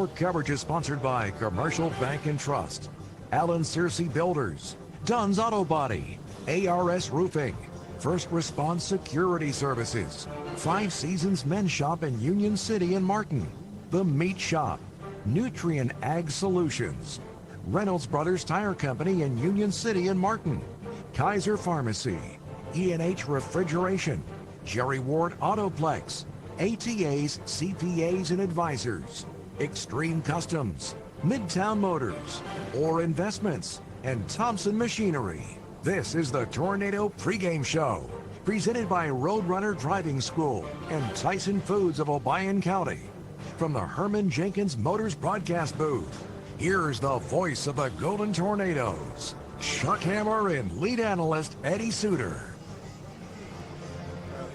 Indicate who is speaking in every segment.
Speaker 1: Coverage is sponsored by Commercial Bank and Trust, Allen Searcy Builders, Dunn's Auto Body, ARS Roofing, First Response Security Services, Five Seasons Men's Shop in Union City and Martin, The Meat Shop, Nutrient Ag Solutions, Reynolds Brothers Tire Company in Union City and Martin, Kaiser Pharmacy, E&H Refrigeration, Jerry Ward Autoplex, ATA's CPAs and Advisors, Extreme Customs, Midtown Motors, Orr Investments, and Thompson Machinery. This is the Tornado Pregame Show, presented by Roadrunner Driving School and Tyson Foods of Obion County. From the Herman Jenkins Motors broadcast booth, here's the voice of the Golden Tornadoes, Chuck Hammer and lead analyst Eddie Suter.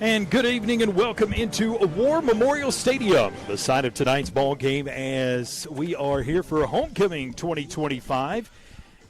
Speaker 2: And good evening and welcome into War Memorial Stadium, the site of tonight's ball game, as we are here for Homecoming 2025.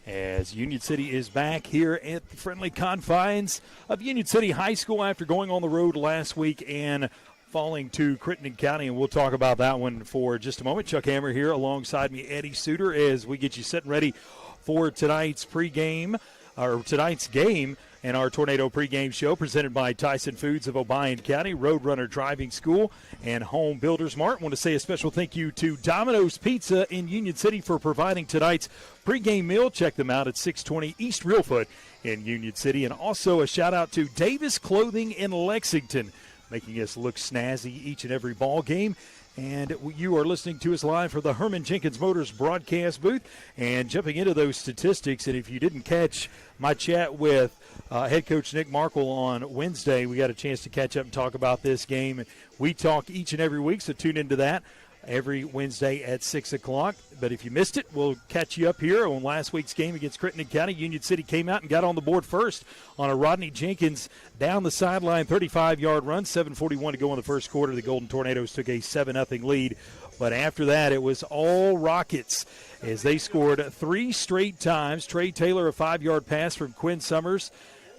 Speaker 2: As Union City is back here at the friendly confines of Union City High School after going on the road last week and falling to Crittenden County, and we'll talk about that one for just a moment. Chuck Hammer here alongside me, Eddie Suter, as we get you set and ready for tonight's game and our Tornado pregame show presented by Tyson Foods of Obion County, Roadrunner Driving School, and Home Builders Mart. Want to say a special thank you to Domino's Pizza in Union City for providing tonight's pregame meal. Check them out at 620 East Reelfoot in Union City. And also a shout out to Davis Clothing in Lexington, making us look snazzy each and every ball game. And you are listening to us live from the Herman Jenkins Motors broadcast booth. And jumping into those statistics, and if you didn't catch my chat with head coach Nick Markle on Wednesday, we got a chance to catch up and talk about this game. We talk each and every week, so tune into that every Wednesday at 6 o'clock. But if you missed it, we'll catch you up here on last week's game against Crittenden County. Union City came out and got on the board first on a Rodney Jenkins down the sideline 35-yard run. 7:41 to go in the first quarter. The Golden Tornadoes took a 7-0 lead. But after that, it was all Rockets as they scored 3 straight times. Trey Taylor, a 5-yard pass from Quinn Summers,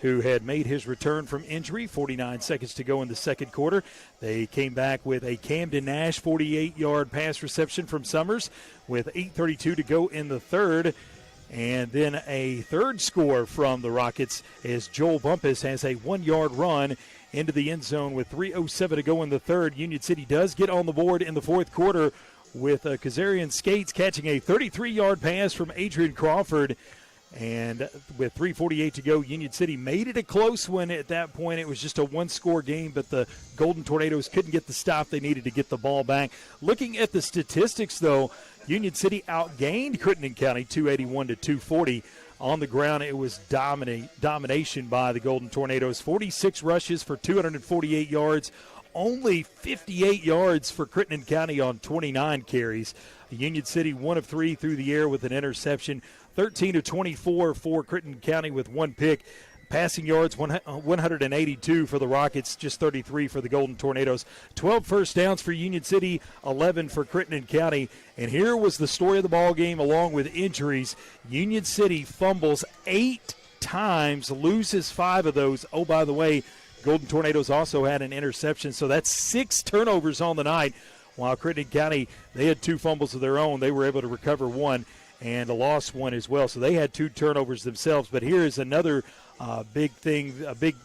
Speaker 2: who had made his return from injury. 49 seconds to go in the second quarter. They came back with a Camden Nash 48-yard pass reception from Summers with 8:32 to go in the third. And then a third score from the Rockets as Joel Bumpus has a 1-yard run into the end zone with 3:07 to go in the third. Union City does get on the board in the fourth quarter with Kazarian Skates catching a 33-yard pass from Adrian Crawford. And with 3:48 to go, Union City made it a close one. At that point, it was just a one-score game, but the Golden Tornadoes couldn't get the stop they needed to get the ball back. Looking at the statistics, though, Union City outgained Crittenden County 281 to 240. On the ground, it was domination by the Golden Tornadoes. 46 rushes for 248 yards. Only 58 yards for Crittenden County on 29 carries. Union City 1 of 3 through the air with an interception. 13 of 24 for Crittenden County with 1 pick. Passing yards, 182 for the Rockets, just 33 for the Golden Tornadoes. 12 first downs for Union City, 11 for Crittenden County. And here was the story of the ball game along with injuries. Union City fumbles 8 times, loses 5 of those. Oh, by the way, Golden Tornadoes also had an interception, so that's 6 turnovers on the night. While Crittenden County, they had 2 fumbles of their own. They were able to recover 1 and a lost 1 as well. So they had 2 turnovers themselves. But here is another big thing, a big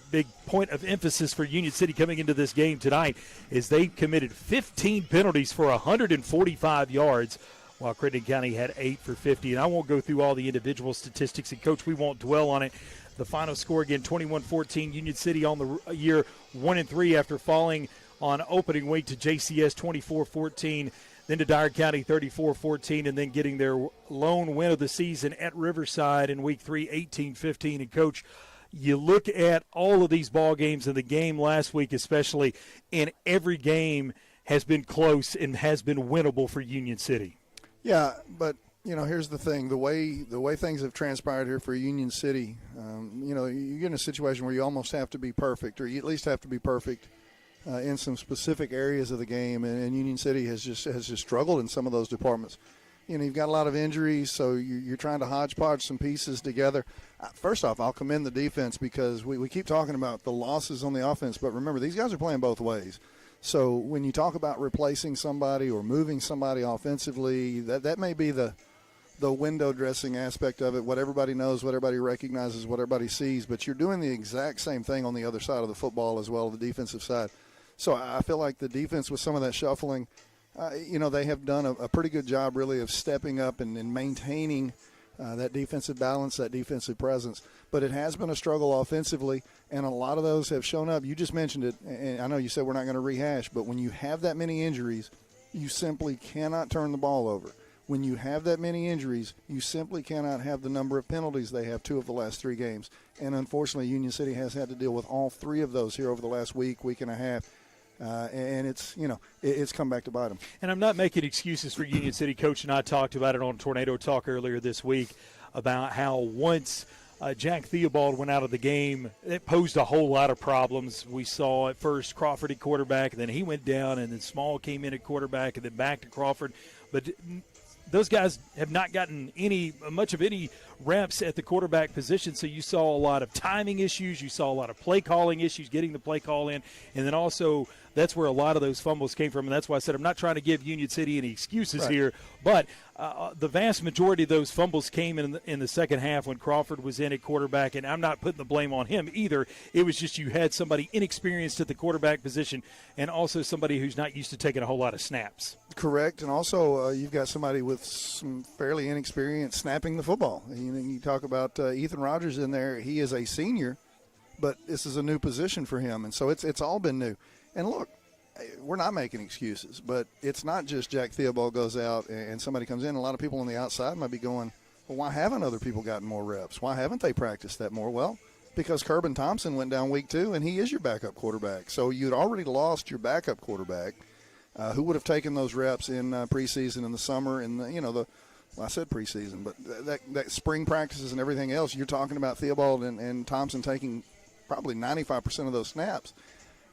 Speaker 2: point of emphasis for Union City coming into this game tonight is they committed 15 penalties for 145 yards, while Crittenden County had 8 for 50. And I won't go through all the individual statistics, and, Coach, we won't dwell on it. The final score again, 21-14. Union City on the year 1-3 after falling on opening week to JCS 24-14. Then to Dyer County 34-14, and then getting their lone win of the season at Riverside in week 3, 18-15. And, Coach, you look at all of these ball games and the game last week especially, and every game has been close and has been winnable for Union City.
Speaker 3: Yeah, but, here's the thing. The way things have transpired here for Union City, you get in a situation where you almost have to be perfect, or you at least have to be perfect in some specific areas of the game, and Union City has just struggled in some of those departments. You've got a lot of injuries, so you're trying to hodgepodge some pieces together. First off, I'll commend the defense because we keep talking about the losses on the offense, but remember, these guys are playing both ways. So when you talk about replacing somebody or moving somebody offensively, that may be the window dressing aspect of it, what everybody knows, what everybody recognizes, what everybody sees, but you're doing the exact same thing on the other side of the football as well, the defensive side. So I feel like the defense with some of that shuffling, they have done a pretty good job really of stepping up and maintaining that defensive balance, that defensive presence. But it has been a struggle offensively, and a lot of those have shown up. You just mentioned it, and I know you said we're not going to rehash, but when you have that many injuries, you simply cannot turn the ball over. When you have that many injuries, you simply cannot have the number of penalties they have 2 of the last 3 games. And unfortunately, Union City has had to deal with all 3 of those here over the last week and a half. And it's come back to bite them. And
Speaker 2: I'm not making excuses for Union City. Coach and I talked about it on Tornado Talk earlier this week about how once Jack Theobald went out of the game, it posed a whole lot of problems. We saw at first Crawford at quarterback, and then he went down, and then Small came in at quarterback, and then back to Crawford. But those guys have not gotten much of any reps at the quarterback position, so you saw a lot of timing issues. You saw a lot of play calling issues, getting the play call in, and then also that's where a lot of those fumbles came from, and that's why I said I'm not trying to give Union City any excuses here, but the vast majority of those fumbles came in the second half when Crawford was in at quarterback, and I'm not putting the blame on him either. It was just you had somebody inexperienced at the quarterback position and also somebody who's not used to taking a whole lot of snaps.
Speaker 3: Correct, and also you've got somebody with some fairly inexperience snapping the football. You talk about Ethan Rogers in there. He is a senior, but this is a new position for him, and so it's all been new. And look, we're not making excuses, but it's not just Jack Theobald goes out and somebody comes in. A lot of people on the outside might be going, well, why haven't other people gotten more reps? Why haven't they practiced that more? Well, because Kerbin Thompson went down week 2, and he is your backup quarterback. So you'd already lost your backup quarterback who would have taken those reps in preseason in the summer and, I said preseason, but that spring practices and everything else, you're talking about Theobald and Thompson taking probably 95% of those snaps.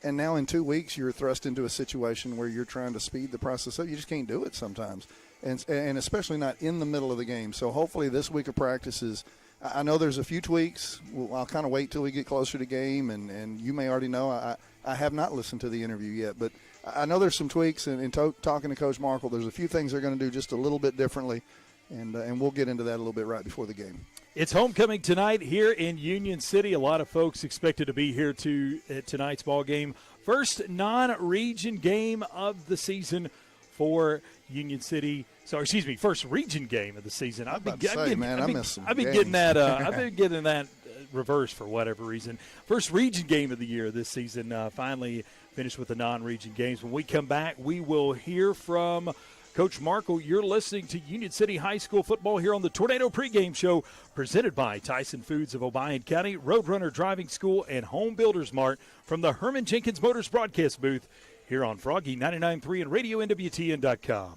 Speaker 3: And now in 2 weeks, you're thrust into a situation where you're trying to speed the process up. You just can't do it sometimes, and especially not in the middle of the game. So hopefully this week of practices, I know there's a few tweaks. I'll kind of wait till we get closer to game, and you may already know I have not listened to the interview yet, but I know there's some tweaks. And talking to Coach Markle, there's a few things they're going to do just a little bit differently, and we'll get into that a little bit right before the game.
Speaker 2: It's homecoming tonight here in Union City. A lot of folks expected to be here at tonight's ball game. First non-region game of the season for Union City. First region game of the season. I've been getting that reversed for whatever reason. First region game of the year this season. Finally finished with the non-region games. When we come back, we will hear from Coach Markle. You're listening to Union City High School football here on the Tornado Pregame Show, presented by Tyson Foods of Obion County, Roadrunner Driving School, and Home Builders Mart from the Herman Jenkins Motors broadcast booth here on Froggy 99.3 and RadioNWTN.com.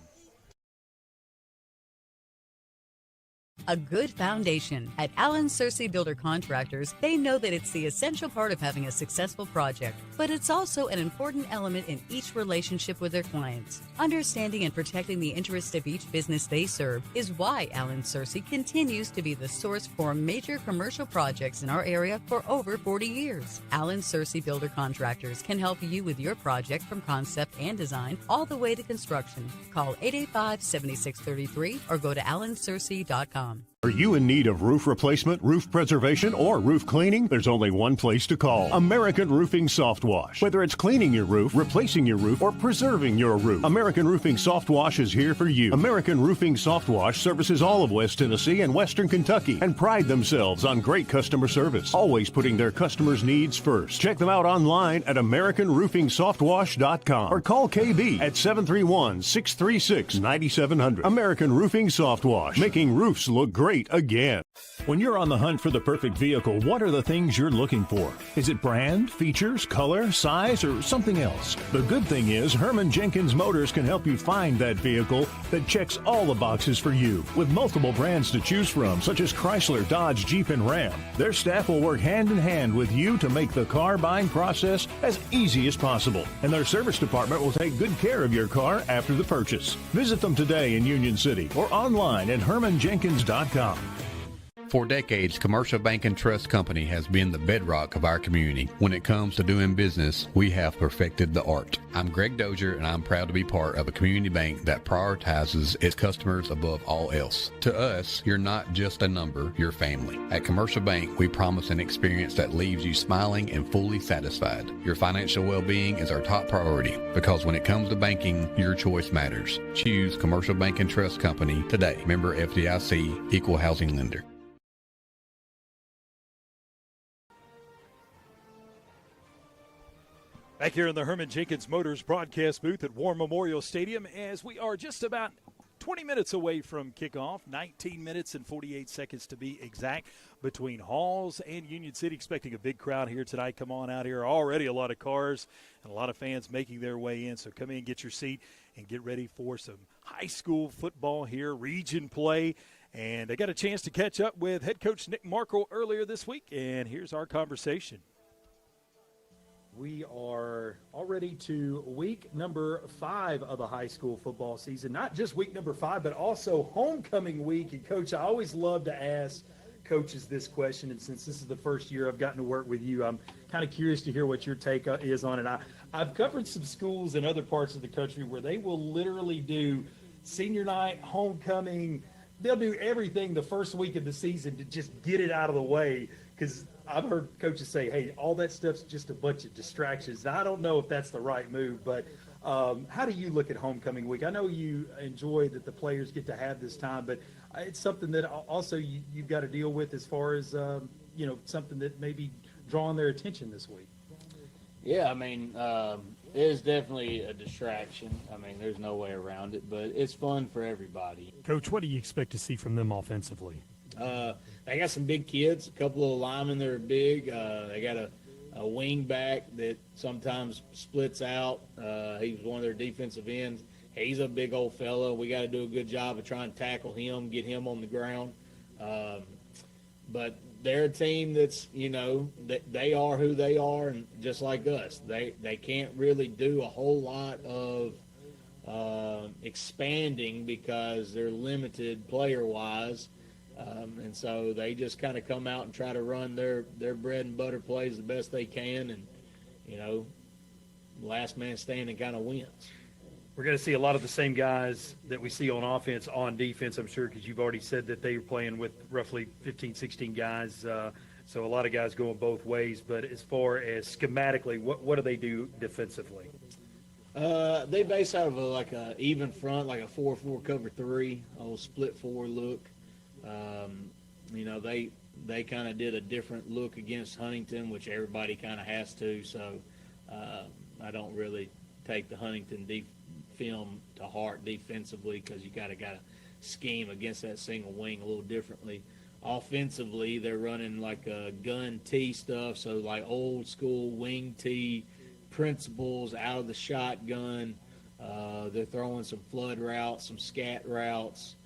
Speaker 4: A good foundation. At Allen Searcy Builder Contractors, they know that it's the essential part of having a successful project, but it's also an important element in each relationship with their clients. Understanding and protecting the interests of each business they serve is why Allen Searcy continues to be the source for major commercial projects in our area for over 40 years. Allen Searcy Builder Contractors can help you with your project from concept and design all the way to construction. Call 885-7633 or go to allensearcy.com.
Speaker 5: Are you in need of roof replacement, roof preservation, or roof cleaning? There's only one place to call. American Roofing Soft Wash. Whether it's cleaning your roof, replacing your roof, or preserving your roof, American Roofing Soft Wash is here for you. American Roofing Soft Wash services all of West Tennessee and Western Kentucky and pride themselves on great customer service, always putting their customers' needs first. Check them out online at AmericanRoofingSoftWash.com or call KB at 731-636-9700. American Roofing Soft Wash, making roofs look great again. When you're on the hunt for the perfect vehicle, what are the things you're looking for? Is it brand, features, color, size, or something else? The good thing is Herman Jenkins Motors can help you find that vehicle that checks all the boxes for you. With multiple brands to choose from, such as Chrysler, Dodge, Jeep, and Ram, their staff will work hand in hand with you to make the car buying process as easy as possible. And their service department will take good care of your car after the purchase. Visit them today in Union City or online at hermanjenkins.com.
Speaker 6: For decades, Commercial Bank and Trust Company has been the bedrock of our community. When it comes to doing business, we have perfected the art. I'm Greg Dozier, and I'm proud to be part of a community bank that prioritizes its customers above all else. To us, you're not just a number, you're family. At Commercial Bank, we promise an experience that leaves you smiling and fully satisfied. Your financial well-being is our top priority, because when it comes to banking, your choice matters. Choose Commercial Bank and Trust Company today. Member FDIC, Equal Housing Lender.
Speaker 2: Back here in the Herman Jenkins Motors broadcast booth at War Memorial Stadium, as we are just about 20 minutes away from kickoff, 19 minutes and 48 seconds to be exact, between Halls and Union City. Expecting a big crowd here tonight. Come on out here. Already a lot of cars and a lot of fans making their way in, so come in, get your seat, and get ready for some high school football here, region play. And I got a chance to catch up with head coach Nick Markle earlier this week, and here's our conversation.
Speaker 7: We are already to week number 5 of the high school football season. Not just week number 5, but also homecoming week. And, Coach, I always love to ask coaches this question. And since this is the first year I've gotten to work with you, I'm kind of curious to hear what your take is on it. I've covered some schools in other parts of the country where they will literally do senior night, homecoming. They'll do everything the first week of the season to just get it out of the way, because I've heard coaches say, hey, all that stuff's just a bunch of distractions. Now, I don't know if that's the right move, but how do you look at homecoming week? I know you enjoy that the players get to have this time, but it's something that also you've got to deal with as far as, something that may be drawing their attention this week.
Speaker 8: Yeah, I mean, it is definitely a distraction. I mean, there's no way around it, but it's fun for everybody.
Speaker 9: Coach, what do you expect to see from them offensively?
Speaker 8: They got some big kids, a couple of linemen that are big. They got a wing back that sometimes splits out. He was one of their defensive ends. He's a big old fella. We got to do a good job of trying to tackle him, get him on the ground. But they're a team that's, they are who they are, and just like us. They can't really do a whole lot of expanding because they're limited player-wise. And so they just kind of come out and try to run their bread and butter plays the best they can, and, last man standing kind of wins.
Speaker 7: We're going to see a lot of the same guys that we see on offense on defense, I'm sure, because you've already said that they were playing with roughly 15, 16 guys. So a lot of guys going both ways. But as far as schematically, what do they do defensively?
Speaker 8: They base out of a even front, like a 4-4 cover 3, a split 4 look. They kind of did a different look against Huntington, which everybody kind of has to. So I don't really take the Huntington film to heart defensively, because you got to scheme against that single wing a little differently. Offensively, they're running like a gun tee stuff, so like old school wing tee principles out of the shotgun. They're throwing some flood routes, some scat routes.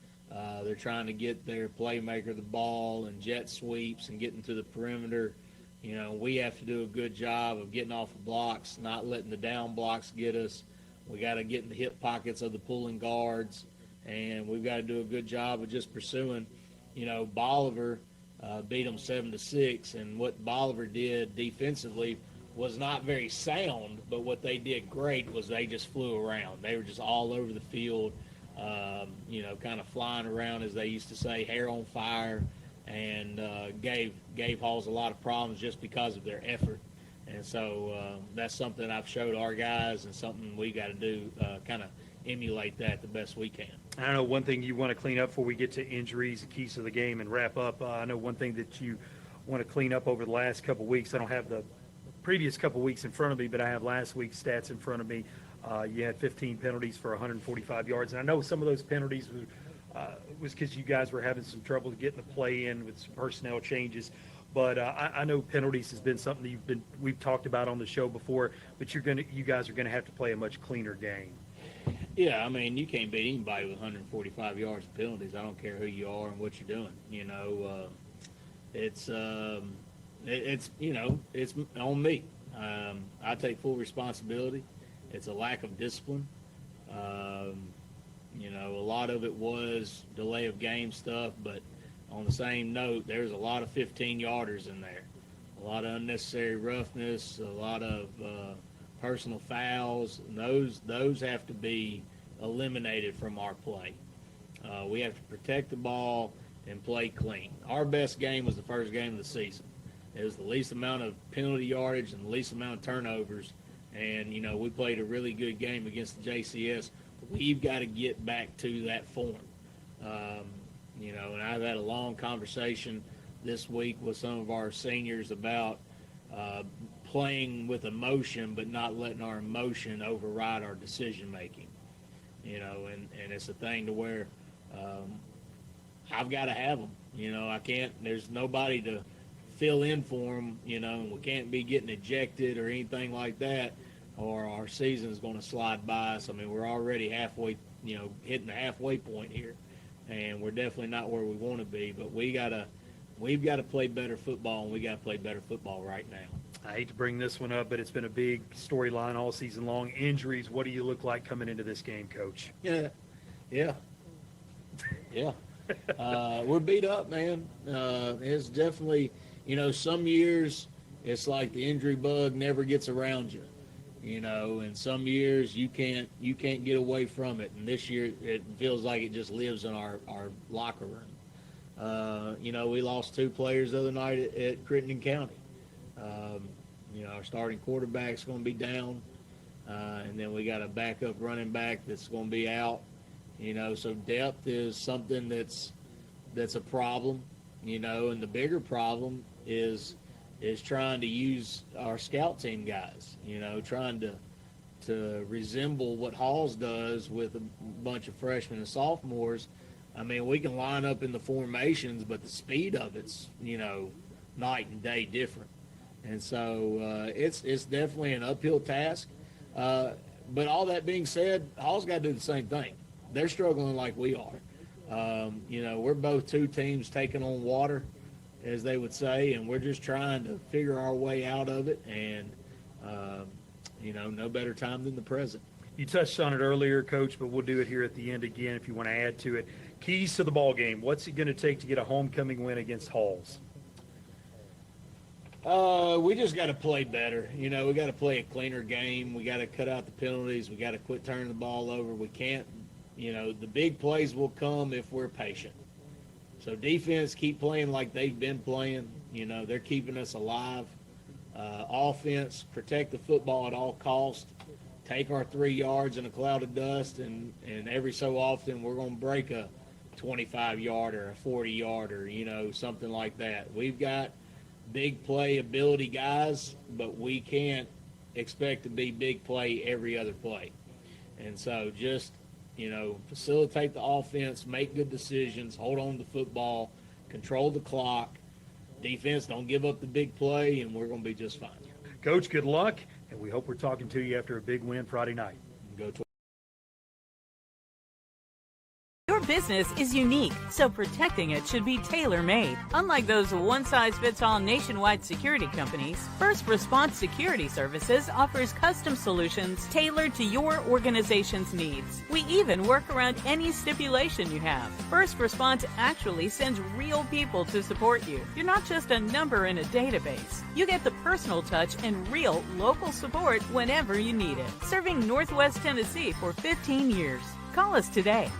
Speaker 8: They're trying to get their playmaker the ball and jet sweeps and getting to the perimeter. We have to do a good job of getting off of blocks, not letting the down blocks get us. We got to get in the hip pockets of the pulling guards, and we've got to do a good job of just pursuing. Bolivar beat them 7-6, and what Bolivar did defensively was not very sound, but what they did great was they just flew around. They were just all over the field. Kind of flying around, as they used to say, hair on fire, and gave Halls a lot of problems just because of their effort. And so that's something I've showed our guys, and something we got to do, kind of emulate that the best we can.
Speaker 7: I know one thing you want to clean up before we get to injuries, the keys to the game, and wrap up. I know one thing that you want to clean up over the last couple weeks. I don't have the previous couple weeks in front of me, but I have last week's stats in front of me. You had 15 penalties for 145 yards. And I know some of those penalties was because you guys were having some trouble getting the play in with some personnel changes. But I know penalties has been something that we've talked about on the show before, but you guys are going to have to play a much cleaner game.
Speaker 8: Yeah, I mean, you can't beat anybody with 145 yards of penalties. I don't care who you are and what you're doing. It's on me. I take full responsibility. It's a lack of discipline. A lot of it was delay of game stuff, but on the same note, there's a lot of 15-yarders in there, a lot of unnecessary roughness, a lot of personal fouls. And those have to be eliminated from our play. We have to protect the ball and play clean. Our best game was the first game of the season. It was the least amount of penalty yardage and the least amount of turnovers. And, we played a really good game against the JCS. We've got to get back to that form. And I've had a long conversation this week with some of our seniors about playing with emotion but not letting our emotion override our decision-making. And it's a thing to where I've got to have them. I can't – there's nobody to fill in for them, and we can't be getting ejected or anything like that, or our season is going to slide by us. I mean, we're already halfway, hitting the halfway point here, and we're definitely not where we want to be. But we've got to play better football, and we got to play better football right now.
Speaker 7: I hate to bring this one up, but it's been a big storyline all season long. Injuries, what do you look like coming into this game, Coach?
Speaker 8: Yeah. We're beat up, man. It's definitely, some years it's like the injury bug never gets around you, and some years you can't get away from it. And this year it feels like it just lives in our locker room. We lost 2 players the other night at Crittenden County. Our starting quarterback's going to be down, and then we got a backup running back that's going to be out. So depth is something that's a problem, and the bigger problem is trying to use our scout team guys, trying to resemble what Halls does with a bunch of freshmen and sophomores. I mean, we can line up in the formations, but the speed of it's, night and day different. And so it's definitely an uphill task. But all that being said, Hall's got to do the same thing. They're struggling like we are. We're both 2 teams taking on water, as they would say, and we're just trying to figure our way out of it. And, no better time than the present.
Speaker 7: You touched on it earlier, Coach, but we'll do it here at the end again if you want to add to it. Keys to the ball game. What's it going to take to get a homecoming win against Halls?
Speaker 8: We just got to play better. We got to play a cleaner game. We got to cut out the penalties. We got to quit turning the ball over. We can't, the big plays will come if we're patient. So defense, keep playing like they've been playing. They're keeping us alive. Offense, protect the football at all costs. Take our 3 yards in a cloud of dust, and every so often we're going to break a 25-yarder, a 40-yarder, something like that. We've got big play ability guys, but we can't expect to be big play every other play. And so just, facilitate the offense, make good decisions, hold on to the football, control the clock. Defense, don't give up the big play, and we're going to be just fine.
Speaker 7: Coach, good luck, and we hope we're talking to you after a big win Friday night.
Speaker 8: Go to
Speaker 10: Your business is unique, so protecting it should be tailor-made. Unlike those one-size-fits-all nationwide security companies, First Response Security Services offers custom solutions tailored to your organization's needs. We even work around any stipulation you have. First Response actually sends real people to support you. You're not just a number in a database. You get the personal touch and real local support whenever you need it. Serving Northwest Tennessee for 15 years. Call us today.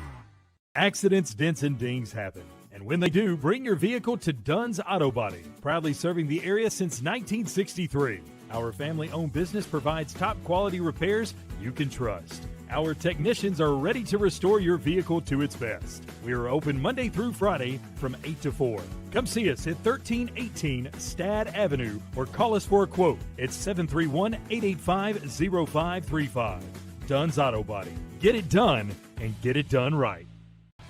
Speaker 9: Accidents, dents, and dings happen. And when they do, bring your vehicle to Dunn's Auto Body, proudly serving the area since 1963. Our family-owned business provides top-quality repairs you can trust. Our technicians are ready to restore your vehicle to its best. We are open Monday through Friday from 8 to 4. Come see us at 1318 Stad Avenue or call us for a quote at 731-885-0535. Dunn's Auto Body. Get it done and get it done right.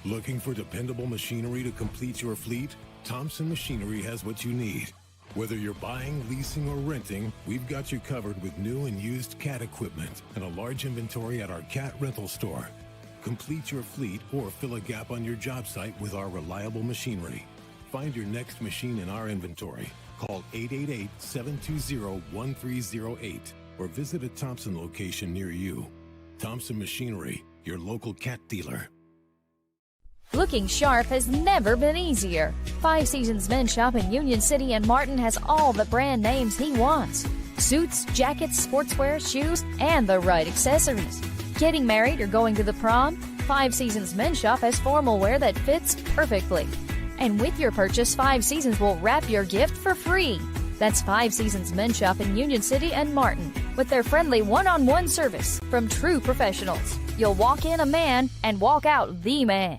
Speaker 11: Looking for dependable machinery to complete your fleet? Thompson Machinery has what you need. Whether you're buying, leasing, or renting, we've got you covered with new and used CAT equipment and a large inventory at our CAT rental store. Complete your fleet or fill a gap on your job site with our reliable machinery. Find your next machine in our inventory. Call 888-720-1308 or visit a Thompson location near you. Thompson Machinery, your local CAT dealer.
Speaker 12: Looking sharp has never been easier. Five Seasons Men's Shop in Union City and Martin has all the brand names he wants. Suits, jackets, sportswear, shoes, and the right accessories. Getting married or going to the prom? Five Seasons Men's Shop has formal wear that fits perfectly. And with your purchase, Five Seasons will wrap your gift for free. That's Five Seasons Men's Shop in Union City and Martin with their friendly one-on-one service from true professionals. You'll walk in a man and walk out the man.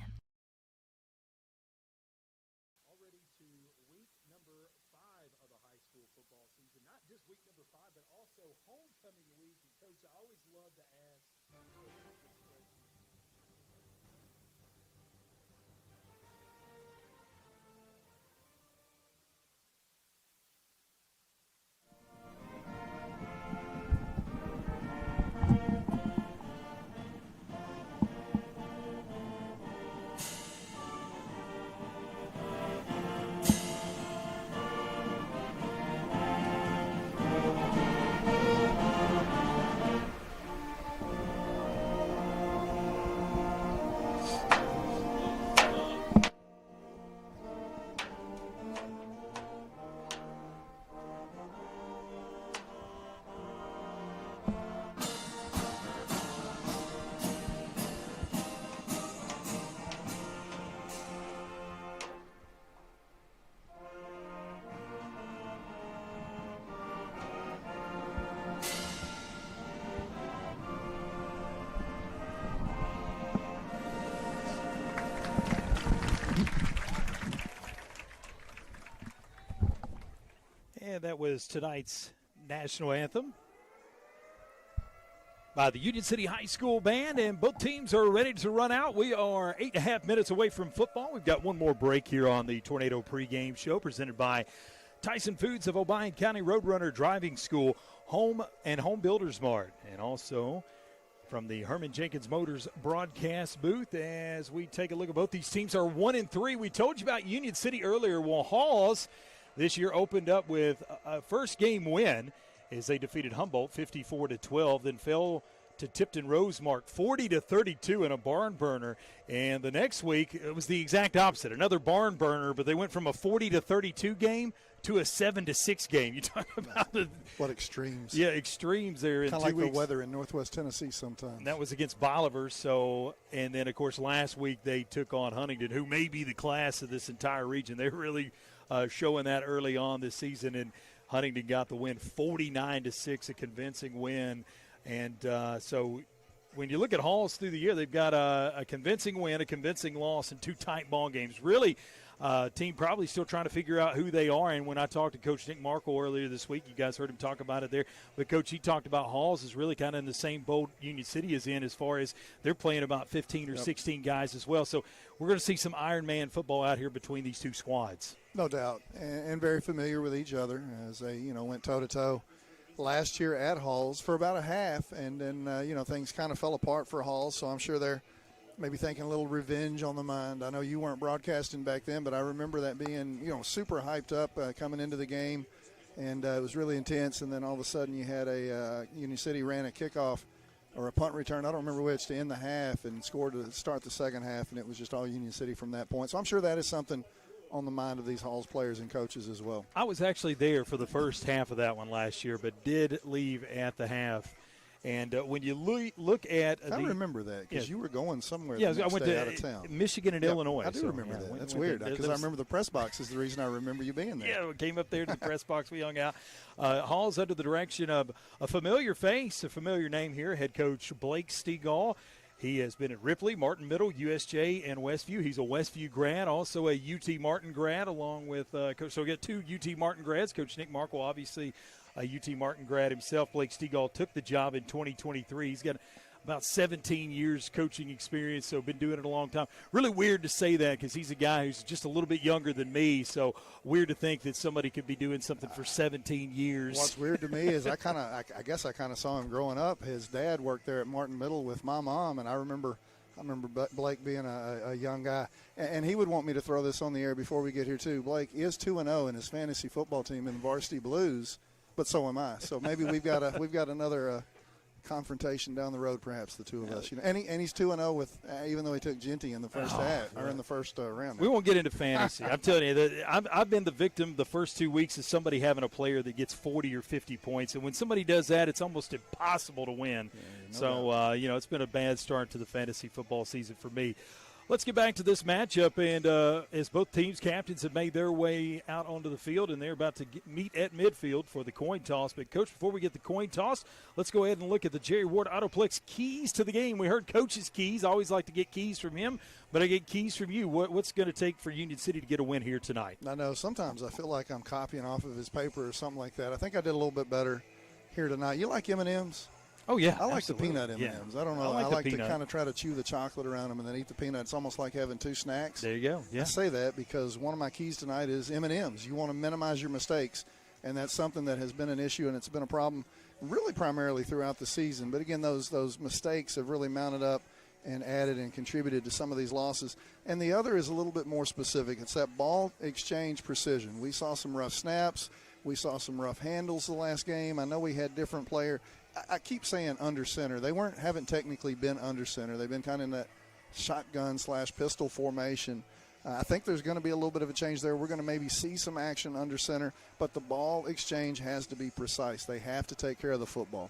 Speaker 2: And that was tonight's national anthem by the Union City High School Band, and both teams are ready to run out. We are 8.5 minutes away from football. We've got one more break here on the Tornado pregame show presented by Tyson Foods of Obion County Roadrunner Driving School, Home Builders Mart, and also from the Herman Jenkins Motors broadcast booth. As we take a look at both these teams are 1-3. We told you about Union City earlier. Well, Halls this year opened up with a first game win as they defeated Humboldt 54-12, then fell to Tipton Rosemark 40-32 in a barn burner. And the next week it was the exact opposite, another barn burner, but they went from a 40-32 game to a 7-6 game. You talk about
Speaker 3: what extremes?
Speaker 2: Yeah, extremes there in 2 weeks.
Speaker 3: Kind of like the weather in Northwest Tennessee sometimes.
Speaker 2: And that was against Bolivar. So, and then of course last week they took on Huntington, who may be the class of this entire region. They're really showing that early on this season, and Huntington got the win 49-6, a convincing win. And so when you look at Halls through the year, they've got a convincing win, a convincing loss, and 2 tight ball games. Really, team probably still trying to figure out who they are. And when I talked to Coach Nick Markle earlier this week, you guys heard him talk about it there. But, Coach, he talked about Halls is really kind of in the same boat Union City is in as far as they're playing about 15 or 16 guys as well. So we're going to see some Iron Man football out here between these two squads.
Speaker 3: No doubt, and very familiar with each other as they, went toe-to-toe last year at Halls for about a half, and then, things kind of fell apart for Halls, so I'm sure they're maybe thinking a little revenge on the mind. I know you weren't broadcasting back then, but I remember that being, super hyped up coming into the game, and it was really intense, and then all of a sudden you had Union City ran a kickoff or a punt return, I don't remember which, to end the half and scored to start the second half, and it was just all Union City from that point. So I'm sure that is something on the mind of these Halls players and coaches as well.
Speaker 2: I was actually there for the first half of that one last year, but did leave at the half. And when you look at
Speaker 3: I remember that because you were going somewhere
Speaker 2: I
Speaker 3: went
Speaker 2: to
Speaker 3: out of town.
Speaker 2: Michigan and Illinois.
Speaker 3: I do remember that. That's weird because I remember the press box is the reason I remember you being there.
Speaker 2: Yeah, we came up there to the press box. We hung out. Halls under the direction of a familiar face, a familiar name here, head coach Blake Stegall. He has been at Ripley, Martin Middle, USJ, and Westview. He's a Westview grad, also a UT Martin grad, along with Coach. So we got 2 UT Martin grads. Coach Nick Markle, obviously a UT Martin grad himself. Blake Stegall took the job in 2023. He's got about 17 years coaching experience, so been doing it a long time. Really weird to say that because he's a guy who's just a little bit younger than me, so weird to think that somebody could be doing something for 17 years.
Speaker 3: What's weird to me is I guess I kind of saw him growing up. His dad worked there at Martin Middle with my mom, and I remember Blake being a young guy, and he would want me to throw this on the air before we get here too. Blake is 2-0 in his fantasy football team in Varsity Blues, but so am I. So maybe we've got another confrontation down the road, perhaps the two of us. And he's 2-0 with even though he took Genty in the first half or in the first round.
Speaker 2: We won't get into fantasy. I'm telling you that I've been the victim the first 2 weeks of somebody having a player that gets 40 or 50 points, and when somebody does that, it's almost impossible to win. It's been a bad start to the fantasy football season for me. Let's get back to this matchup, and as both teams' captains have made their way out onto the field, and they're about to meet at midfield for the coin toss. But, Coach, before we get the coin toss, let's go ahead and look at the Jerry Ward Autoplex keys to the game. We heard Coach's keys. I always like to get keys from him, but I get keys from you. What's going to take for Union City to get a win here tonight?
Speaker 3: I know sometimes I feel like I'm copying off of his paper or something like that. I think I did a little bit better here tonight. You like M&Ms?
Speaker 2: Oh, yeah.
Speaker 3: I like
Speaker 2: absolutely.
Speaker 3: the peanut M&Ms.
Speaker 2: Yeah.
Speaker 3: I don't know.
Speaker 2: I like
Speaker 3: to kind of try to chew the chocolate around them and then eat the peanut. It's almost like having two snacks.
Speaker 2: There you go. Yeah.
Speaker 3: I say that because one of my keys tonight is M&Ms. You want to minimize your mistakes, and that's something that has been an issue, and it's been a problem really primarily throughout the season. But, again, those mistakes have really mounted up and added and contributed to some of these losses. And the other is a little bit more specific. It's that ball exchange precision. We saw some rough snaps. We saw some rough handles the last game. I know we had different player. I keep saying under center. They haven't technically been under center. They've been kind of in that shotgun/pistol formation. I think there's going to be a little bit of a change there. We're going to maybe see some action under center, but the ball exchange has to be precise. They have to take care of the football.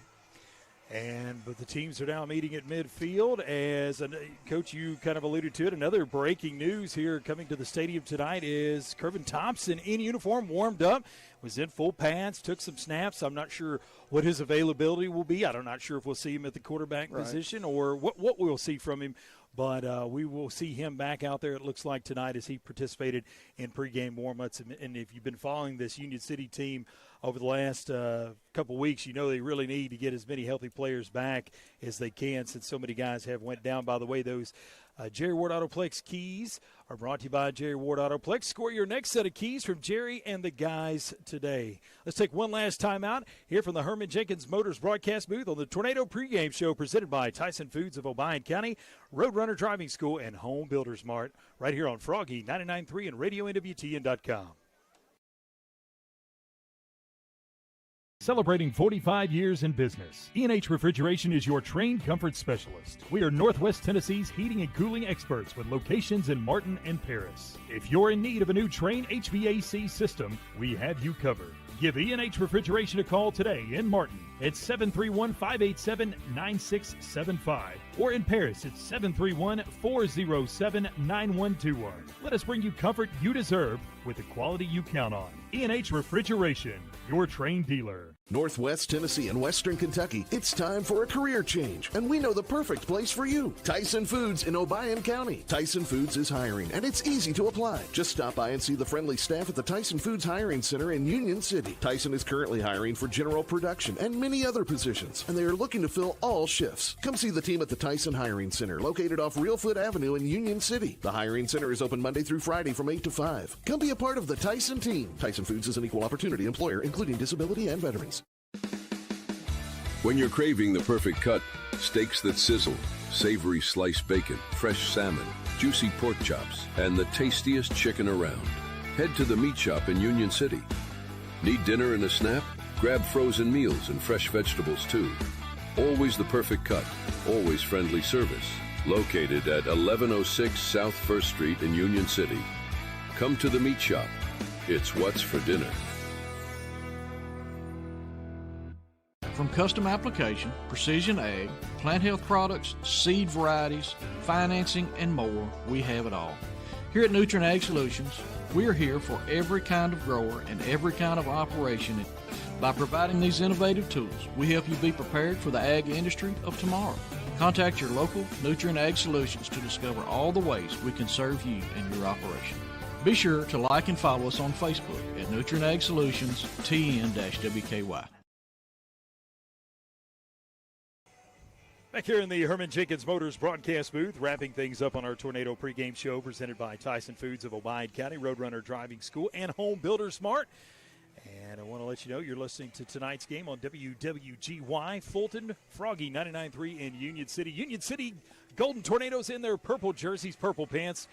Speaker 2: But the teams are now meeting at midfield. As Coach, you kind of alluded to it, another breaking news here coming to the stadium tonight is Kervin Thompson in uniform, warmed up, was in full pads, took some snaps. I'm not sure what his availability will be. I'm not sure if we'll see him at the quarterback position or what we'll see from him. But we will see him back out there, it looks like, tonight as he participated in pregame warm-ups. And if you've been following this Union City team over the last couple weeks, you know they really need to get as many healthy players back as they can since so many guys have went down. By the way, those Jerry Ward Autoplex keys are brought to you by Jerry Ward Autoplex. Score your next set of keys from Jerry and the guys today. Let's take one last time out here from the Herman Jenkins Motors broadcast booth on the Tornado pregame show presented by Tyson Foods of Obion County, Roadrunner Driving School, and Home Builders Mart right here on Froggy 99.3 and RadioNWTN.com.
Speaker 9: Celebrating 45 years in business, E&H Refrigeration is your trained comfort specialist. We are Northwest Tennessee's heating and cooling experts with locations in Martin and Paris. If you're in need of a new Trane HVAC system, we have you covered. Give E&H Refrigeration a call today in Martin at 731-587-9675 or in Paris at 731-407-9121. Let us bring you comfort you deserve with the quality you count on. E&H Refrigeration, your Trane dealer.
Speaker 13: Northwest Tennessee and Western Kentucky, it's time for a career change, and we know the perfect place for you. Tyson Foods in Obion County. Tyson Foods is hiring, and it's easy to apply. Just stop by and see the friendly staff at the Tyson Foods Hiring Center in Union City. Tyson is currently hiring for general production and many other positions, and they are looking to fill all shifts. Come see the team at the Tyson Hiring Center, located off Reelfoot Avenue in Union City. The Hiring Center is open Monday through Friday from 8 to 5. Come be a part of the Tyson team. Tyson Foods is an equal opportunity employer, including disability and veterans.
Speaker 14: When you're craving the perfect cut, steaks that sizzle, savory sliced bacon, fresh salmon, juicy pork chops, and the tastiest chicken around, head to the Meat Shop in Union City. Need dinner and a snap? Grab frozen meals and fresh vegetables too. Always the perfect cut, always friendly service. Located at 1106 South 1st Street in Union City. Come to the Meat Shop. It's what's for dinner.
Speaker 15: From custom application, precision ag, plant health products, seed varieties, financing, and more, we have it all. Here at Nutrien Ag Solutions, we are here for every kind of grower and every kind of operation. By providing these innovative tools, we help you be prepared for the ag industry of tomorrow. Contact your local Nutrien Ag Solutions to discover all the ways we can serve you and your operation. Be sure to like and follow us on Facebook at Nutrien Ag Solutions TN-WKY.
Speaker 2: Back here in the Herman Jenkins Motors broadcast booth, wrapping things up on our Tornado pregame show presented by Tyson Foods of Obion County, Roadrunner Driving School, and Home Builders Mart. And I want to let you know you're listening to tonight's game on WWGY, Fulton, Froggy 99.3 in Union City. Union City Golden Tornadoes in their purple jerseys, purple pants.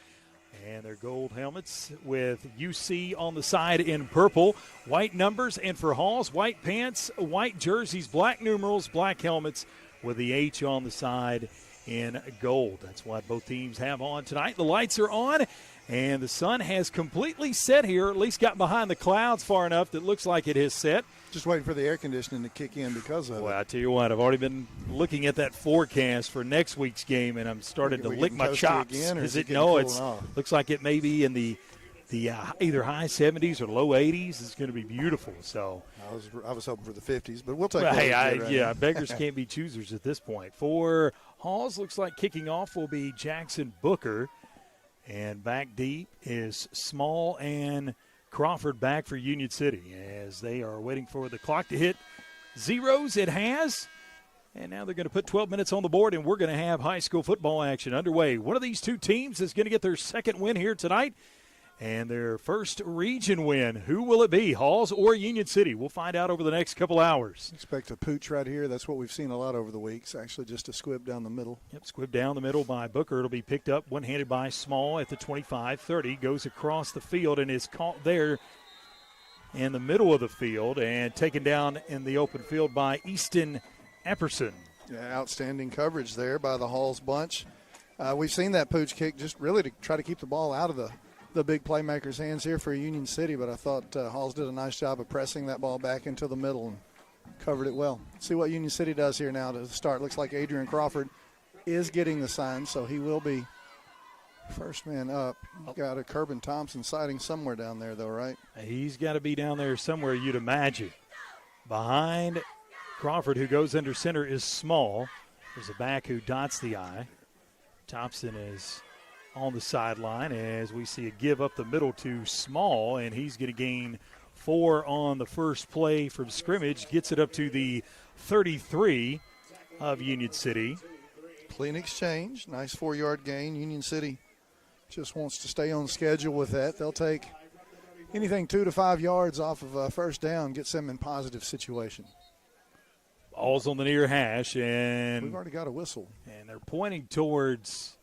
Speaker 2: And their gold helmets with UC on the side in purple. White numbers, and for Halls, white pants, white jerseys, black numerals, black helmets with the H on the side in gold. That's what both teams have on tonight. The lights are on, and the sun has completely set here, at least got behind the clouds far enough that it looks like it has set.
Speaker 3: Just waiting for the air conditioning to kick in because of it.
Speaker 2: Well, I tell you what, I've already been looking at that forecast for next week's game, and I'm starting to lick my chops. Looks like it may be in the either high 70s or low 80s. It's going to be beautiful. So
Speaker 3: I was hoping for the 50s, but we'll take
Speaker 2: it. Beggars can't be choosers at this point. For Halls, looks like kicking off will be Jackson Booker, and back deep is Small and Crawford back for Union City as they are waiting for the clock to hit zeros. It has. And now they're going to put 12 minutes on the board, and we're going to have high school football action underway. One of these two teams is going to get their second win here tonight and their first region win. Who will it be, Halls or Union City? We'll find out over the next couple hours.
Speaker 3: Expect a pooch right here. That's what we've seen a lot over the weeks, actually just a squib down the middle.
Speaker 2: Yep, squib down the middle by Booker. It'll be picked up one-handed by Small at the 25-30. Goes across the field and is caught there in the middle of the field and taken down in the open field by Easton Epperson.
Speaker 3: Yeah, outstanding coverage there by the Halls bunch. We've seen that pooch kick just really to try to keep the ball out of the big playmakers' hands here for Union City, but I thought Halls did a nice job of pressing that ball back into the middle and covered it well. See what Union City does here now to start. Looks like Adrian Crawford is getting the sign, so he will be first man up. Got a Kerbin Thompson sighting somewhere down there, though, right?
Speaker 2: He's got to be down there somewhere, you'd imagine. Behind Crawford, who goes under center, is Small. There's a back who dots the I. Thompson is on the sideline as we see a give up the middle to Small, and he's going to gain 4 on the first play from scrimmage. Gets it up to the 33 of Union City.
Speaker 3: Clean exchange, nice 4-yard gain. Union City just wants to stay on schedule with that. They'll take anything 2 to 5 yards off of a first down, gets them in positive situation.
Speaker 2: Ball's on the near hash, and
Speaker 3: we've already got a whistle.
Speaker 2: And they're pointing towards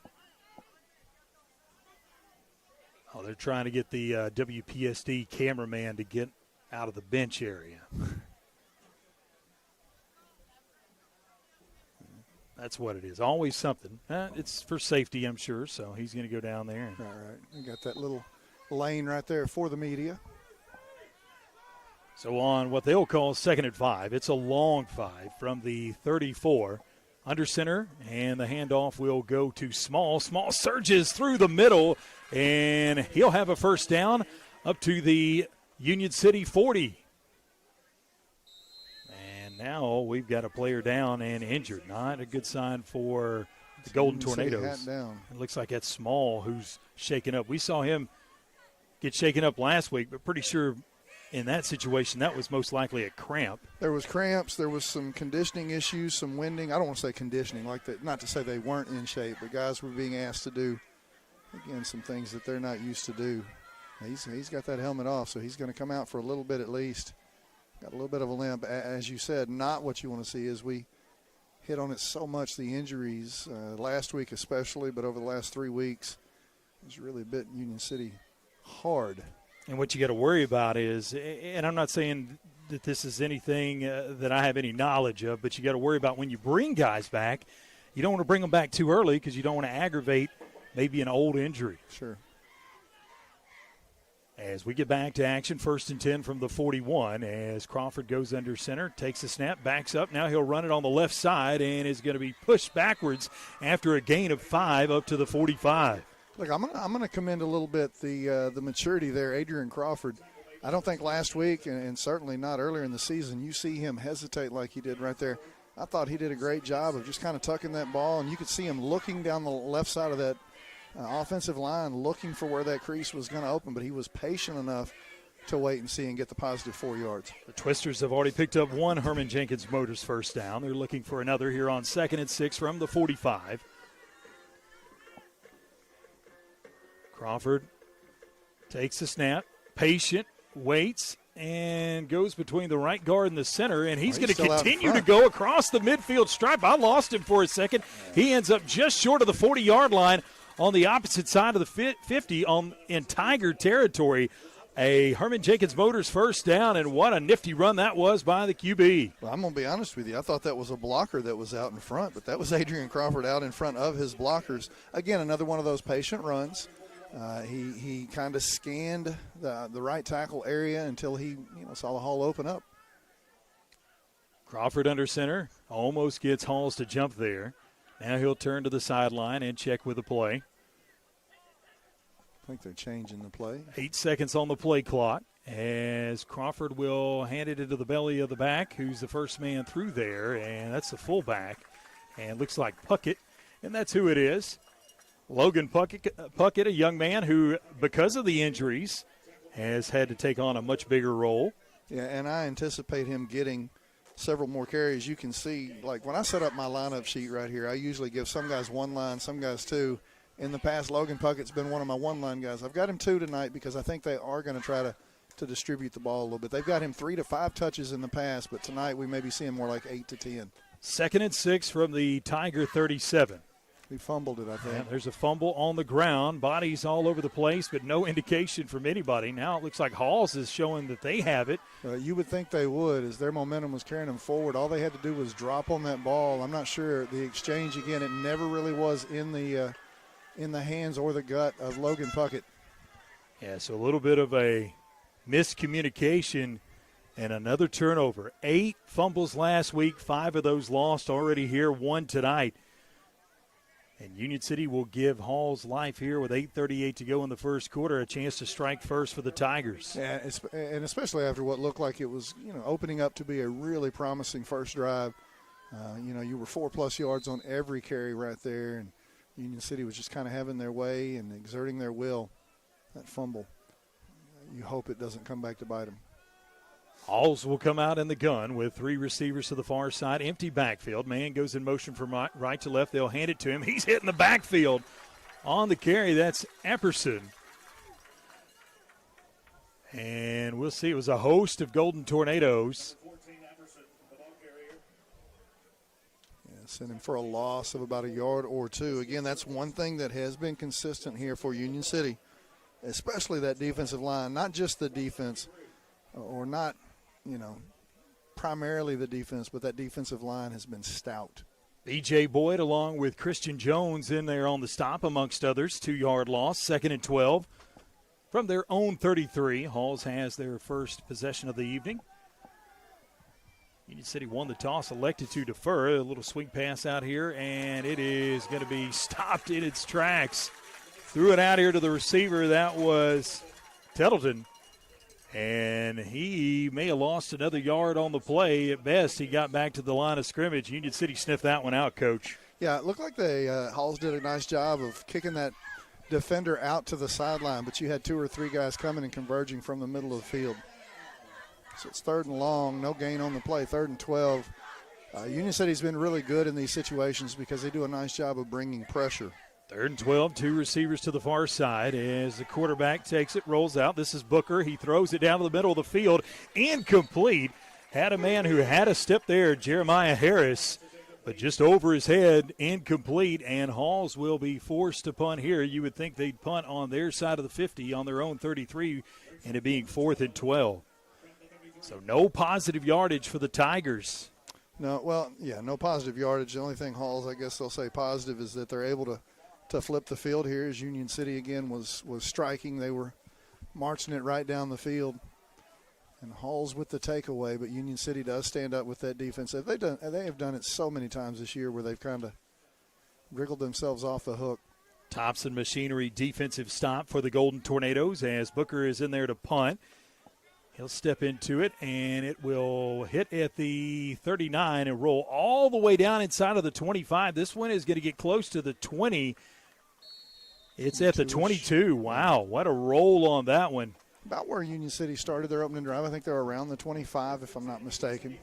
Speaker 2: they're trying to get the WPSD cameraman to get out of the bench area. That's what it is. Always something. It's for safety, I'm sure, so he's going to go down there.
Speaker 3: All right. You got that little lane right there for the media.
Speaker 2: So on what they'll call 2nd and 5, it's a long 5 from the 34. Under center, and the handoff will go to Small. Small surges through the middle, and he'll have a first down up to the Union City 40. And now we've got a player down and injured. Not a good sign for the Golden Tornadoes. It looks like that's Small who's shaken up. We saw him get shaken up last week, but pretty sure in that situation, that was most likely a cramp.
Speaker 3: There was cramps. There was some conditioning issues, some winding. I don't want to say conditioning, like that. Not to say they weren't in shape, but guys were being asked to do, again, some things that they're not used to do. He's got that helmet off, so he's going to come out for a little bit at least. Got a little bit of a limp. As you said, not what you want to see as we hit on it so much, the injuries, last week especially, but over the last 3 weeks, it's really bit Union City hard.
Speaker 2: And what you got to worry about is, and I'm not saying that this is anything that I have any knowledge of, but you got to worry about when you bring guys back, you don't want to bring them back too early because you don't want to aggravate maybe an old injury.
Speaker 3: Sure.
Speaker 2: As we get back to action, 1st and 10 from the 41 as Crawford goes under center, takes the snap, backs up. Now he'll run it on the left side and is going to be pushed backwards after a gain of 5 up to the 45.
Speaker 3: Look, I'm gonna commend a little bit the maturity there, Adrian Crawford. I don't think last week, and certainly not earlier in the season, you see him hesitate like he did right there. I thought he did a great job of just kind of tucking that ball, and you could see him looking down the left side of that offensive line, looking for where that crease was going to open, but he was patient enough to wait and see and get the positive 4 yards.
Speaker 2: The Twisters have already picked up one Herman Jenkins Motors first down. They're looking for another here on 2nd and 6 from the 45. Crawford takes the snap, patient, waits, and goes between the right guard and the center, and he's going to continue to go across the midfield stripe. I lost him for a second. He ends up just short of the 40-yard line On the opposite side of the 50 in Tiger territory, a Herman Jenkins Motors first down, and what a nifty run that was by the QB.
Speaker 3: Well, I'm going to be honest with you. I thought that was a blocker that was out in front, but that was Adrian Crawford out in front of his blockers. Again, another one of those patient runs. He kind of scanned the right tackle area until he saw the hole open up.
Speaker 2: Crawford under center, almost gets Halls to jump there. Now he'll turn to the sideline and check with the play.
Speaker 3: I think they're changing the play.
Speaker 2: 8 seconds on the play clock as Crawford will hand it into the belly of the back, who's the first man through there, and that's the fullback. And looks like Puckett, and that's who it is. Logan Puckett, a young man who, because of the injuries, has had to take on a much bigger role.
Speaker 3: Yeah, and I anticipate him getting several more carries. You can see, like when I set up my lineup sheet right here, I usually give some guys one line, some guys two. In the past, Logan Puckett's been one of my one-line guys. I've got him 2 tonight because I think they are going to try to distribute the ball a little bit. They've got him 3 to 5 touches in the past, but tonight we may be seeing more like 8 to 10.
Speaker 2: 2nd and 6 from the Tiger 37.
Speaker 3: He fumbled it, I think.
Speaker 2: Yeah, there's a fumble on the ground. Bodies all over the place, but no indication from anybody. Now it looks like Halls is showing that they have it.
Speaker 3: You would think they would, as their momentum was carrying them forward. All they had to do was drop on that ball. I'm not sure. The exchange, again, it never really was in the hands or the gut of Logan Puckett.
Speaker 2: Yeah, so a little bit of a miscommunication and another turnover. 8 fumbles last week, 5 of those lost already here, 1 tonight. And Union City will give Halls life here with 8:38 to go in the first quarter, a chance to strike first for the Tigers.
Speaker 3: Yeah, and especially after what looked like it was, opening up to be a really promising first drive. You were 4+ yards on every carry right there, and Union City was just kind of having their way and exerting their will. That fumble, you hope it doesn't come back to bite them.
Speaker 2: Halls will come out in the gun with 3 receivers to the far side. Empty backfield. Man goes in motion from right to left. They'll hand it to him. He's hitting the backfield on the carry. That's Epperson. And we'll see. It was a host of Golden Tornadoes.
Speaker 3: Sent him for a loss of about a yard or 2. Again, that's one thing that has been consistent here for Union City, especially that defensive line. Not just the defense, or not, primarily the defense, but that defensive line has been stout.
Speaker 2: B.J. Boyd along with Christian Jones in there on the stop, amongst others. 2-yard loss, 2nd and 12 from their own 33. Halls has their first possession of the evening. Union City won the toss, elected to defer. A little swing pass out here, and it is going to be stopped in its tracks. Threw it out here to the receiver. That was Tettleton. And he may have lost another yard on the play. At best, he got back to the line of scrimmage. Union City sniffed that one out, Coach.
Speaker 3: Yeah, it looked like Halls did a nice job of kicking that defender out to the sideline, but you had 2 or 3 guys coming and converging from the middle of the field. So it's 3rd and long, no gain on the play, 3rd and 12. Union City's been really good in these situations because they do a nice job of bringing pressure.
Speaker 2: 3rd and 12, 2 receivers to the far side as the quarterback takes it, rolls out. This is Booker. He throws it down to the middle of the field. Incomplete. Had a man who had a step there, Jeremiah Harris, but just over his head, incomplete, and Halls will be forced to punt here. You would think they'd punt on their side of the 50 on their own 33, and it being 4th and 12. So no positive yardage for the Tigers.
Speaker 3: No, well, yeah, no positive yardage. The only thing Halls, I guess they'll say positive, is that they're able to flip the field here as Union City, again, was striking. They were marching it right down the field. And Halls with the takeaway, but Union City does stand up with that defense. They have done it so many times this year where they've kind of wriggled themselves off the hook.
Speaker 2: Thompson Machinery defensive stop for the Golden Tornadoes as Booker is in there to punt. He'll step into it, and it will hit at the 39 and roll all the way down inside of the 25. This one is going to get close to the 20. It's at the 22. Wow, what a roll on that one.
Speaker 3: About where Union City started their opening drive. I think they're around the 25, if I'm not mistaken.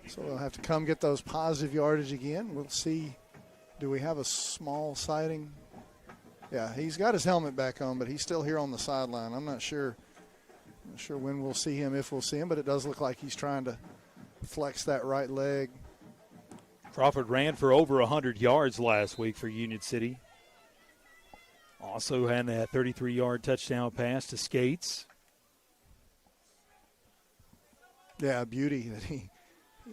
Speaker 3: So they'll have to come get those positive yardage again. We'll see. Do we have a small sighting? Yeah, he's got his helmet back on, but he's still here on the sideline. I'm not sure when we'll see him, if we'll see him, but it does look like he's trying to flex that right leg.
Speaker 2: Crawford ran for over 100 yards last week for Union City. Also had that 33-yard touchdown pass to Skates.
Speaker 3: Yeah, beauty that he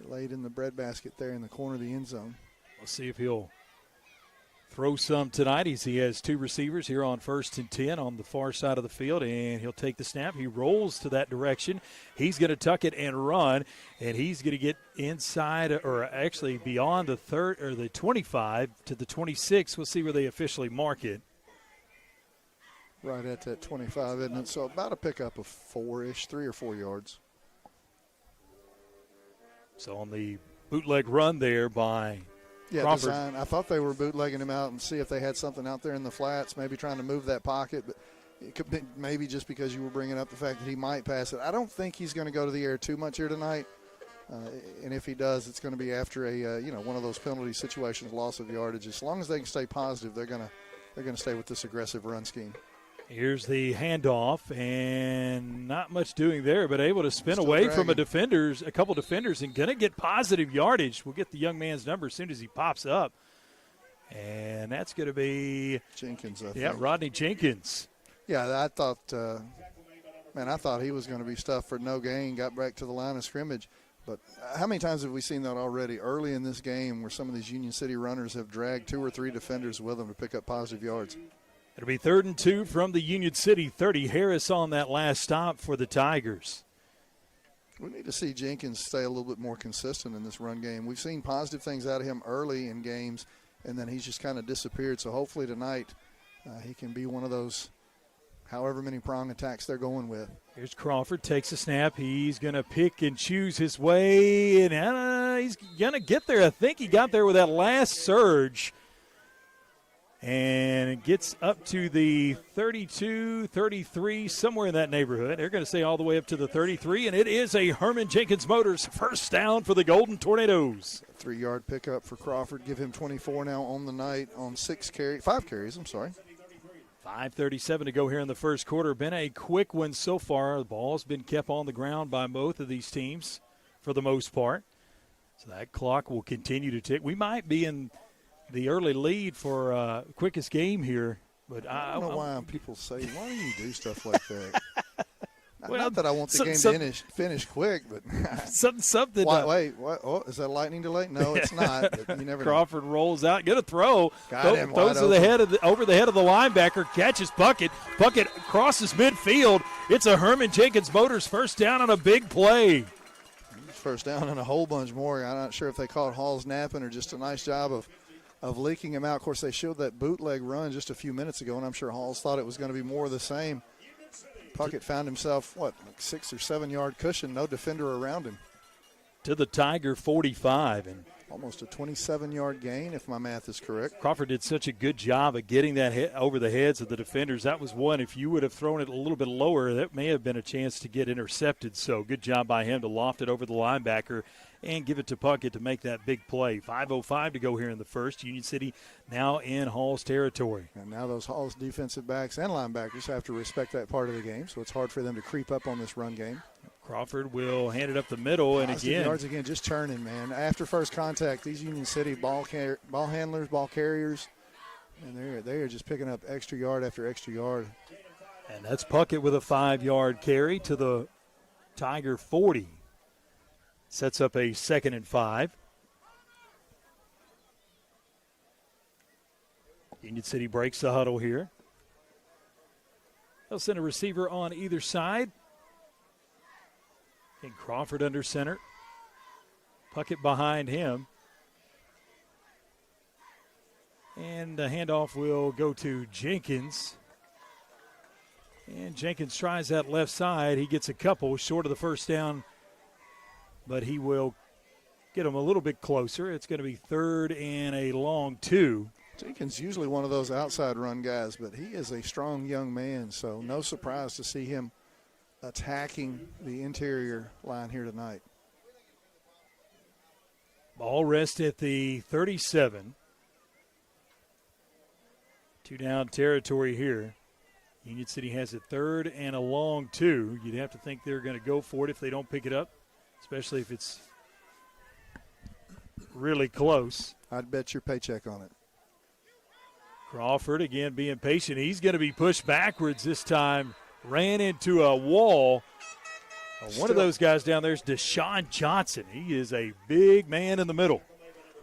Speaker 3: laid in the breadbasket there in the corner of the end zone.
Speaker 2: We'll see if he'll throw some tonight. He has two receivers here on 1st and 10 on the far side of the field, and he'll take the snap. He rolls to that direction. He's going to tuck it and run, and he's going to get inside, or actually beyond the 25 to the 26. We'll see where they officially mark it.
Speaker 3: Right at that 25, isn't it? So about a pickup of 4-ish, 3 or 4 yards.
Speaker 2: So on the bootleg run there by Crawford.
Speaker 3: Design. I thought they were bootlegging him out and see if they had something out there in the flats, maybe trying to move that pocket. But it could be maybe just because you were bringing up the fact that he might pass it. I don't think he's going to go to the air too much here tonight. And if he does, it's going to be after a one of those penalty situations, loss of yardage. As long as they can stay positive, they're going to stay with this aggressive run scheme.
Speaker 2: Here's the handoff, and not much doing there, but able to spin
Speaker 3: Still
Speaker 2: away
Speaker 3: dragging.
Speaker 2: from a couple defenders, and going to get positive yardage. We'll get the young man's number as soon as he pops up. And that's going to be
Speaker 3: Jenkins, I
Speaker 2: think. Rodney Jenkins.
Speaker 3: Yeah, I thought he was going to be stuffed for no gain, got back to the line of scrimmage. But how many times have we seen that already early in this game where some of these Union City runners have dragged 2 or 3 defenders with them to pick up positive yards?
Speaker 2: It'll be 3rd and 2 from the Union City 30. Harris on that last stop for the Tigers.
Speaker 3: We need to see Jenkins stay a little bit more consistent in this run game. We've seen positive things out of him early in games, and then he's just kind of disappeared. So hopefully tonight he can be one of those however many prong attacks they're going with.
Speaker 2: Here's Crawford, takes a snap. He's going to pick and choose his way, and he's going to get there. I think he got there with that last surge. And it gets up to the 32, 33, somewhere in that neighborhood. They're going to say all the way up to the 33, and it is a Herman Jenkins Motors first down for the Golden Tornadoes.
Speaker 3: 3-yard pickup for Crawford. Give him 24 now on the night on 5 carries.
Speaker 2: 5:37 to go here in the first quarter. Been a quick one so far. The ball's been kept on the ground by both of these teams for the most part. So that clock will continue to tick. We might be in the early lead for quickest game here. But
Speaker 3: I don't know why people say, why do you do stuff like that?
Speaker 2: Well,
Speaker 3: not that I want the game to finish quick, but
Speaker 2: something.
Speaker 3: Wait, what? Oh, is that a lightning delay? No, it's not. But you never
Speaker 2: Crawford
Speaker 3: know.
Speaker 2: Rolls out, get a throw, throws to
Speaker 3: the
Speaker 2: head over the head of the linebacker, catches Puckett. Puckett crosses midfield. It's a Herman Jenkins Motors first down on a big play.
Speaker 3: First down and a whole bunch more. I'm not sure if they caught Hall's napping or just a nice job of leaking him out. Of course, they showed that bootleg run just a few minutes ago, and I'm sure Halls thought it was going to be more of the same. Puckett found himself, 6 or 7 yard cushion, no defender around him.
Speaker 2: To the Tiger 45. And
Speaker 3: almost a 27-yard gain, if my math is correct.
Speaker 2: Crawford did such a good job of getting that over the heads of the defenders. That was one. If you would have thrown it a little bit lower, that may have been a chance to get intercepted. So good job by him to loft it over the linebacker and give it to Puckett to make that big play. 5:05 to go here in the first. Union City now in Hall's territory.
Speaker 3: And now those Hall's defensive backs and linebackers have to respect that part of the game, so it's hard for them to creep up on this run game.
Speaker 2: Crawford will hand it up the middle, and
Speaker 3: positive yards again, just turning, man. After first contact, these Union City ball handlers, ball carriers, and they are just picking up extra yard after extra yard.
Speaker 2: And that's Puckett with a 5-yard carry to the Tiger 40. Sets up a 2nd and 5. Union City breaks the huddle here. They'll send a receiver on either side. And Crawford under center. Puckett behind him. And the handoff will go to Jenkins. And Jenkins tries that left side. He gets a couple short of the first down, but he will get him a little bit closer. It's going to be 3rd and a long 2.
Speaker 3: Jenkins usually one of those outside run guys, but he is a strong young man, so no surprise to see him attacking the interior line here tonight.
Speaker 2: Ball rest at the 37. 2-down territory here. Union City has it 3rd and a long 2. You'd have to think they're going to go for it if they don't pick it up, especially if it's really close.
Speaker 3: I'd bet your paycheck on it.
Speaker 2: Crawford again being patient. He's going to be pushed backwards this time. Ran into a wall. One of those guys down there is Deshaun Johnson. He is a big man in the middle.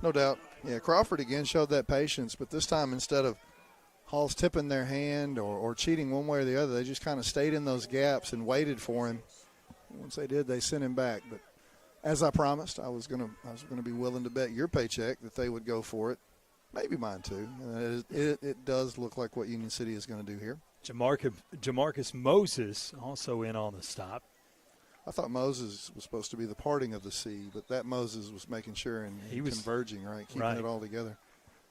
Speaker 3: No doubt. Yeah, Crawford again showed that patience, but this time instead of Hall's tipping their hand or cheating one way or the other, they just kind of stayed in those gaps and waited for him. Once they did, they sent him back. But as I promised, I was gonna be willing to bet your paycheck that they would go for it. Maybe mine too. It does look like what Union City is going to do here.
Speaker 2: Jamarcus Moses also in on the stop.
Speaker 3: I thought Moses was supposed to be the parting of the sea, but that Moses was making sure and he was converging, right, keeping it all together.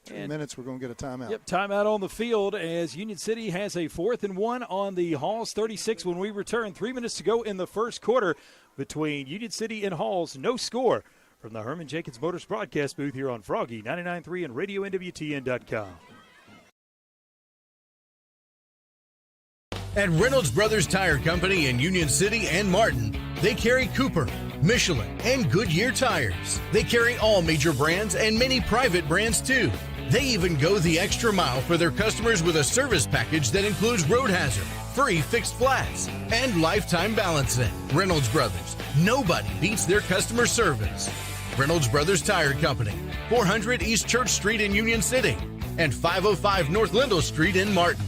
Speaker 3: 2 minutes, we're going to get a timeout.
Speaker 2: Yep, timeout on the field as Union City has a 4th and 1 on the Halls 36 when we return. 3 minutes to go in the first quarter between Union City and Halls. No score from the Herman Jenkins Motors broadcast booth here on Froggy 99.3 and RadioNWTN.com.
Speaker 16: At Reynolds Brothers Tire Company in Union City and Martin, they carry Cooper, Michelin, and Goodyear tires. They carry all major brands and many private brands too. They even go the extra mile for their customers with a service package that includes road hazard, free fixed flats, and lifetime balancing. Reynolds Brothers, nobody beats their customer service. Reynolds Brothers Tire Company, 400 East Church Street in Union City, and 505 North Lindell Street in Martin.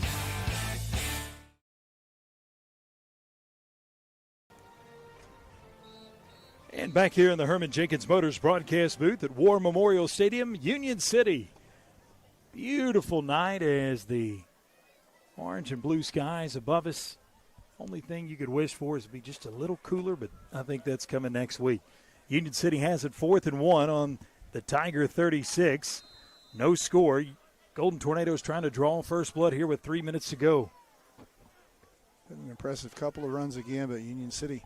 Speaker 2: And back here in the Herman Jenkins Motors broadcast booth at War Memorial Stadium, Union City. Beautiful night as the orange and blue skies above us. Only thing you could wish for is to be just a little cooler, but I think that's coming next week. Union City has it 4th and 1 on the Tiger 36. No score. Golden Tornadoes trying to draw first blood here with 3 minutes to go.
Speaker 3: An impressive couple of runs again, but Union City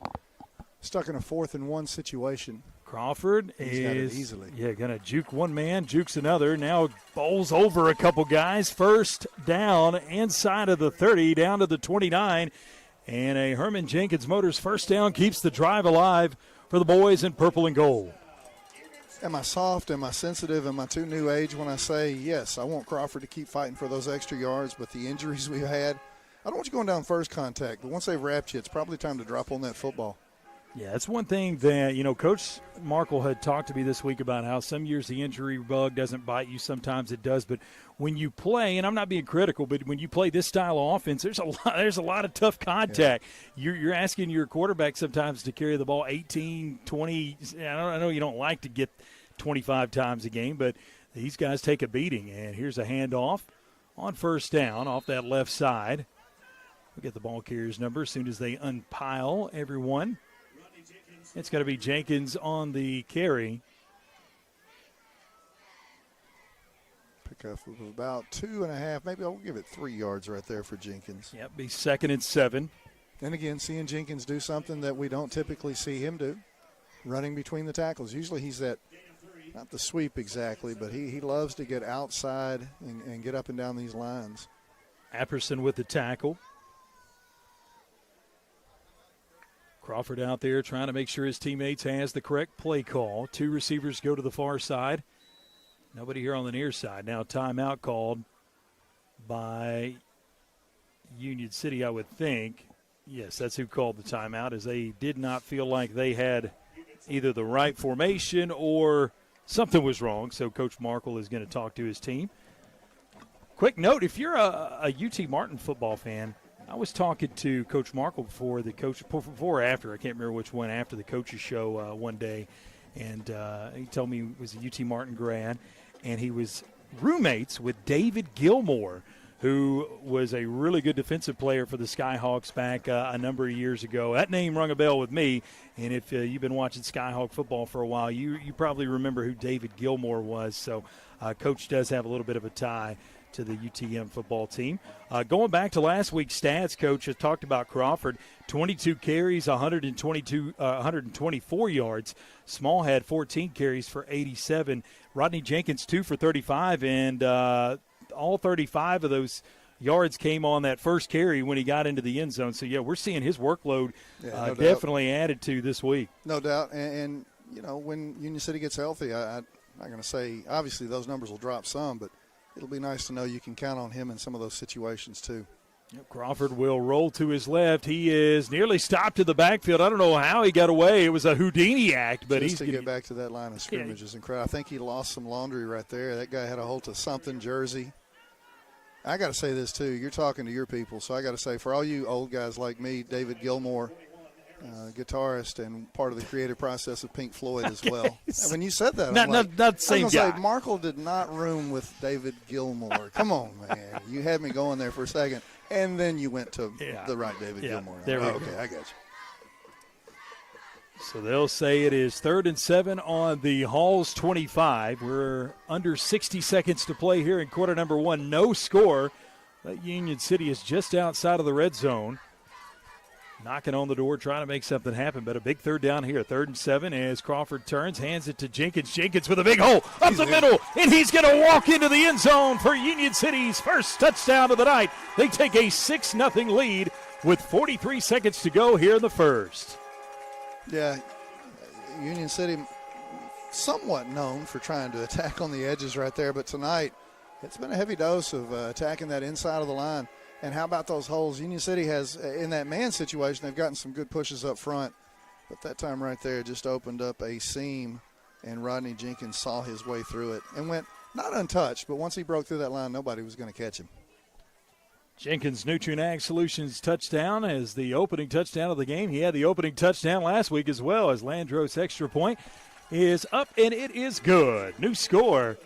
Speaker 3: stuck in a 4th and 1 situation.
Speaker 2: Crawford
Speaker 3: He's got it easily.
Speaker 2: Going to juke one man, jukes another. Now bowls over a couple guys. First down inside of the 30, down to the 29. And a Herman Jenkins Motors first down keeps the drive alive for the boys in purple and gold.
Speaker 3: Am I soft? Am I sensitive? Am I too new age when I say, yes, I want Crawford to keep fighting for those extra yards, but the injuries we've had, I don't want you going down first contact, but once they've wrapped you, it's probably time to drop on that football.
Speaker 2: Yeah, that's one thing that, Coach Markle had talked to me this week about how some years the injury bug doesn't bite you, sometimes it does. But when you play, and I'm not being critical, but when you play this style of offense, there's a lot of tough contact. Yeah. You're asking your quarterback sometimes to carry the ball 18, 20. I know you don't like to get 25 times a game, but these guys take a beating. And here's a handoff on first down off that left side. We'll get the ball carrier's number as soon as they unpile everyone. It's going to be Jenkins on the carry.
Speaker 3: Pick up of about 2.5, maybe I'll give it 3 yards right there for Jenkins.
Speaker 2: Yep, be 2nd and 7.
Speaker 3: And again, seeing Jenkins do something that we don't typically see him do, running between the tackles. Usually he's that, not the sweep exactly, but he loves to get outside and get up and down these lines.
Speaker 2: Apperson with the tackle. Crawford out there trying to make sure his teammates has the correct play call. 2 receivers go to the far side. Nobody here on the near side. Now timeout called by Union City, I would think. Yes, that's who called the timeout, as they did not feel like they had either the right formation or something was wrong. So Coach Markle is going to talk to his team. Quick note, if you're a UT Martin football fan, I was talking to Coach Markle before or after, I can't remember which one, after the coaches show one day, and he told me he was a UT Martin grad, and he was roommates with David Gilmore, who was a really good defensive player for the Skyhawks back a number of years ago. That name rung a bell with me, and if you've been watching Skyhawk football for a while, you probably remember who David Gilmore was. So Coach does have a little bit of a tie to the UTM football team. Going back to last week's stats, Coach has talked about Crawford, 22 carries, 124 yards. Small had 14 carries for 87. Rodney Jenkins, 2 for 35, and all 35 of those yards came on that first carry when he got into the end zone. So, yeah, we're seeing his workload definitely added to this week.
Speaker 3: No doubt. And when Union City gets healthy, I'm not going to say, obviously those numbers will drop some, but it'll be nice to know you can count on him in some of those situations too.
Speaker 2: Yep, Crawford will roll to his left. He is nearly stopped in the backfield. I don't know how he got away. It was a Houdini act, but
Speaker 3: Just to get back to that line of scrimmage is incredible. I think he lost some laundry right there. That guy had a hold to something, jersey. I got to say this too. You're talking to your people, so I got to say, for all you old guys like me, David Gilmour, guitarist and part of the creative process of Pink Floyd as well. And when you said that,
Speaker 2: not the same guy.
Speaker 3: Markle did not room with David Gilmour. Come on, man. You had me going there for a second, and then you went to the right David Gilmour.
Speaker 2: There we go.
Speaker 3: Okay, I got you.
Speaker 2: So they'll say it is 3rd and 7 on the Halls 25. We're under 60 seconds to play here in quarter number 1. No score. But Union City is just outside of the red zone. Knocking on the door, trying to make something happen. But a big 3rd down here. 3rd and 7 as Crawford turns, hands it to Jenkins. Jenkins with a big hole up the middle. And he's going to walk into the end zone for Union City's first touchdown of the night. They take a 6-0 lead with 43 seconds to go here in the first.
Speaker 3: Yeah, Union City somewhat known for trying to attack on the edges right there, but tonight it's been a heavy dose of attacking that inside of the line. And how about those holes? Union City has, in that man situation, they've gotten some good pushes up front, but that time right there just opened up a seam, and Rodney Jenkins saw his way through it and went not untouched, but once he broke through that line, nobody was going to catch him.
Speaker 2: Jenkins, Nutrien Ag Solutions touchdown as the opening touchdown of the game. He had the opening touchdown last week as well, as Landros' extra point is up, and it is good. New score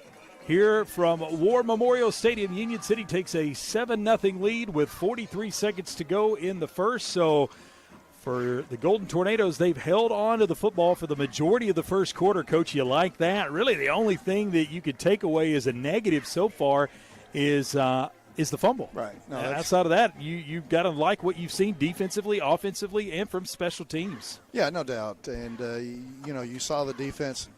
Speaker 2: here from War Memorial Stadium. Union City takes a 7-0 lead with 43 seconds to go in the first. So for the Golden Tornadoes, they've held on to the football for the majority of the first quarter. Coach, you like that? Really, the only thing that you could take away as a negative so far is the fumble.
Speaker 3: Right. No,
Speaker 2: outside of that, you've got to like what you've seen defensively, offensively, and from special teams.
Speaker 3: Yeah, no doubt. And, you saw the defense.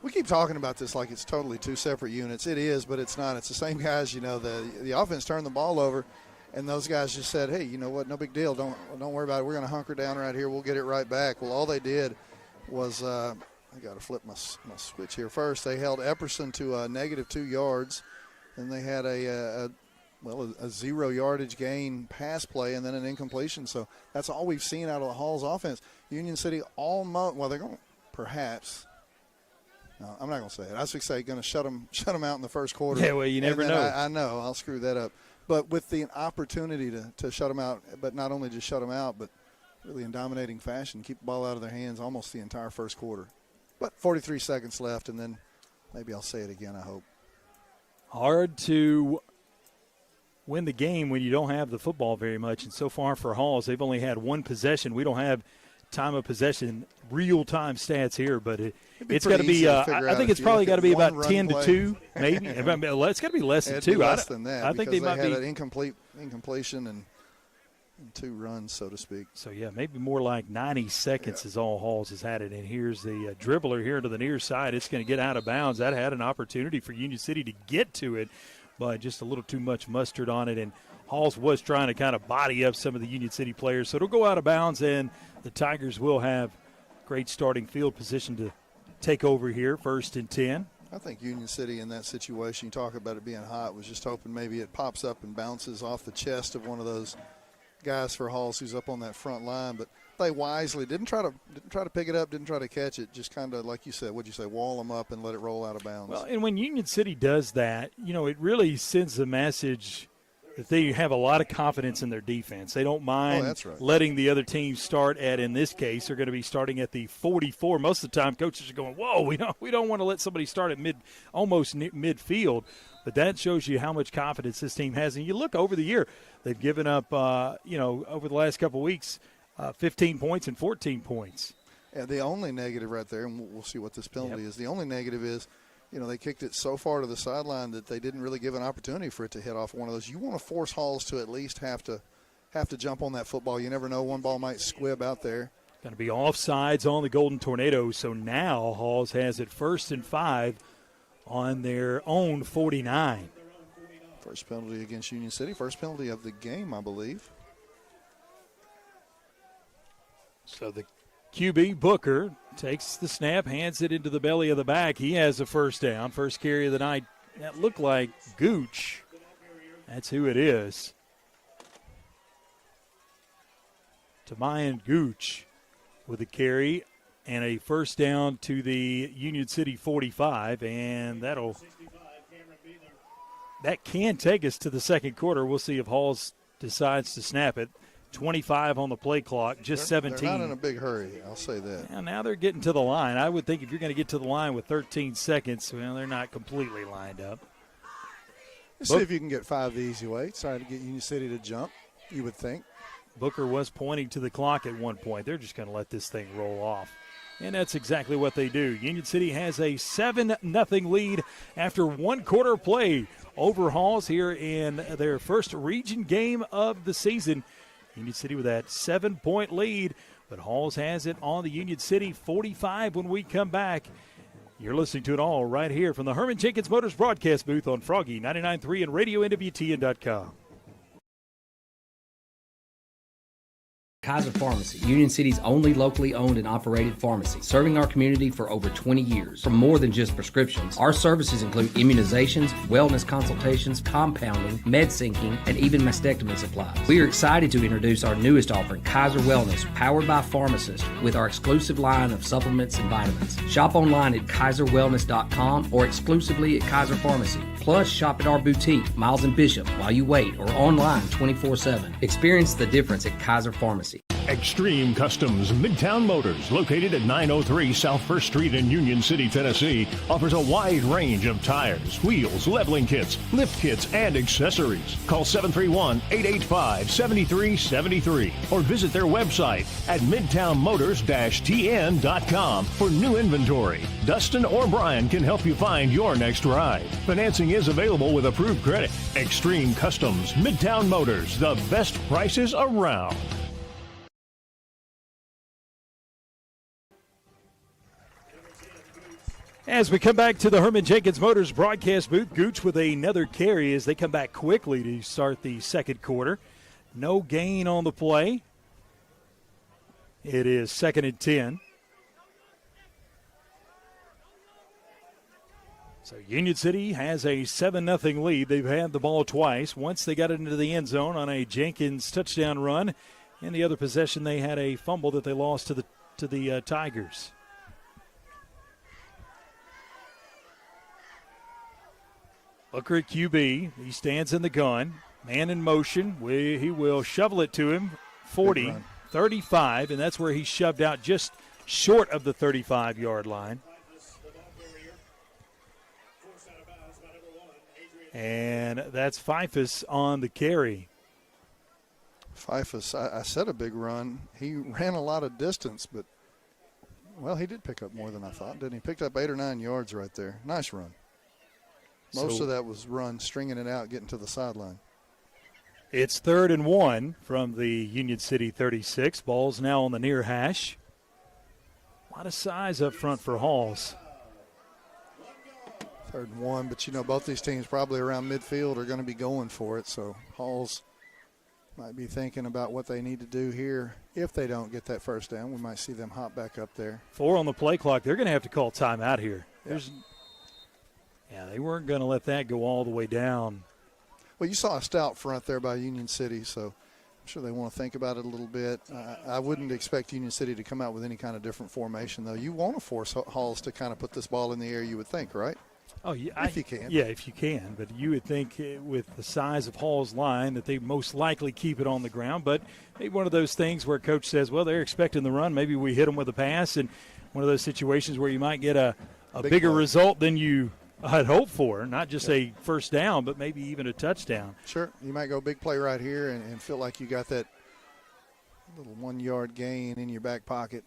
Speaker 3: We keep talking about this like it's totally two separate units. It is, but it's not. It's the same guys. The offense turned the ball over, and those guys just said, hey, you know what, no big deal. Don't worry about it. We're going to hunker down right here. We'll get it right back. Well, all they did was I got to flip my switch here first. They held Epperson to a -2 yards. Then they had a 0 yardage gain pass play and then an incompletion. So that's all we've seen out of the Halls offense. Union City almost, they're going to perhaps. No, I'm not going to say it. I was going to say going to shut them out in the first quarter.
Speaker 2: Yeah, well, you never know.
Speaker 3: I know. I'll screw that up. But with the opportunity to shut them out, but not only just shut them out, but really in dominating fashion, keep the ball out of their hands almost the entire first quarter. But 43 seconds left, and then maybe I'll say it again, I hope.
Speaker 2: Hard to win the game when you don't have the football very much. And so far for Halls, they've only had one possession. We don't have time of possession, real-time stats here, but it's got to be I think it's probably got to be about 10-2, maybe. It's got to be less than 2.
Speaker 3: Less than that.
Speaker 2: I think they might
Speaker 3: had
Speaker 2: be
Speaker 3: an incompletion and 2 runs, so to speak.
Speaker 2: So, yeah, maybe more like 90 seconds is all Halls has had it. And here's the dribbler here to the near side. It's going to get out of bounds. That had an opportunity for Union City to get to it, but just a little too much mustard on it. And Halls was trying to kind of body up some of the Union City players. So it'll go out of bounds, and the Tigers will have great starting field position to take over here, 1st and 10.
Speaker 3: I think Union City in that situation, you talk about it being hot, was just hoping maybe it pops up and bounces off the chest of one of those guys for Halls who's up on that front line. But they wisely didn't try to pick it up, didn't try to catch it, just kind of, like you said, what'd you say, wall them up and let it roll out of bounds.
Speaker 2: Well, and when Union City does that, it really sends the message that they have a lot of confidence in their defense. They don't mind letting the other team start at, in this case, they're going to be starting at the 44. Most of the time, coaches are going, whoa, we don't want to let somebody start at almost midfield. But that shows you how much confidence this team has. And you look over the year, they've given up, over the last couple of weeks, 15 points and 14 points.
Speaker 3: Yeah, the only negative right there, and we'll see what this penalty is, the only negative is, they kicked it so far to the sideline that they didn't really give an opportunity for it to hit off one of those. You want to force Halls to at least have to jump on that football. You never know, one ball might squib out there.
Speaker 2: Going to be offsides on the Golden Tornadoes. So now Halls has it 1st and 5 on their own 49.
Speaker 3: First penalty against Union City. First penalty of the game, I believe.
Speaker 2: So the QB, Booker, takes the snap, hands it into the belly of the back. He has a first down. First carry of the night That looked like Gooch. That's who it is. Tamayan Gooch with a carry and a first down to the Union City 45, and that can take us to the second quarter. We'll see if Halls decides to snap it. 25 on the play clock, just 17.
Speaker 3: They're not in a big hurry, I'll say that.
Speaker 2: And now they're getting to the line. I would think if you're going to get to the line with 13 seconds, well, they're not completely lined up.
Speaker 3: Let's see if you can get 5 the easy way. Try to get Union City to jump, you would think.
Speaker 2: Booker was pointing to the clock at one point. They're just going to let this thing roll off. And that's exactly what they do. Union City has a 7-0 lead after one quarter play over Halls here in their first region game of the season. Union City with that 7-point lead, but Halls has it on the Union City 45 when we come back. You're listening to it all right here from the Herman Jenkins Motors broadcast booth on Froggy 99.3 and RadioNWTN.com.
Speaker 17: Kaiser Pharmacy, Union City's only locally owned and operated pharmacy, serving our community for over 20 years. For more than just prescriptions, our services include immunizations, wellness consultations, compounding, med syncing, and even mastectomy supplies. We are excited to introduce our newest offering, Kaiser Wellness, powered by pharmacists, with our exclusive line of supplements and vitamins. Shop online at kaiserwellness.com or exclusively at Kaiser Pharmacy. Plus, shop at our boutique, Miles and Bishop, while you wait, or online 24/7. Experience the difference at Kaiser Pharmacy.
Speaker 5: Extreme Customs Midtown Motors, located at 903 South 1st Street in Union City, Tennessee, offers a wide range of tires, wheels, leveling kits, lift kits, and accessories. Call 731-885-7373 or visit their website at midtownmotors-tn.com for new inventory. Dustin or Brian can help you find your next ride. Financing is available with approved credit. Extreme Customs Midtown Motors, the best prices around.
Speaker 2: As we come back to the Herman Jenkins Motors broadcast booth, Gooch with another carry as they come back quickly to start the second quarter. No gain on the play. It is 2nd and 10. So Union City has a 7-0 lead. They've had the ball twice. Once they got it into the end zone on a Jenkins touchdown run. And the other possession, they had a fumble that they lost to the Tigers. Booker at QB. He stands in the gun. Man in motion. He will shovel it to him. 40, 35, and that's where he shoved out just short of the 35-yard line. And that's Pfeifus on the carry.
Speaker 3: Pfeifus, I said a big run. He ran a lot of distance, but, well, he did pick up more than I thought, didn't he? Picked up 8 or 9 yards right there. Nice run. Most of that was run, stringing it out, getting to the sideline.
Speaker 2: It's 3rd and 1 from the Union City 36. Ball's now on the near hash. A lot of size up front for Halls.
Speaker 3: 3rd and 1, but, both these teams probably around midfield are going to be going for it, so Halls might be thinking about what they need to do here. If they don't get that first down, we might see them hop back up there.
Speaker 2: 4 on the play clock. They're going to have to call timeout here. They weren't going to let that go all the way down.
Speaker 3: Well, you saw a stout front there by Union City, so I'm sure they want to think about it a little bit. I wouldn't expect Union City to come out with any kind of different formation, though. You want to force Halls to kind of put this ball in the air, you would think, right?
Speaker 2: Oh, yeah.
Speaker 3: If you can.
Speaker 2: Yeah, if you can. But you would think with the size of Hall's line that they most likely keep it on the ground. But maybe one of those things where Coach says, well, they're expecting the run. Maybe we hit them with a pass. And one of those situations where you might get a bigger result than you I'd hope for, not just a first down, but maybe even a touchdown.
Speaker 3: Sure. You might go big play right here and feel like you got that little 1-yard gain in your back pocket.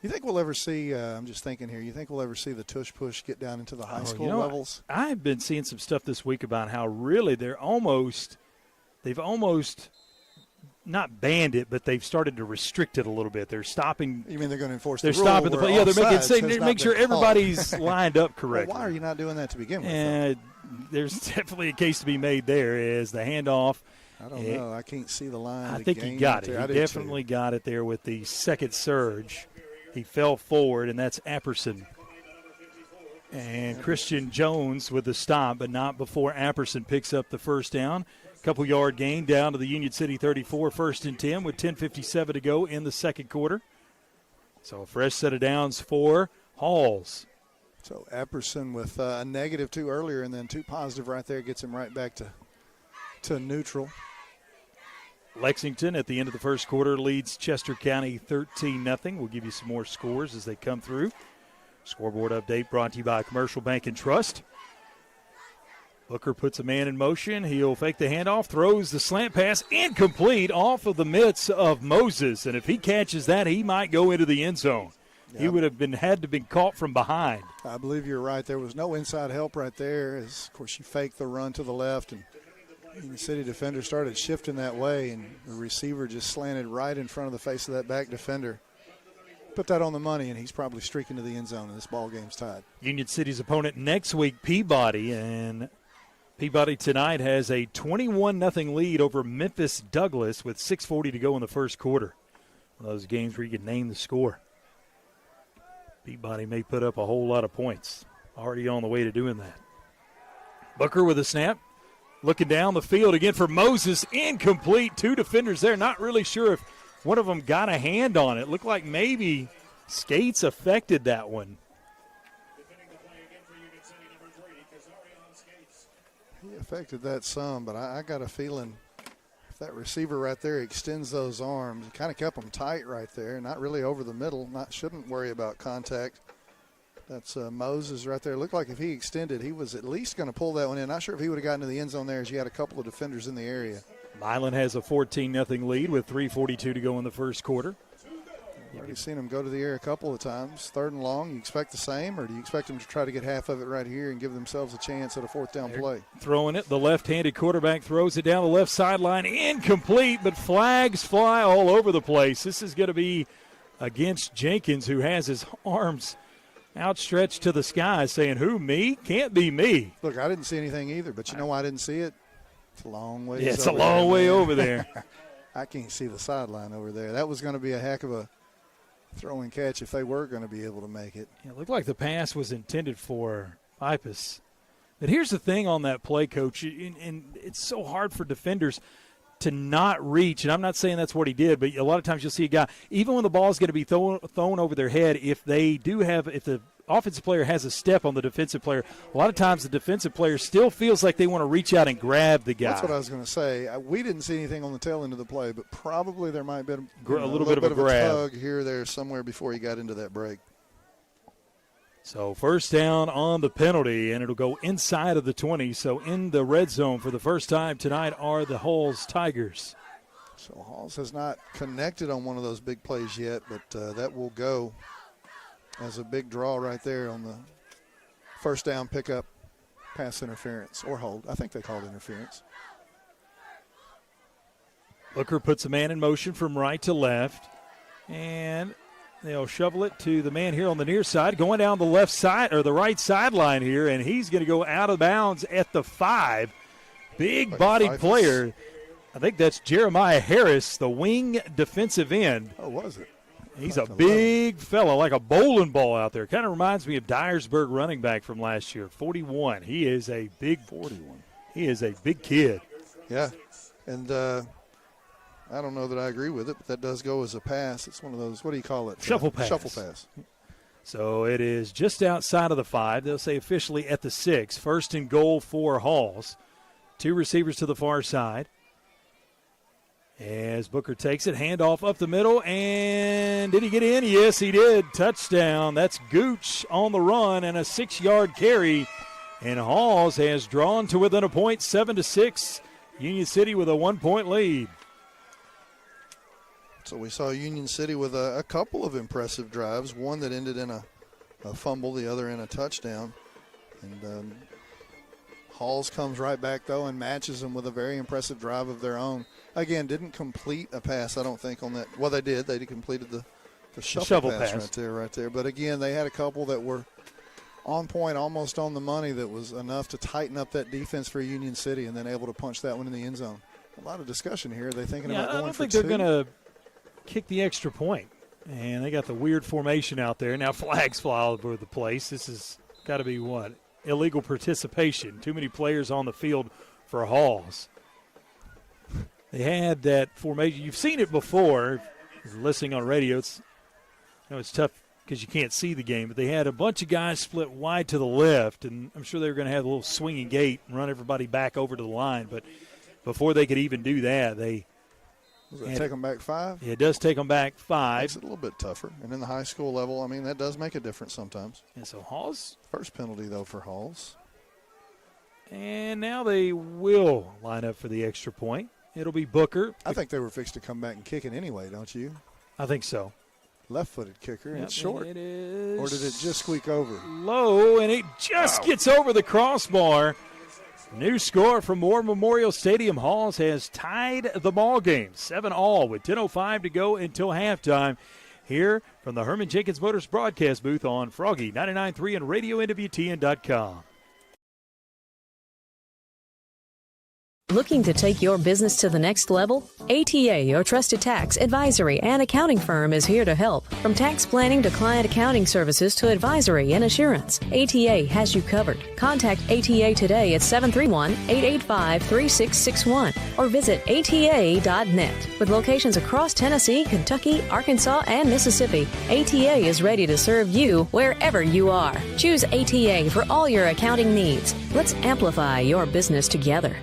Speaker 3: You think we'll ever see, I'm just thinking here, you think we'll ever see the tush-push get down into the high school levels?
Speaker 2: I've been seeing some stuff this week about how really they've almost not banned it, but they've started to restrict it a little bit. They're stopping.
Speaker 3: You mean they're going to enforce the rule?
Speaker 2: They're stopping the play. Yeah, they're make sure everybody's lined up correctly.
Speaker 3: Well, why are you not doing that to begin with?
Speaker 2: And there's definitely a case to be made there as the handoff.
Speaker 3: I don't know. I can't see the line.
Speaker 2: I think he got it. He definitely got it there with the second surge. He fell forward, and that's Apperson. And Christian Jones with the stop, but not before Apperson picks up the first down. Couple yard gain down to the Union City 34, 1st and 10 with 10:57 to go in the second quarter. So a fresh set of downs for Halls.
Speaker 3: So Apperson with a -2 earlier and then 2 positive right there gets him right back to neutral.
Speaker 2: Lexington at the end of the first quarter leads Chester County 13-0. We'll give you some more scores as they come through. Scoreboard update brought to you by Commercial Bank and Trust. Booker puts a man in motion. He'll fake the handoff, throws the slant pass, incomplete off of the mitts of Moses. And if he catches that, he might go into the end zone. Yep. He would have had to be caught from behind.
Speaker 3: I believe you're right. There was no inside help right there. As, of course, you faked the run to the left, and the City defender started shifting that way, and the receiver just slanted right in front of the face of that back defender. Put that on the money, and he's probably streaking to the end zone, and this ball game's tied.
Speaker 2: Union City's opponent next week, Peabody, and Peabody tonight has a 21-0 lead over Memphis Douglas with 6:40 to go in the first quarter. One of those games where you can name the score. Peabody may put up a whole lot of points. Already on the way to doing that. Booker with a snap. Looking down the field again for Moses. Incomplete. 2 defenders there. Not really sure if one of them got a hand on it. Looked like maybe skates affected that one.
Speaker 3: He affected that some, but I got a feeling if that receiver right there extends those arms, kind of kept them tight right there, not really over the middle, shouldn't worry about contact. That's Moses right there. Looked like if he extended, he was at least going to pull that one in. Not sure if he would have gotten to the end zone there as you had a couple of defenders in the area.
Speaker 2: Milan has a 14-0 lead with 3:42 to go in the first quarter.
Speaker 3: You've already seen him go to the air a couple of times. 3rd and long, you expect the same, or do you expect them to try to get half of it right here and give themselves a chance at a 4th down play?
Speaker 2: Throwing it, the left-handed quarterback throws it down the left sideline. Incomplete, but flags fly all over the place. This is going to be against Jenkins, who has his arms outstretched to the sky saying, who, me? Can't be me.
Speaker 3: Look, I didn't see anything either, but you know why I didn't see it? It's a long way.
Speaker 2: Yeah, it's a long way over there.
Speaker 3: I can't see the sideline over there. That was going to be a heck of a throw and catch if they were going to be able to make it.
Speaker 2: It looked like the pass was intended for Ipus. But here's the thing on that play, Coach, and it's so hard for defenders to not reach, and I'm not saying that's what he did, but a lot of times you'll see a guy, even when the ball is going to be thrown over their head, if the offensive player has a step on the defensive player, a lot of times the defensive player still feels like they want to reach out and grab the guy.
Speaker 3: That's what I was going to say. We didn't see anything on the tail end of the play, but probably there might have been
Speaker 2: a little bit of a grab.
Speaker 3: Tug here or there somewhere before he got into that break.
Speaker 2: So first down on the penalty, and it'll go inside of the 20. So in the red zone for the first time tonight are the Halls Tigers.
Speaker 3: So Halls has not connected on one of those big plays yet, but that will go as a big draw right there on the first down pickup, pass interference, or hold. I think they called interference.
Speaker 2: Booker puts a man in motion from right to left, and they'll shovel it to the man here on the near side, going down the left side or the right sideline here, and he's going to go out of bounds at the 5. Big-bodied player. I think that's Jeremiah Harris, the wing defensive end.
Speaker 3: Oh, was it?
Speaker 2: He's a big fella, like a bowling ball out there. Kind of reminds me of Dyersburg running back from last year, 41. He is a big 41. He is a big kid.
Speaker 3: Yeah, and I don't know that I agree with it, but that does go as a pass. It's one of those, what do you call it?
Speaker 2: Shuffle pass.
Speaker 3: Shuffle pass.
Speaker 2: So it is just outside of the 5. They'll say officially at the 6. 1st and goal for Halls. 2 receivers to the far side. As Booker takes it, handoff up the middle, and did he get in? Yes, he did. Touchdown. That's Gooch on the run and a 6-yard carry. And Halls has drawn to within a point, 7-6. Union City with a 1-point lead.
Speaker 3: So we saw Union City with a couple of impressive drives, one that ended in a fumble, the other in a touchdown. And Halls comes right back, though, and matches them with a very impressive drive of their own. Again, didn't complete a pass, I don't think, on that. Well, they did. They completed the shovel pass right there. But, again, they had a couple that were on point, almost on the money, that was enough to tighten up that defense for Union City and then able to punch that one in the end zone. A lot of discussion here. Are they thinking about going for 2?
Speaker 2: I don't think they're going to kick the extra point. And they got the weird formation out there. Now flags fly all over the place. This is got to be what? Illegal participation. Too many players on the field for Halls. They had that formation. You've seen it before. Listening on radio, it's tough because you can't see the game, but they had a bunch of guys split wide to the left, and I'm sure they were going to have a little swinging gate and run everybody back over to the line. But before they could even do that,
Speaker 3: Does that take them back 5?
Speaker 2: It does take them back 5.
Speaker 3: It's a little bit tougher. And in the high school level, I mean, that does make a difference sometimes.
Speaker 2: And so Halls.
Speaker 3: First penalty, though, for Halls.
Speaker 2: And now they will line up for the extra point. It'll be Booker.
Speaker 3: I think they were fixed to come back and kick it anyway, don't you?
Speaker 2: I think so.
Speaker 3: Left-footed kicker, and
Speaker 2: Yep,
Speaker 3: it's short.
Speaker 2: and it is
Speaker 3: Or did it just squeak over?
Speaker 2: Low, and it just gets over the crossbar. New score from War Memorial Stadium. Halls has tied the ball game 7-all with 10:05 to go until halftime. Here from the Herman Jenkins Motors broadcast booth on Froggy 99.3 and RadioNWTN.com.
Speaker 18: Looking to take your business to the next level? ATA, your trusted tax, advisory, and accounting firm, is here to help. From tax planning to client accounting services to advisory and assurance, ATA has you covered. Contact ATA today at 731-885-3661 or visit ATA.net. With locations across Tennessee, Kentucky, Arkansas, and Mississippi, ATA is ready to serve you wherever you are. Choose ATA for all your accounting needs. Let's amplify your business together.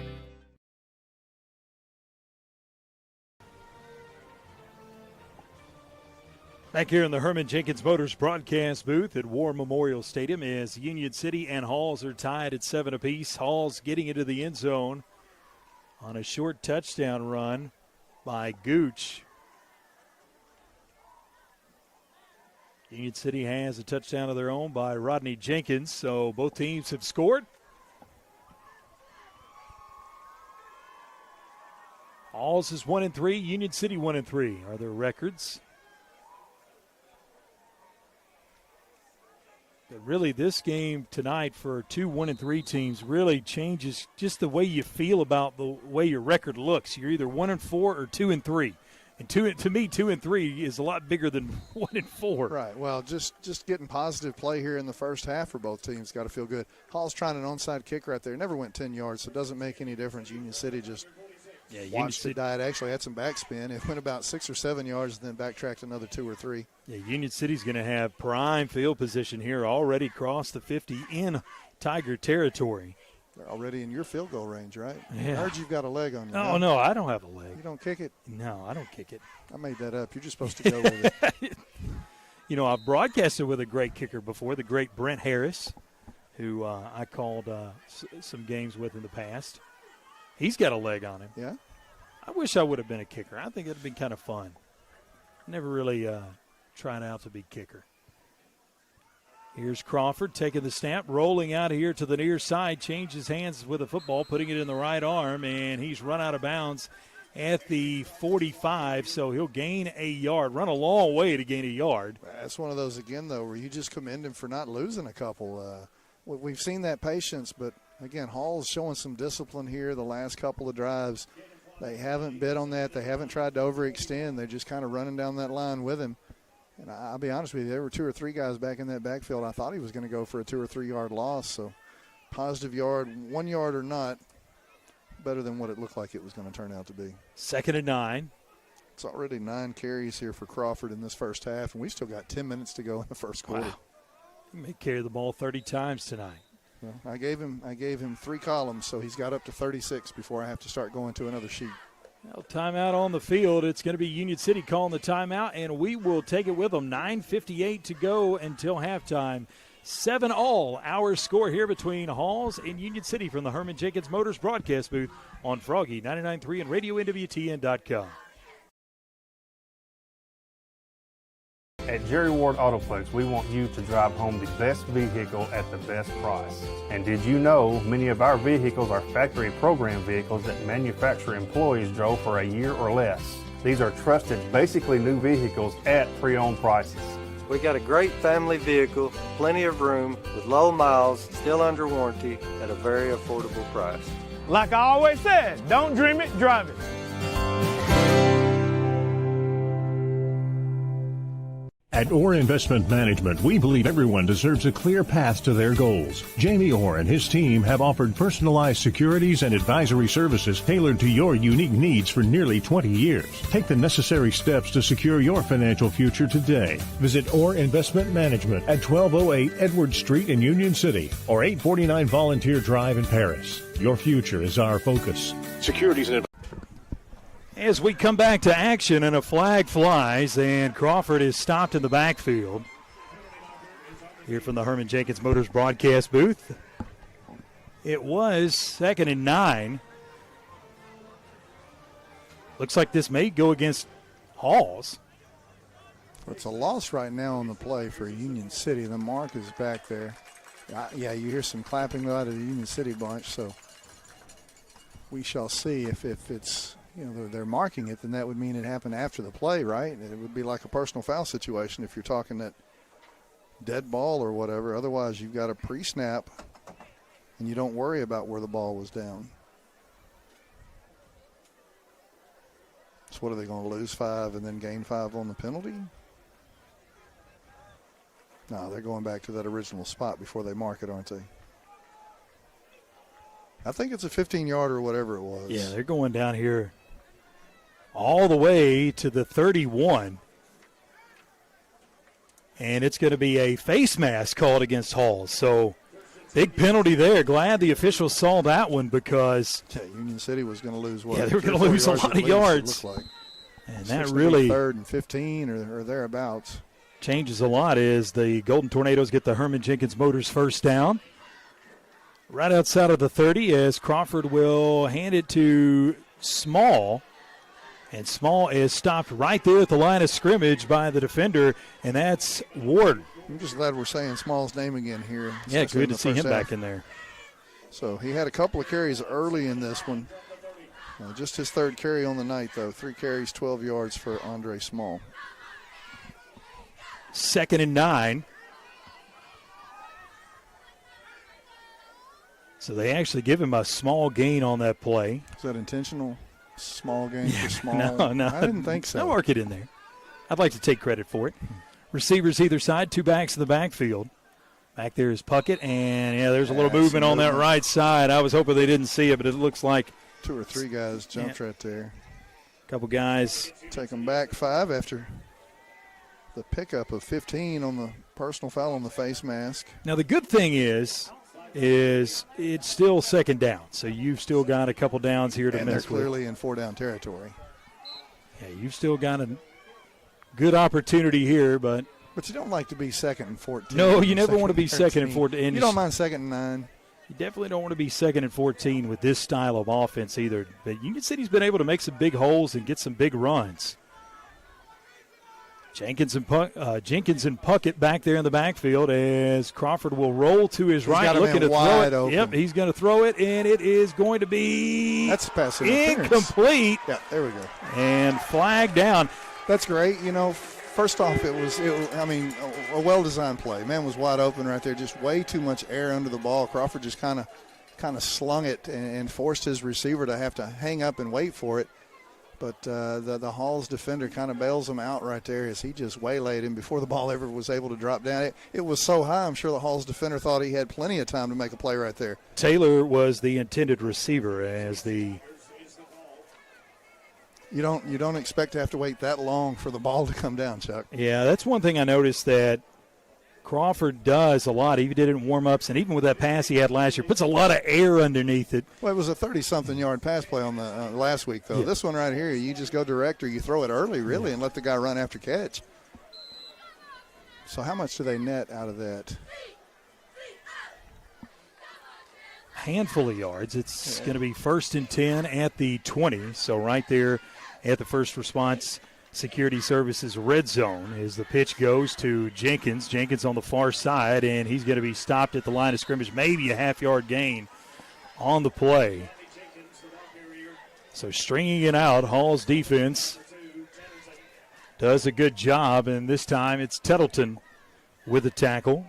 Speaker 2: Back here in the Herman Jenkins Motors broadcast booth at War Memorial Stadium as Union City and Halls are tied at 7 apiece. Halls getting into the end zone on a short touchdown run by Gooch. Union City has a touchdown of their own by Rodney Jenkins, so both teams have scored. Halls is 1-3, Union City 1-3 are their records. But really, this game tonight for two 1-3 teams really changes just the way you feel about the way your record looks. You're either 1-4 or 2-3, and to me, 2-3 is a lot bigger than 1-4.
Speaker 3: Right. Well, just getting positive play here in the first half for both teams got to feel good. Hall's trying an onside kick right there. Never went 10 yards, so it doesn't make any difference. Union City just watched it die. It actually had some backspin. It went about 6 or 7 yards, and then backtracked another 2 or 3.
Speaker 2: Yeah, Union City's going to have prime field position here, already crossed the 50 in Tiger territory.
Speaker 3: They're already in your field goal range, right?
Speaker 2: Yeah.
Speaker 3: I heard you've got a leg on you.
Speaker 2: Oh, no, I don't have a leg.
Speaker 3: You don't kick it?
Speaker 2: No, I don't kick it.
Speaker 3: I made that up. You're just supposed to go with it.
Speaker 2: You know, I've broadcasted with a great kicker before, the great Brent Harris, who I called some games with in the past. He's got a leg on him.
Speaker 3: Yeah?
Speaker 2: I wish I would have been a kicker. I think it would have been kind of fun. Never really tried out to be kicker. Here's Crawford taking the snap, rolling out here to the near side, changes hands with the football, putting it in the right arm, and he's run out of bounds at the 45, so he'll gain a yard. Run a long way to gain a yard.
Speaker 3: That's one of those, again, though, where you just commend him for not losing a couple. We've seen that patience, but, again, Hall's showing some discipline here the last couple of drives. They haven't bid on that. They haven't tried to overextend. They're just kind of running down that line with him. And I'll be honest with you, there were 2 or 3 guys back in that backfield. I thought he was going to go for a 2 or 3 yard loss. So positive yard, 1 yard or not, better than what it looked like it was going to turn out to be.
Speaker 2: 2nd and 9.
Speaker 3: It's already 9 carries here for Crawford in this first half, and we still got 10 minutes to go in the first quarter.
Speaker 2: Wow. He may carry the ball 30 times tonight.
Speaker 3: Well, I gave him 3 columns, so he's got up to 36 before I have to start going to another sheet.
Speaker 2: Well, timeout on the field. It's going to be Union City calling the timeout, and we will take it with them. 9:58 to go until halftime. 7-all our score here between Halls and Union City from the Herman Jenkins Motors broadcast booth on Froggy 99.3 and RadioNWTN.com.
Speaker 19: At Jerry Ward Autoplex, we want you to drive home the best vehicle at the best price. And did you know many of our vehicles are factory program vehicles that manufacturer employees drove for a year or less? These are trusted, basically new vehicles at pre-owned prices.
Speaker 20: We got a great family vehicle, plenty of room, with low miles, still under warranty, at a very affordable price.
Speaker 21: Like I always said, don't dream it, drive it.
Speaker 5: At Orr Investment Management, we believe everyone deserves a clear path to their goals. Jamie Orr and his team have offered personalized securities and advisory services tailored to your unique needs for nearly 20 years. Take the necessary steps to secure your financial future today. Visit Orr Investment Management at 1208 Edward Street in Union City or 849 Volunteer Drive in Paris. Your future is our focus. Securities and
Speaker 2: As we come back to action, and a flag flies, and Crawford is stopped in the backfield. Here from the Herman Jenkins Motors broadcast booth. It was 2nd and 9. Looks like this may go against Halls.
Speaker 3: It's a loss right now on the play for Union City. The mark is back there. Yeah, you hear some clapping out of the Union City bunch, so we shall see if it's, they're marking it, then that would mean it happened after the play, right? It would be like a personal foul situation if you're talking that dead ball or whatever. Otherwise, you've got a pre-snap, and you don't worry about where the ball was down. So what are they going to lose 5 and then gain 5 on the penalty? No, they're going back to that original spot before they mark it, aren't they? I think it's a 15-yarder or whatever it was.
Speaker 2: Yeah, they're going down here all the way to the 31. And it's going to be a face mask called against Halls. So big penalty there. Glad the officials saw that one because
Speaker 3: Union City was going to lose what?
Speaker 2: Yeah, they were going to lose a lot of yards.
Speaker 3: Like.
Speaker 2: And that really
Speaker 3: 3rd and 15 or thereabouts.
Speaker 2: Changes a lot as the Golden Tornadoes get the Herman Jenkins Motors first down. Right outside of the 30 as Crawford will hand it to Small. And Small is stopped right there at the line of scrimmage by the defender, and that's Ward.
Speaker 3: I'm just glad we're saying Small's name again here.
Speaker 2: Yeah, good to see him back in there.
Speaker 3: So he had a couple of carries early in this one. Just his 3rd carry on the night, though. 3 carries, 12 yards for Andre Small.
Speaker 2: 2nd and 9. So they actually give him a small gain on that play.
Speaker 3: Is that intentional? Small gain for Small?
Speaker 2: No.
Speaker 3: I didn't think so.
Speaker 2: I'll mark it in there. I'd like to take credit for it. Receivers either side, 2 backs in the backfield. Back there is Puckett, and there's a little movement on that right side. I was hoping they didn't see it, but it looks like
Speaker 3: 2 or 3 guys jumped right there.
Speaker 2: A couple guys.
Speaker 3: Take them back 5 after the pickup of 15 on the personal foul on the face mask.
Speaker 2: Now the good thing is it's still 2nd down, so you've still got a couple downs here to
Speaker 3: and
Speaker 2: mess
Speaker 3: they're clearly in 4-down territory.
Speaker 2: Yeah, you've still got a good opportunity here, but
Speaker 3: you don't like to be 2nd and 14.
Speaker 2: No, you never want to be 2nd and 14.
Speaker 3: You don't mind 2nd and 9.
Speaker 2: You definitely don't want to be 2nd and 14 with this style of offense either. But Union City's been able to make some big holes and get some big runs. Jenkins and Puckett back there in the backfield as Crawford will roll to his right, looking to throw it.
Speaker 3: Open.
Speaker 2: Yep, he's going to throw it, and it is going to be
Speaker 3: pass interference.
Speaker 2: Incomplete.
Speaker 3: Yeah, there we go.
Speaker 2: And flag down.
Speaker 3: That's great. First off, it was a well-designed play. Man was wide open right there, just way too much air under the ball. Crawford just kind of slung it and forced his receiver to have to hang up and wait for it. But the Halls defender kind of bails him out right there as he just waylaid him before the ball ever was able to drop down. It was so high, I'm sure the Halls defender thought he had plenty of time to make a play right there.
Speaker 2: Taylor was the intended receiver as the
Speaker 3: You don't expect to have to wait that long for the ball to come down, Chuck.
Speaker 2: Yeah, that's one thing I noticed that Crawford does a lot. He did it in warm-ups, and even with that pass he had last year, puts a lot of air underneath it.
Speaker 3: Well, it was a 30-something yard pass play on the last week, though. Yeah. This one right here, you just go direct or you throw it early, really, and let the guy run after catch. So how much do they net out of that?
Speaker 2: Handful of yards. It's going to be 1st and 10 at the 20, so right there at the First Response Security Services red zone as the pitch goes to Jenkins. Jenkins on the far side, and he's going to be stopped at the line of scrimmage, maybe a half-yard gain on the play. So stringing it out, Hall's defense does a good job, and this time it's Tettleton with the tackle.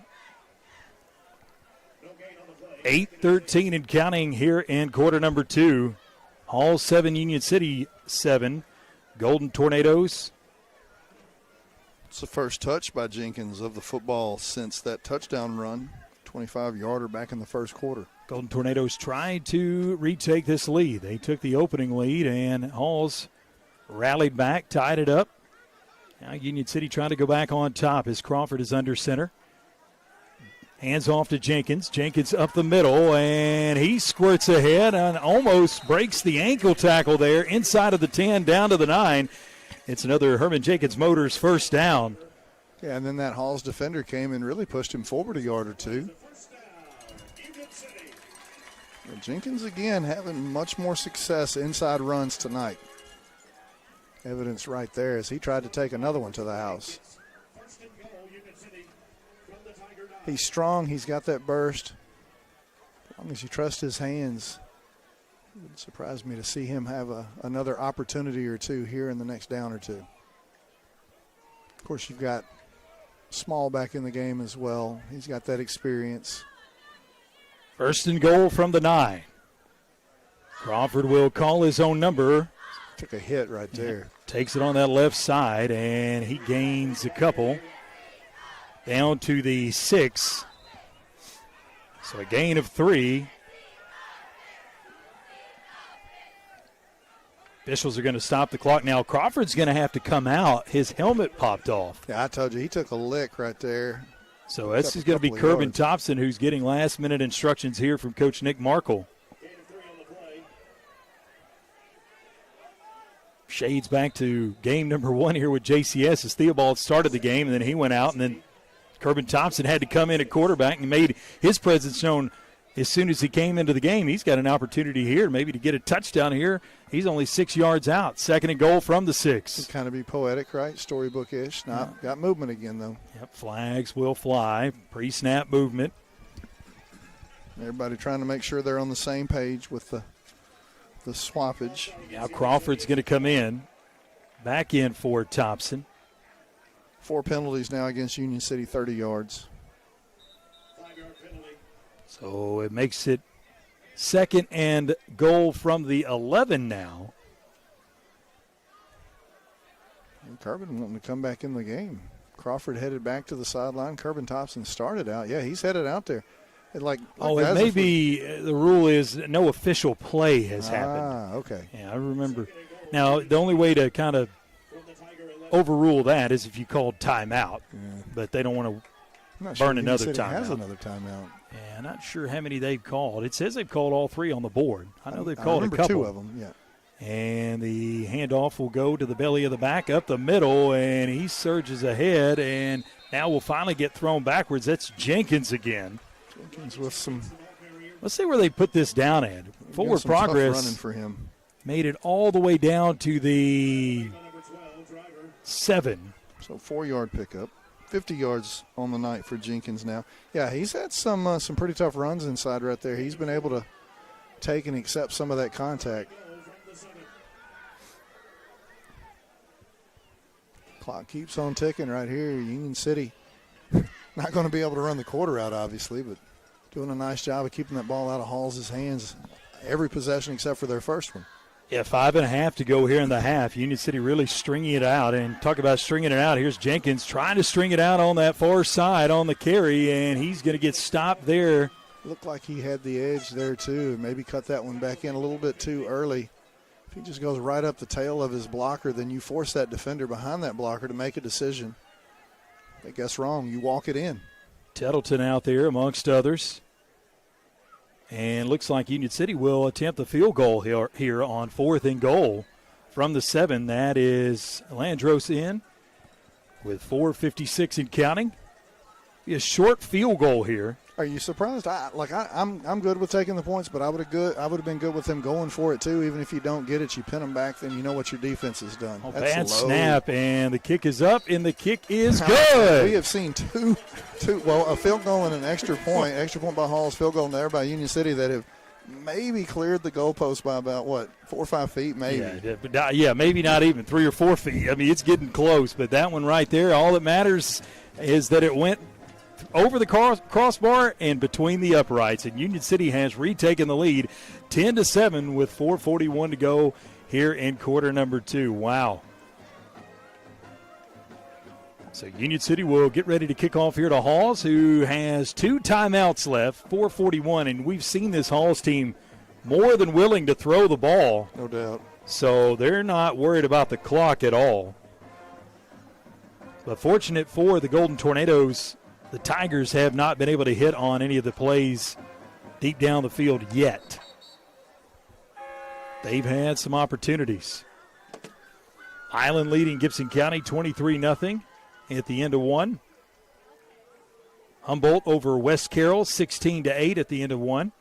Speaker 2: 8:13 and counting here in quarter number 2. Hall 7, Union City 7. Golden Tornadoes
Speaker 3: It's the first touch by Jenkins of the football since that touchdown run, 25-yarder back in the first quarter.
Speaker 2: Golden Tornadoes tried to retake this lead. They took the opening lead, and Halls rallied back, tied it up. Now Union City trying to go back on top as Crawford is under center. Hands off to Jenkins. Jenkins up the middle, and he squirts ahead and almost breaks the ankle tackle there inside of the 10 down to the 9. It's another Herman Jenkins Motors first down.
Speaker 3: Yeah, and then that Halls defender came and really pushed him forward a yard or two. But Jenkins, again, having much more success inside runs tonight. Evidence right there as he tried to take another one to the house. He's strong. He's got that burst. As long as you trust his hands, it wouldn't surprise me to see him have another opportunity or two here in the next down or two. Of course, you've got Small back in the game as well. He's got that experience.
Speaker 2: First and goal from the 9. Crawford will call his own number.
Speaker 3: Took a hit right there.
Speaker 2: Takes it on that left side, and he gains a couple. Down to the 6. So a gain of 3. Officials are going to stop the clock now. Crawford's going to have to come out. His helmet popped off.
Speaker 3: Yeah, I told you, he took a lick right there.
Speaker 2: So this is going to be Corbin Thompson, who's getting last-minute instructions here from Coach Nick Markle. Shades back to game number 1 here with JCS as Theobald started the game, and then he went out, and then Corbin Thompson had to come in at quarterback and made his presence known as soon as he came into the game. He's got an opportunity here maybe to get a touchdown here. He's only 6 yards out. Second and goal from the 6.
Speaker 3: It'd kind of be poetic, right? Storybook-ish. Got movement again, though.
Speaker 2: Yep, flags will fly. Pre-snap movement.
Speaker 3: Everybody trying to make sure they're on the same page with the swappage.
Speaker 2: Now Crawford's going to come in. Back in for Thompson.
Speaker 3: 4 penalties now against Union City, 30 yards.
Speaker 2: So it makes it second and goal from the 11 now.
Speaker 3: And Corbin wanting to come back in the game. Crawford headed back to the sideline. Corbin Thompson started out. Yeah, he's headed out there. It
Speaker 2: may be the rule is no official play has happened.
Speaker 3: Ah, okay.
Speaker 2: Yeah, I remember. Now, the only way to kind of overrule that is if you called timeout. Yeah. But they don't want to burn another timeout.
Speaker 3: Has another timeout.
Speaker 2: Yeah, not sure how many they've called. It says they've called all 3 on the board. I know they've called a couple.
Speaker 3: 2 of them, yeah.
Speaker 2: And the handoff will go to the belly of the back, up the middle, and he surges ahead, and now will finally get thrown backwards. That's Jenkins again.
Speaker 3: Jenkins with some.
Speaker 2: Let's see where they put this down at. Forward progress.
Speaker 3: Tough running for him.
Speaker 2: Made it all the way down to the 7.
Speaker 3: So 4-yard pickup. 50 yards on the night for Jenkins now. Yeah, he's had some pretty tough runs inside right there. He's been able to take and accept some of that contact. Clock keeps on ticking right here. Union City not going to be able to run the quarter out, obviously, but doing a nice job of keeping that ball out of Halls' hands every possession except for their first one.
Speaker 2: Yeah, 5.5 to go here in the half. Union City really stringing it out. And talk about stringing it out. Here's Jenkins trying to string it out on that far side on the carry, and he's going to get stopped there.
Speaker 3: Looked like he had the edge there, too. Maybe cut that one back in a little bit too early. If he just goes right up the tail of his blocker, then you force that defender behind that blocker to make a decision. I guess wrong. You walk it in.
Speaker 2: Tettleton out there amongst others. And looks like Union City will attempt the field goal here on 4th and goal from the 7. That is Landros in with 4:56 and counting. Be a short field goal here.
Speaker 3: Are you surprised? I'm good with taking the points, but I would have been good with them going for it too. Even if you don't get it, you pin them back, then you know what your defense has done.
Speaker 2: Bad snap, and the kick is up, and the kick is good.
Speaker 3: We have seen two, a field goal and an extra point by Halls, field goal there by Union City that have maybe cleared the goalpost by about 4 or 5 feet, maybe.
Speaker 2: Yeah, maybe not even 3 or 4 feet. I mean, it's getting close, but that one right there, all that matters is that it went over the crossbar and between the uprights, and Union City has retaken the lead 10-7 with 4:41 to go here in quarter number 2. Wow. So Union City will get ready to kick off here to Halls, who has 2 timeouts left, 4:41, and we've seen this Halls team more than willing to throw the ball.
Speaker 3: No doubt.
Speaker 2: So they're not worried about the clock at all. But fortunate for the Golden Tornadoes, the Tigers have not been able to hit on any of the plays deep down the field yet. They've had some opportunities. Highland leading Gibson County 23-0 at the end of 1. Humboldt over West Carroll 16-8 at the end of 1.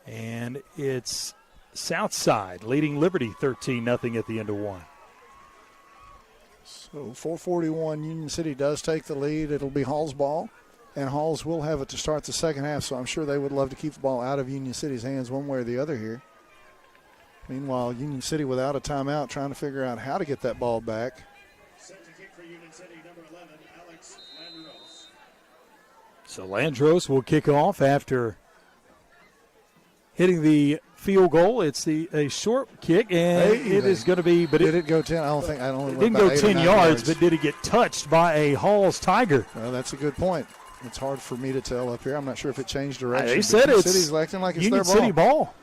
Speaker 2: And it's Southside leading Liberty 13-0 at the end of 1.
Speaker 3: So 4:41, Union City does take the lead. It'll be Hall's ball, and Halls will have it to start the second half, so I'm sure they would love to keep the ball out of Union City's hands one way or the other here. Meanwhile, Union City without a timeout, trying to figure out how to get that ball back.
Speaker 2: So Landros will kick off after hitting the field goal. It's a short kick, and it is going to be. But
Speaker 3: did it go 10? It
Speaker 2: didn't go 10 yards, but did it get touched by a Halls Tiger?
Speaker 3: Well, that's a good point. It's hard for me to tell up here. I'm not sure if it changed direction.
Speaker 2: They said
Speaker 3: Union
Speaker 2: it's
Speaker 3: City's acting like it's
Speaker 2: Union
Speaker 3: their ball.
Speaker 2: City ball.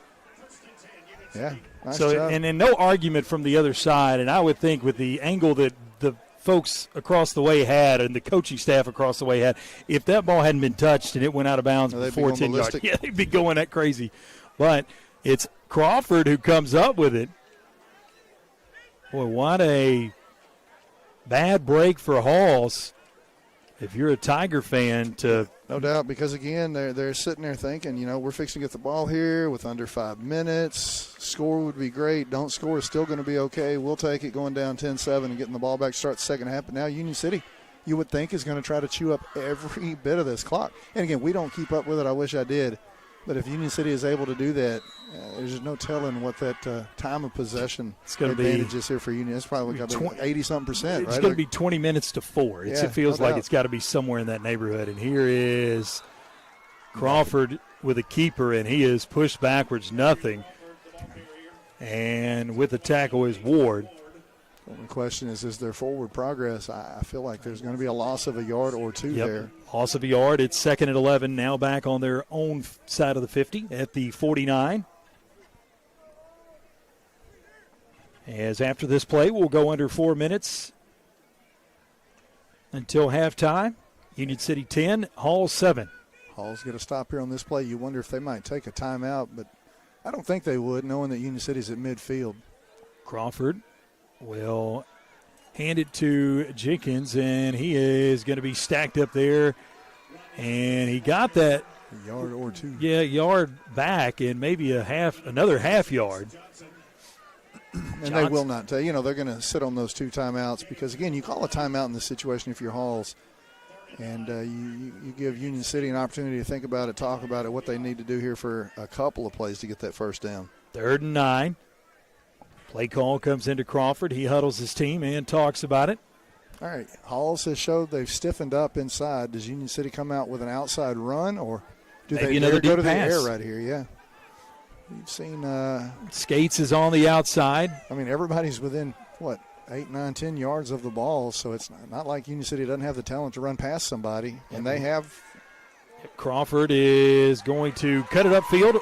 Speaker 3: Yeah, nice
Speaker 2: so
Speaker 3: job.
Speaker 2: and no argument from the other side. And I would think with the angle that the folks across the way had and the coaching staff across the way had, if that ball hadn't been touched and it went out of bounds before 10 yards, yeah, they'd be going that crazy. But it's Crawford who comes up with it. Boy, what a bad break for Halls. If you're a Tiger fan, to
Speaker 3: no doubt, because again, they're sitting there thinking, we're fixing to get the ball here with under 5 minutes. Score would be great. Don't score is still going to be okay. We'll take it going down 10-7 and getting the ball back to start the second half. But now Union City, you would think, is going to try to chew up every bit of this clock. And again, we don't keep up with it. I wish I did. But if Union City is able to do that, there's no telling what that time of possession advantage is here for Union. It's probably got to be 80-something%, right?
Speaker 2: It's going to be 20 minutes to 4. It feels like it's got to be somewhere in that neighborhood. And here is Crawford with a keeper, and he is pushed backwards, nothing. And with the tackle is Ward.
Speaker 3: The question is there forward progress? I feel like there's going to be a loss of a yard or two there.
Speaker 2: Loss of a yard. It's 2nd and 11, now back on their own side of the 50 at the 49. As after this play, we'll go under 4 minutes until halftime. Union City 10, Hall 7.
Speaker 3: Hall's get a stop here on this play. You wonder if they might take a timeout, but I don't think they would, knowing that Union City's at midfield.
Speaker 2: Crawford will hand it to Jenkins, and he is going to be stacked up there. And he got that
Speaker 3: a yard or two.
Speaker 2: Yeah, yard back and maybe another half yard.
Speaker 3: And they will not tell. They're going to sit on those 2 timeouts because, again, you call a timeout in this situation if you're Halls. And you give Union City an opportunity to think about it, talk about it, what they need to do here for a couple of plays to get that first down.
Speaker 2: 3rd and 9. Play call comes into Crawford. He huddles his team and talks about it.
Speaker 3: All right. Halls has showed they've stiffened up inside. Does Union City come out with an outside run, or do
Speaker 2: maybe
Speaker 3: they go to the
Speaker 2: pass.
Speaker 3: air right here? Yeah. You've seen
Speaker 2: Skates is on the outside.
Speaker 3: I mean, everybody's within, 8, 9, 10 yards of the ball, so it's not like Union City doesn't have the talent to run past somebody, and they have.
Speaker 2: Crawford is going to cut it upfield.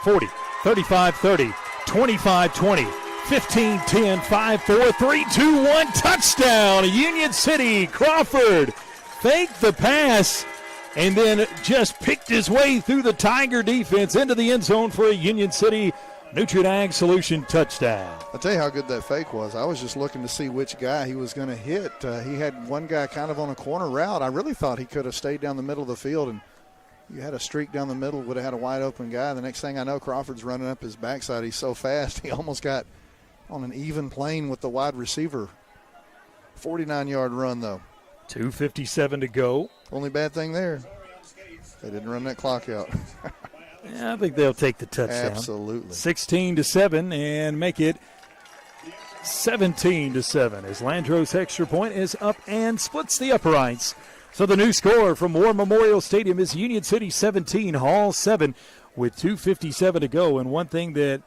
Speaker 2: 40, 35-30, 25-20. 15-10, 5-4, 3-2-1, touchdown, Union City. Crawford faked the pass and then just picked his way through the Tiger defense into the end zone for a Union City Nutrient Ag Solution touchdown.
Speaker 3: I'll tell you how good that fake was. I was just looking to see which guy he was going to hit. He had one guy kind of on a corner route. I really thought he could have stayed down the middle of the field, and you had a streak down the middle, would have had a wide open guy. The next thing I know, Crawford's running up his backside. He's so fast, he almost got on an even plane with the wide receiver. 49-yard run, though.
Speaker 2: 2:57 to go.
Speaker 3: Only bad thing there, they didn't run that clock out.
Speaker 2: Yeah, I think they'll take the touchdown.
Speaker 3: Absolutely.
Speaker 2: 16-7 and make it 17-7 as Landros' extra point is up and splits the uprights. So the new score from War Memorial Stadium is Union City 17, Hall 7 with 2:57 to go. And one thing that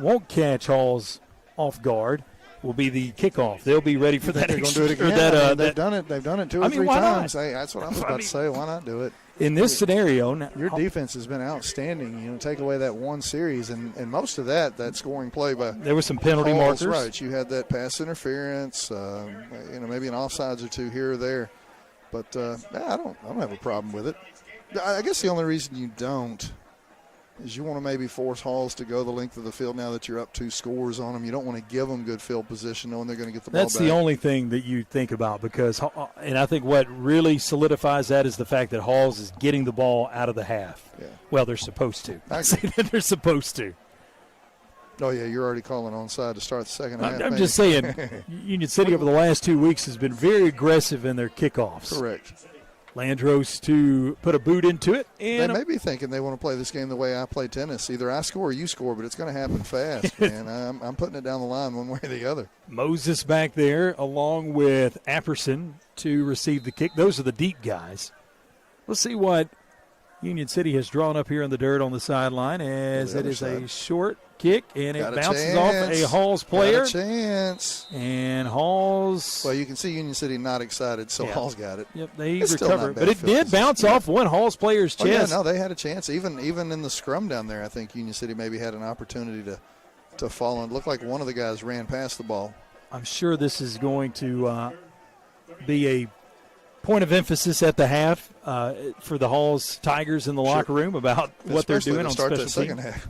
Speaker 2: won't catch Halls off guard will be the kickoff. They'll be ready for that.
Speaker 3: They're going to do it again. They've done it. They've done it two or three times. Hey, that's what I was about to say. Why not do it?
Speaker 2: In this scenario,
Speaker 3: your defense has been outstanding. Take away that one series, and most of that scoring play by
Speaker 2: there were some penalty
Speaker 3: Halls,
Speaker 2: markers.
Speaker 3: Right, you had that pass interference. Maybe an offsides or two here or there, but I don't have a problem with it. I guess the only reason you don't is you want to maybe force Halls to go the length of the field now that you're up 2 scores on them. You don't want to give them good field position knowing they're going to get the ball back.
Speaker 2: That's the only thing that you think about because, and I think what really solidifies that is the fact that Halls is getting the ball out of the half.
Speaker 3: Yeah.
Speaker 2: Well, they're supposed to. I say that they're supposed to.
Speaker 3: Oh, yeah, you're already calling onside to start the second half.
Speaker 2: I'm just saying, Union City over the last 2 weeks has been very aggressive in their kickoffs.
Speaker 3: Correct.
Speaker 2: Landros to put a boot into it. And
Speaker 3: they may be thinking they want to play this game the way I play tennis. Either I score or you score, but it's going to happen fast, man. I'm putting it down the line one way or the other.
Speaker 2: Moses back there along with Apperson to receive the kick. Those are the deep guys. Let's see what Union City has drawn up here in the dirt on the sideline as it is a short kick, and it bounces off a Halls player.
Speaker 3: Got a chance.
Speaker 2: And Halls.
Speaker 3: Well, you can see Union City not excited, so Halls got it.
Speaker 2: Yep, they recovered. But it did bounce off one Halls player's chest.
Speaker 3: Yeah, no, they had a chance. Even in the scrum down there, I think Union City maybe had an opportunity to fall. And it looked like one of the guys ran past the ball.
Speaker 2: I'm sure this is going to be a point of emphasis at the half for the Halls Tigers in the locker room about what they're doing on special teams.
Speaker 3: Second half.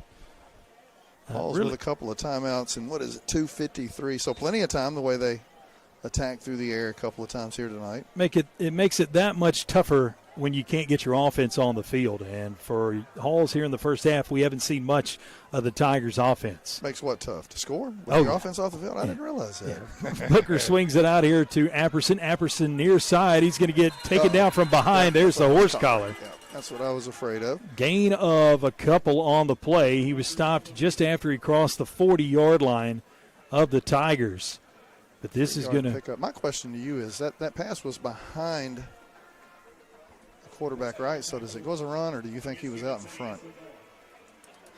Speaker 3: Halls with a couple of timeouts and 2:53. So plenty of time the way they attack through the air a couple of times here tonight.
Speaker 2: It makes it that much tougher when you can't get your offense on the field. And for Halls here in the first half, we haven't seen much of the Tigers' offense.
Speaker 3: Makes what tough? To score? With your offense off the field? I didn't realize that.
Speaker 2: Yeah. Booker swings it out here to Apperson. Apperson near side. He's going to get taken down from behind. There's the horse collar.
Speaker 3: Yeah, that's what I was afraid of.
Speaker 2: Gain of a couple on the play. He was stopped just after he crossed the 40-yard line of the Tigers. But this is going to
Speaker 3: pick up. My question to you is that pass was behind the quarterback, right? So does it go as a run, or do you think he was out in front?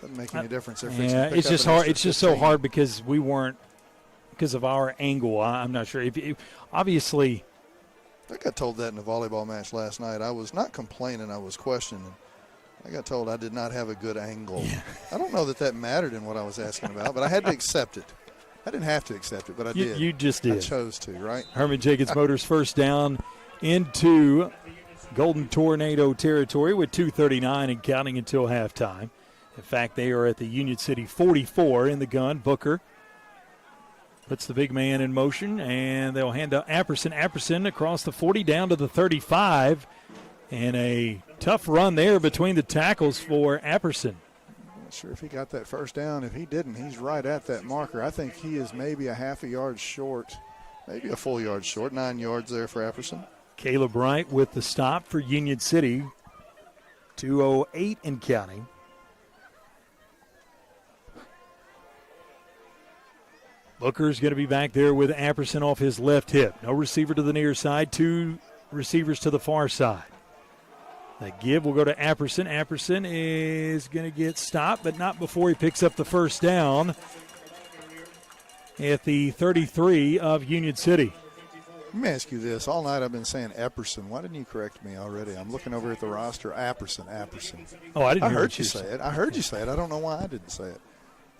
Speaker 3: Doesn't make any difference.
Speaker 2: Yeah, it's just hard. It's just so hard because we weren't, because of our angle. I'm not sure. Obviously,
Speaker 3: I got told that in the volleyball match last night. I was not complaining. I was questioning. I got told I did not have a good angle. Yeah. I don't know that mattered in what I was asking about, but I had to accept it. I didn't have to accept it, but I did.
Speaker 2: You just did.
Speaker 3: I chose to, right?
Speaker 2: Herman Jacobs Motors first down into Golden Tornado territory with 2:39 and counting until halftime. In fact, they are at the Union City 44 in the gun. Booker puts the big man in motion, and they'll hand to Apperson. Apperson across the 40 down to the 35, and a tough run there between the tackles for Apperson.
Speaker 3: Not sure if he got that first down. If he didn't, he's right at that marker. I think he is maybe a half a yard short, maybe a full yard short. 9 yards there for Apperson.
Speaker 2: Caleb Wright with the stop for Union City. 2:08 and counting. Booker's going to be back there with Apperson off his left hip. No receiver to the near side, 2 receivers to the far side. The give will go to Apperson. Apperson is going to get stopped, but not before he picks up the first down at the 33 of Union City.
Speaker 3: Let me ask you this. All night I've been saying Apperson. Why didn't you correct me already? I'm looking over at the roster. Apperson.
Speaker 2: Oh, I didn't hear
Speaker 3: you say it. I heard you say it. I don't know why I didn't say it.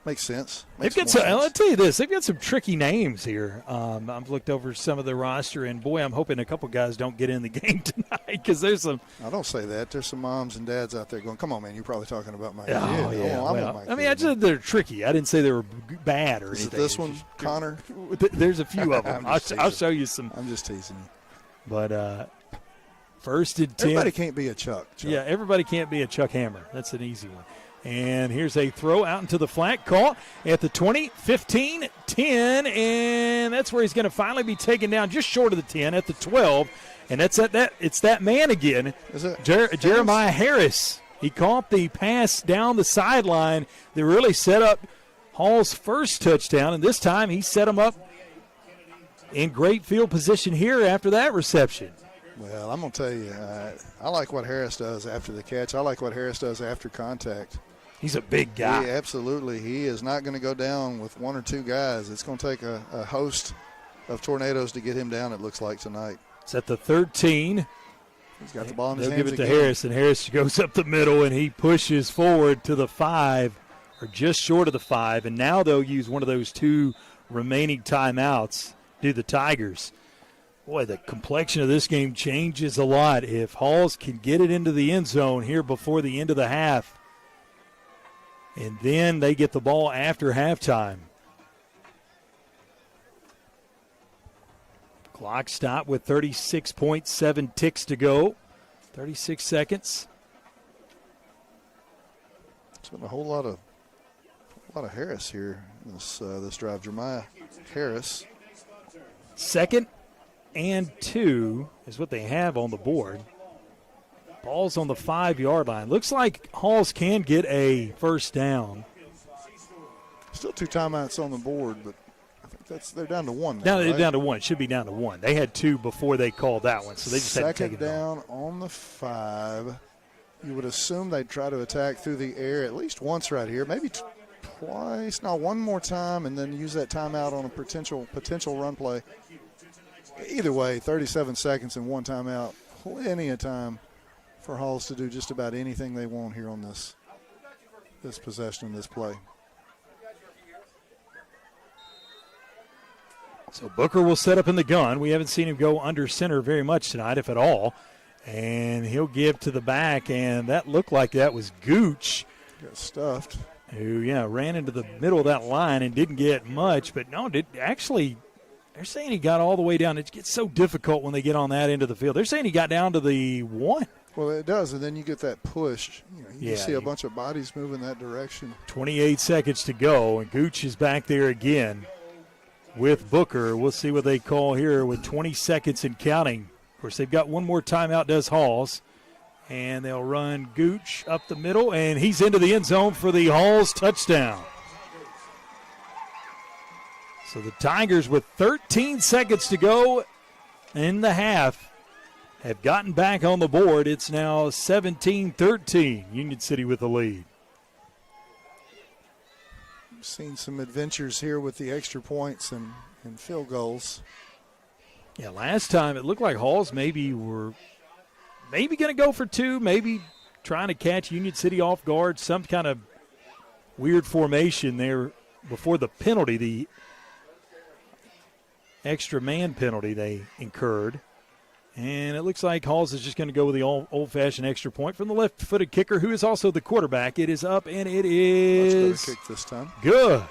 Speaker 3: Makes sense.
Speaker 2: I'll tell you this. They've got some tricky names here. I've looked over some of the roster, and, boy, I'm hoping a couple guys don't get in the game tonight because there's some.
Speaker 3: I don't say that. There's some moms and dads out there going, come on, man, you're probably talking about my kid.
Speaker 2: Oh, yeah.
Speaker 3: I
Speaker 2: just said they're tricky. I didn't say they were bad or anything.
Speaker 3: Is it this one, Connor?
Speaker 2: There's a few of them. I'll show you some.
Speaker 3: I'm just teasing you.
Speaker 2: But first and 10.
Speaker 3: Everybody can't be a Chuck.
Speaker 2: Yeah, everybody can't be a Chuck Hammer. That's an easy one. And here's a throw out into the flat, caught at the 20, 15, 10, and that's where he's going to finally be taken down just short of the 10 at the 12. And it's that man again,
Speaker 3: Is it
Speaker 2: Jeremiah Harris. He caught the pass down the sideline that really set up Hall's first touchdown, and this time he set him up in great field position here after that reception.
Speaker 3: Well, I'm going to tell you, I like what Harris does after the catch. I like what Harris does after contact.
Speaker 2: He's a big guy.
Speaker 3: Yeah, absolutely. He is not going to go down with one or two guys. It's going to take a host of tornadoes to get him down, it looks like, tonight.
Speaker 2: It's at the 13.
Speaker 3: He's got the ball in his
Speaker 2: They'll
Speaker 3: hands
Speaker 2: give it to
Speaker 3: again.
Speaker 2: Harris, and Harris goes up the middle, and he pushes forward to the 5, or just short of the 5, and now they'll use one of those 2 remaining timeouts, do the Tigers. Boy, the complexion of this game changes a lot if Halls can get it into the end zone here before the end of the half. And then they get the ball after halftime. Clock stopped with 36.7 ticks to go. 36 seconds.
Speaker 3: It's been a whole lot of Harris here this drive. Jeremiah Harris.
Speaker 2: 2nd and 2 is what they have on the board. Ball's on the 5-yard line. Looks like Halls can get a first down.
Speaker 3: Still 2 timeouts on the board, but I think they're down to 1 now.
Speaker 2: Now they're
Speaker 3: right?
Speaker 2: down to 1. It should be down to 1. They had 2 before they called that one, so they just had to take it
Speaker 3: down on the 5. You would assume they'd try to attack through the air at least once right here, maybe twice. No, one more time, and then use that timeout on a potential run play. Either way, 37 seconds and 1 timeout, plenty of time for Halls to do just about anything they want here on this possession and this play.
Speaker 2: So Booker will set up in the gun. We haven't seen him go under center very much tonight, if at all. And he'll give to the back, and that looked like that was Gooch.
Speaker 3: Got stuffed.
Speaker 2: Who, ran into the middle of that line and didn't get much. But no, actually, they're saying he got all the way down. It gets so difficult when they get on that end of the field. They're saying he got down to the 1.
Speaker 3: Well, it does, and then you get that push. You
Speaker 2: Yeah,
Speaker 3: see a bunch of bodies move in that direction.
Speaker 2: 28 seconds to go, and Gooch is back there again with Booker. We'll see what they call here with 20 seconds and counting. Of course, they've got one more timeout, does Halls. And they'll run Gooch up the middle, and he's into the end zone for the Halls touchdown. So the Tigers, with 13 seconds to go in the half, have gotten back on the board. It's now 17-13, Union City with the lead.
Speaker 3: We've seen some adventures here with the extra points and field goals.
Speaker 2: Yeah, last time it looked like Halls maybe were going to go for 2, maybe trying to catch Union City off guard, some kind of weird formation there before the penalty, the extra man penalty they incurred. And it looks like Halls is just going to go with the old-fashioned extra point from the left-footed kicker, who is also the quarterback. It is up, and it is
Speaker 3: much better kick this time.
Speaker 2: Good.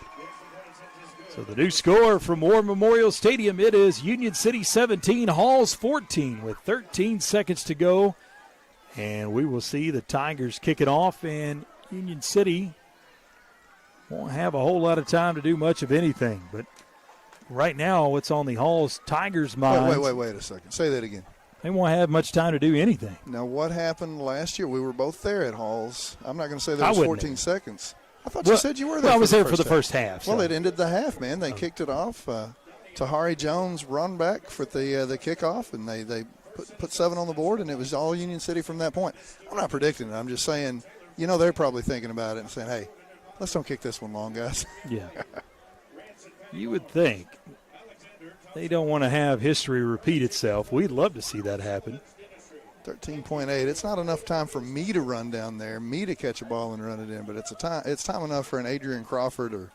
Speaker 2: So the new score from War Memorial Stadium, it is Union City 17, Halls 14 with 13 seconds to go. And we will see the Tigers kick it off, and Union City won't have a whole lot of time to do much of anything. But right now, what's on the Halls Tigers' minds.
Speaker 3: Wait a second. Say that again.
Speaker 2: They won't have much time to do anything.
Speaker 3: Now, what happened last year? We were both there at Halls. I'm not going to say there was 14 seconds. I thought you said you were there.
Speaker 2: Well, I was there
Speaker 3: for
Speaker 2: for the first half.
Speaker 3: Well,
Speaker 2: so.
Speaker 3: it ended the half, man. They kicked it off. Tahari Jones run back for the kickoff, and they put 7 on the board, and it was all Union City from that point. I'm not predicting it. I'm just saying, they're probably thinking about it and saying, hey, let's don't kick this one long, guys.
Speaker 2: Yeah. You would think they don't want to have history repeat itself. We'd love to see that happen.
Speaker 3: 13.8. It's not enough time for me to run down there, me to catch a ball and run it in, but it's time enough for an Adrian Crawford or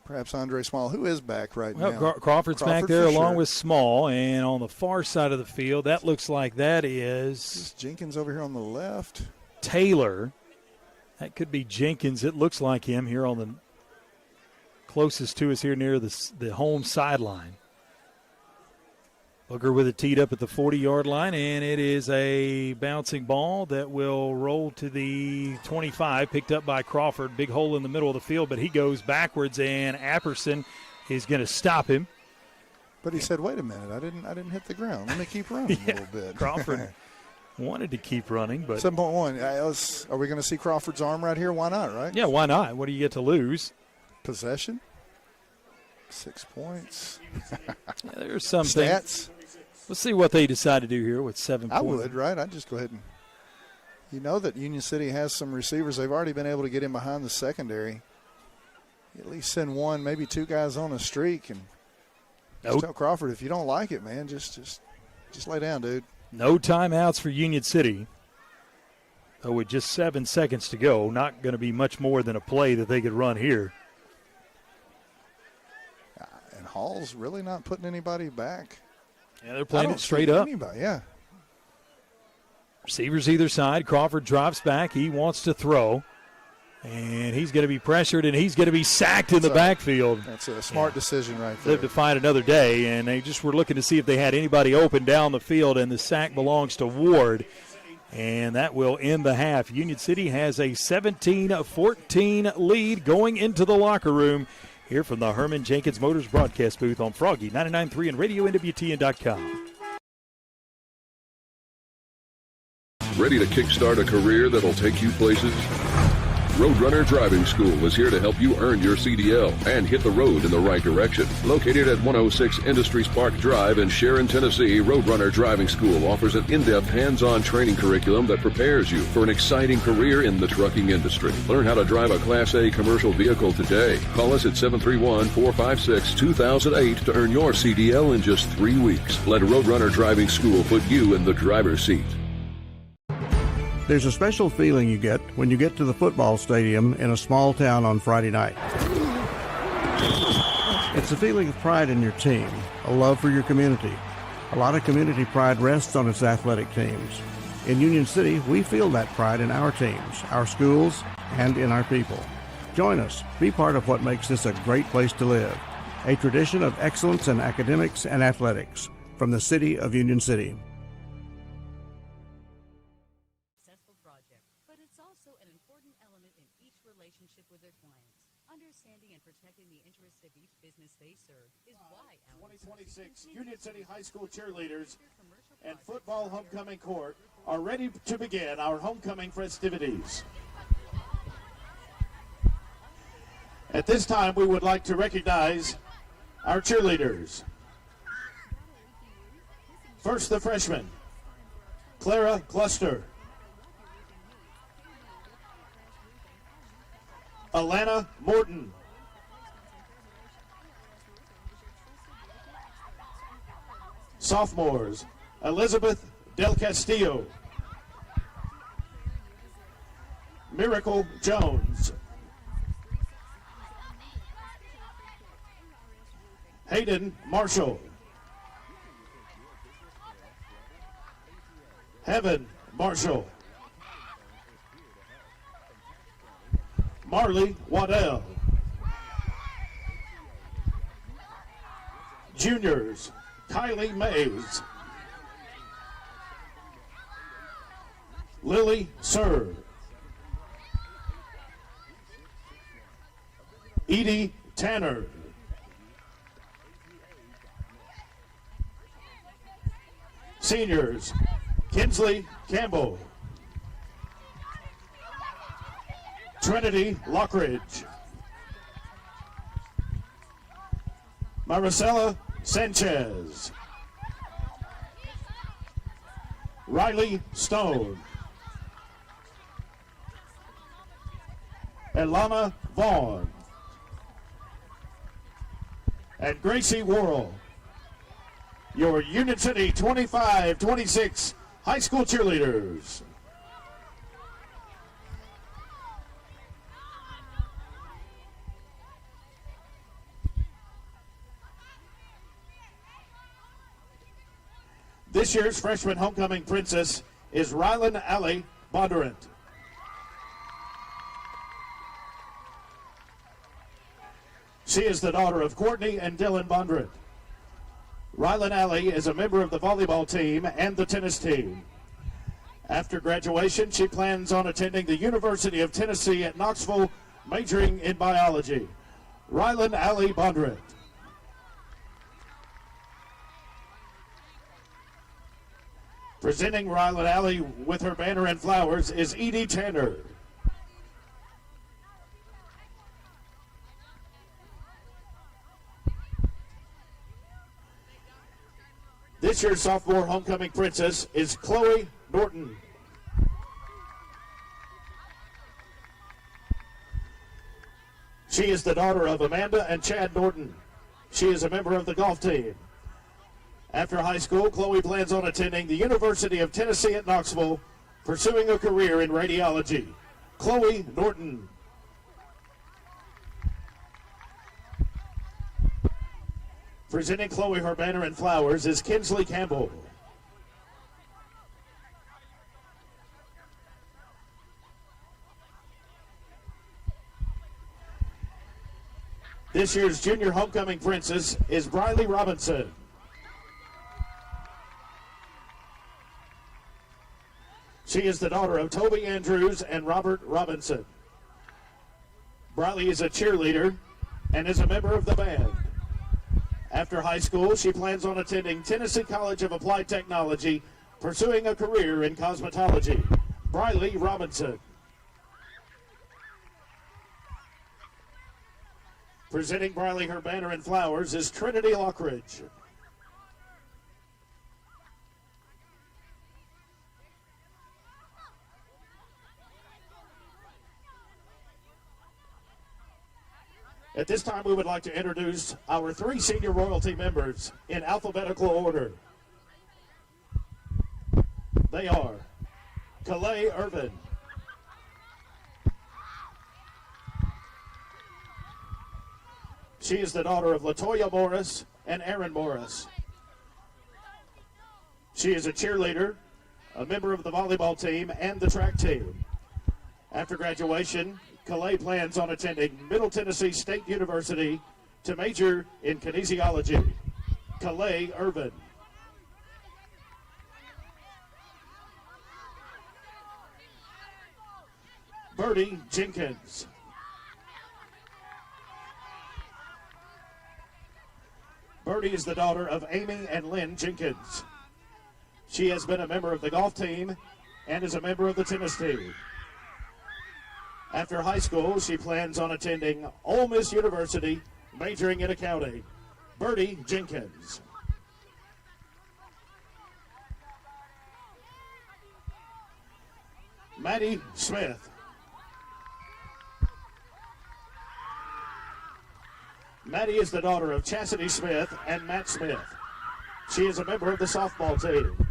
Speaker 3: perhaps Andre Small, who is back right now.
Speaker 2: Crawford's back there along with Small, and on the far side of the field, that looks like that is
Speaker 3: Jenkins over here on the left.
Speaker 2: Taylor. That could be Jenkins. It looks like him here on the closest to us here near the home sideline. Booker with it teed up at the 40-yard line, and it is a bouncing ball that will roll to the 25, picked up by Crawford. Big hole in the middle of the field, but he goes backwards, and Apperson is going to stop him.
Speaker 3: But he said, wait a minute, I didn't hit the ground. Let me keep running a little bit.
Speaker 2: Crawford wanted to keep running, but
Speaker 3: 7.1. Are we going to see Crawford's arm right here? Why not, right?
Speaker 2: Yeah, why not? What do you get to lose?
Speaker 3: Possession. 6 points.
Speaker 2: Yeah, there's something.
Speaker 3: Stats.
Speaker 2: Let's see what they decide to do here with 7 points.
Speaker 3: I would, right? I'd just go ahead and You know that Union City has some receivers. They've already been able to get in behind the secondary. At least send one, maybe two guys on a streak, and just tell Crawford, if you don't like it, man, just lay down, dude.
Speaker 2: No timeouts for Union City. Oh, with just 7 seconds to go, not going to be much more than a play that they could run here.
Speaker 3: And Hall's really not putting anybody back.
Speaker 2: Yeah, they're playing it straight up.
Speaker 3: Anybody, yeah.
Speaker 2: Receivers either side. Crawford drops back. He wants to throw. And he's going to be pressured, and he's going to be sacked in the backfield.
Speaker 3: That's a smart decision right there.
Speaker 2: Live to fight another day, and they just were looking to see if they had anybody open down the field, and the sack belongs to Ward. And that will end the half. Union City has a 17-14 lead going into the locker room here from the Herman Jenkins Motors broadcast booth on Froggy 99.3 and RadioNWTN.com.
Speaker 14: Ready to kickstart a career that'll take you places? Roadrunner Driving School is here to help you earn your CDL and hit the road in the right direction. Located at 106 Industries Park Drive in Sharon, Tennessee, Roadrunner Driving School offers an in-depth hands-on training curriculum that prepares you for an exciting career in the trucking industry. Learn how to drive a Class A commercial vehicle today. Call us at 731-456-2008 to earn your CDL in just 3 weeks. Let Roadrunner Driving School put you in the driver's seat.
Speaker 1: There's a special feeling you get when you get to the football stadium in a small town on Friday night. It's a feeling of pride in your team, a love for your community. A lot of community pride rests on its athletic teams. In Union City, we feel that pride in our teams, our schools, and in our people. Join us. Be part of what makes this a great place to live. A tradition of excellence in academics and athletics from the city of Union City.
Speaker 4: Understanding and protecting the interests of each business they serve is why
Speaker 22: 2026 Union City High School cheerleaders and football homecoming court are ready to begin our homecoming festivities. At this time, we would like to recognize our cheerleaders. First, the freshman, Clara Cluster. Alana Morton. Sophomores, Elizabeth Del Castillo. Miracle Jones. Hayden Marshall. Heaven Marshall. Marley Waddell. Juniors, Kylie Mays. Lily Sir. Edie Tanner. Seniors, Kinsley Campbell. Trinity Lockridge. Maricela Sanchez. Riley Stone. Elana Vaughn. And Gracie Worrell, your Union City 25-26 high school cheerleaders. This year's freshman homecoming princess is Rylan Alley Bondurant. She is the daughter of Courtney and Dylan Bondurant. Rylan Alley is a member of the volleyball team and the tennis team. After graduation, she plans on attending the University of Tennessee at Knoxville, majoring in biology. Rylan Alley Bondurant. Presenting Rylan Alley with her banner and flowers is Edie Tanner. This year's sophomore homecoming princess is Chloe Norton. She is the daughter of Amanda and Chad Norton. She is a member of the golf team. After high school, Chloe plans on attending the University of Tennessee at Knoxville, pursuing a career in radiology. Chloe Norton. Presenting Chloe her banner and flowers is Kinsley Campbell. This year's junior homecoming princess is Briley Robinson. She is the daughter of Toby Andrews and Robert Robinson. Briley is a cheerleader and is a member of the band. After high school, she plans on attending Tennessee College of Applied Technology, pursuing a career in cosmetology. Briley Robinson. Presenting Briley her banner and flowers is Trinity Lockridge. At this time, we would like to introduce our 3 senior royalty members in alphabetical order. They are Calais Irvin, she is the daughter of LaToya Morris and Aaron Morris. She is a cheerleader, a member of the volleyball team and the track team. After graduation, Calais plans on attending Middle Tennessee State University to major in kinesiology. Calais Irvin. Birdie Jenkins. Birdie is the daughter of Amy and Lynn Jenkins. She has been a member of the golf team and is a member of the tennis team. After high school, she plans on attending Ole Miss University, majoring in accounting. Birdie Jenkins. Maddie Smith. Maddie is the daughter of Chastity Smith and Matt Smith. She is a member of the softball team.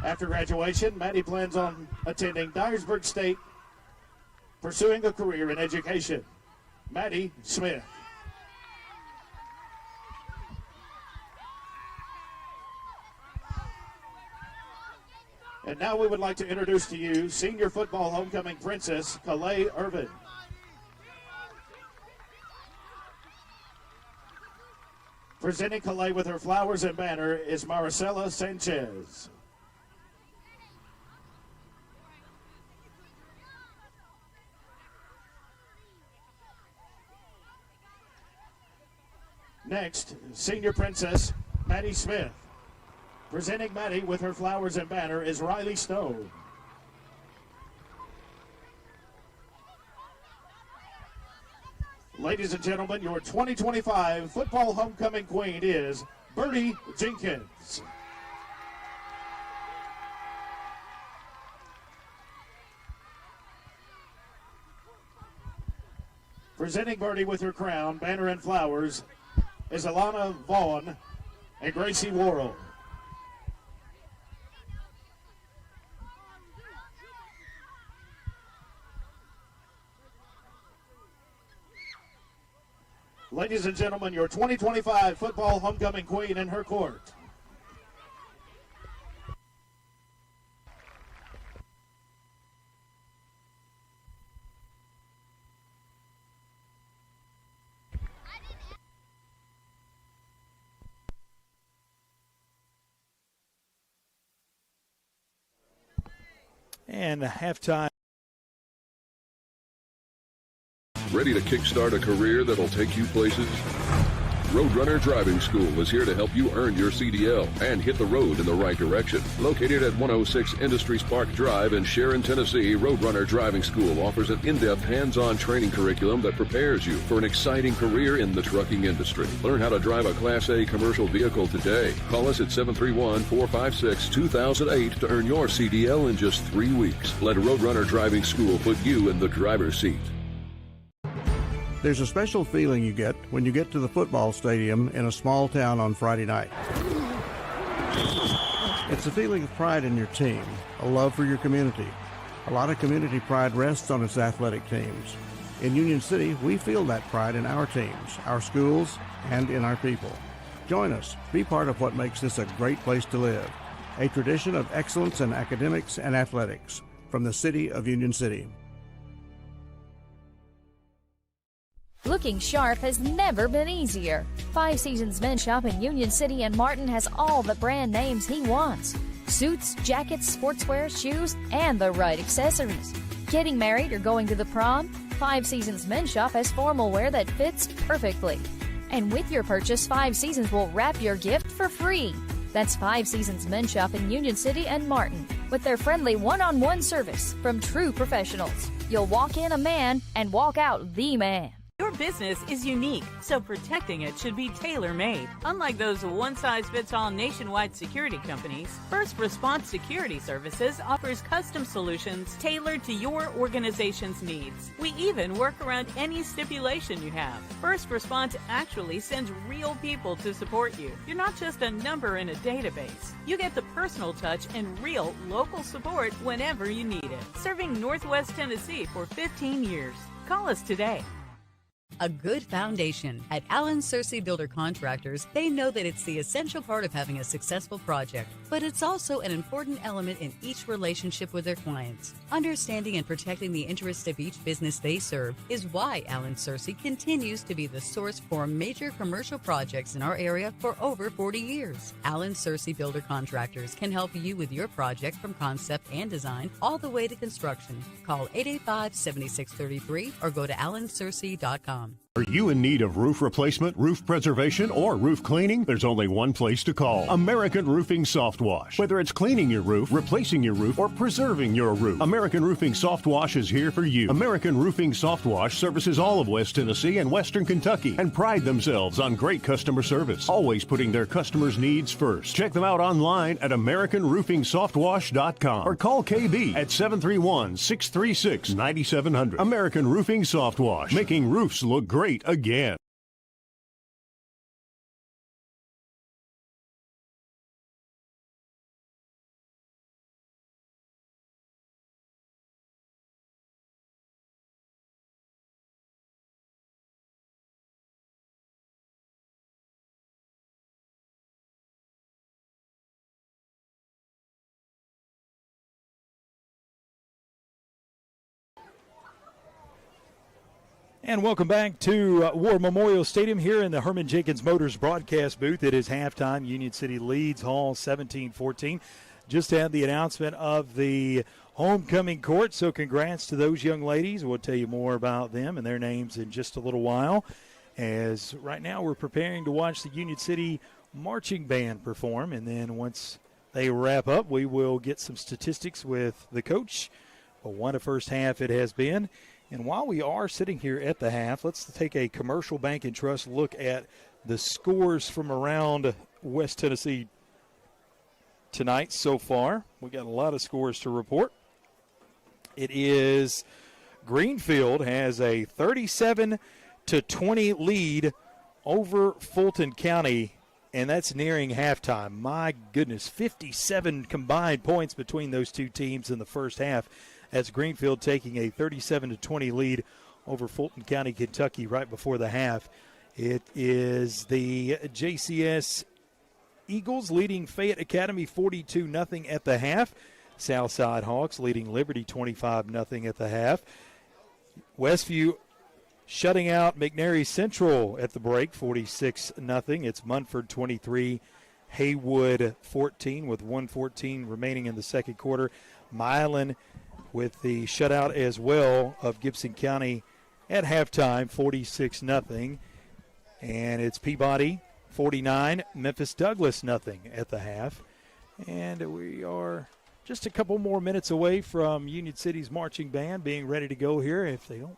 Speaker 22: After graduation, Maddie plans on attending Dyersburg State, pursuing a career in education. Maddie Smith. And now we would like to introduce to you senior football homecoming princess, Calais Irvin. Presenting Calais with her flowers and banner is Maricela Sanchez. Next, senior princess, Maddie Smith. Presenting Maddie with her flowers and banner is Riley Stone. Ladies and gentlemen, your 2025 football homecoming queen is Birdie Jenkins. Presenting Birdie with her crown, banner, and flowers is Alana Vaughn and Gracie Worrell. Ladies and gentlemen, your 2025 football homecoming queen in her court.
Speaker 2: And halftime.
Speaker 14: Ready to kickstart a career that'll take you places? Roadrunner Driving School is here to help you earn your CDL and hit the road in the right direction. Located at 106 Industries Park Drive in Sharon, Tennessee, Roadrunner Driving School offers an in-depth hands-on training curriculum that prepares you for an exciting career in the trucking industry. Learn how to drive a Class A commercial vehicle today. Call us at 731-456-2008 to earn your CDL in just 3 weeks. Let Roadrunner Driving School put you in the driver's seat.
Speaker 1: There's a special feeling you get when you get to the football stadium in a small town on Friday night. It's a feeling of pride in your team, a love for your community. A lot of community pride rests on its athletic teams. In Union City, we feel that pride in our teams, our schools, and in our people. Join us. Be part of what makes this a great place to live. A tradition of excellence in academics and athletics from the city of Union City.
Speaker 12: Looking sharp has never been easier. Five Seasons Men's Shop in Union City and Martin has all the brand names he wants. Suits, jackets, sportswear, shoes, and the right accessories. Getting married or going to the prom? Five Seasons Men's Shop has formal wear that fits perfectly. And with your purchase, Five Seasons will wrap your gift for free. That's Five Seasons Men's Shop in Union City and Martin with their friendly one-on-one service from true professionals. You'll walk in a man and walk out the man.
Speaker 10: Your business is unique, so protecting it should be tailor-made. Unlike those one-size-fits-all nationwide security companies, First Response Security Services offers custom solutions tailored to your organization's needs. We even work around any stipulation you have. First Response actually sends real people to support you. You're not just a number in a database. You get the personal touch and real local support whenever you need it. Serving Northwest Tennessee for 15 years. Call us today.
Speaker 4: A good foundation. At Allen Searcy Builder Contractors, they know that it's the essential part of having a successful project, but it's also an important element in each relationship with their clients. Understanding and protecting the interests of each business they serve is why Allen Searcy continues to be the source for major commercial projects in our area for over 40 years. Allen Searcy Builder Contractors can help you with your project from concept and design all the way to construction. Call 885-7633 or go to allensearcy.com.
Speaker 5: Are you in need of roof replacement, roof preservation, or roof cleaning? There's only one place to call. American Roofing Soft Wash. Whether it's cleaning your roof, replacing your roof, or preserving your roof, American Roofing Soft Wash is here for you. American Roofing Soft Wash services all of West Tennessee and Western Kentucky and pride themselves on great customer service, always putting their customers' needs first. Check them out online at AmericanRoofingSoftWash.com or call KB at 731-636-9700. American Roofing Soft Wash, making roofs look great again.
Speaker 2: And welcome back to War Memorial Stadium here in the Herman Jenkins Motors broadcast booth. It is halftime. Union City leads Hall 17-14. Just had the announcement of the homecoming court, so congrats to those young ladies. We'll tell you more about them and their names in just a little while, as right now we're preparing to watch the Union City marching band perform, and then once they wrap up, we will get some statistics with the coach. Well, what a first half it has been. And while we are sitting here at the half, let's take a Commercial Bank and Trust look at the scores from around West Tennessee tonight so far. We got a lot of scores to report. It is Greenfield has a 37-20 lead over Fulton County, and that's nearing halftime. My goodness, 57 combined points between those two teams in the first half. That's Greenfield taking a 37-20 lead over Fulton County, Kentucky right before the half. It is the JCS Eagles leading Fayette Academy 42-0 at the half. Southside Hawks leading Liberty 25-0 at the half. Westview shutting out McNary Central at the break 46-0. It's Munford 23, Haywood 14 with 1:14 remaining in the second quarter. Milan with the shutout as well of Gibson County at halftime, 46-0. And it's Peabody 49, Memphis Douglas 0 at the half. And we are just a couple more minutes away from Union City's marching band being ready to go here. If they don't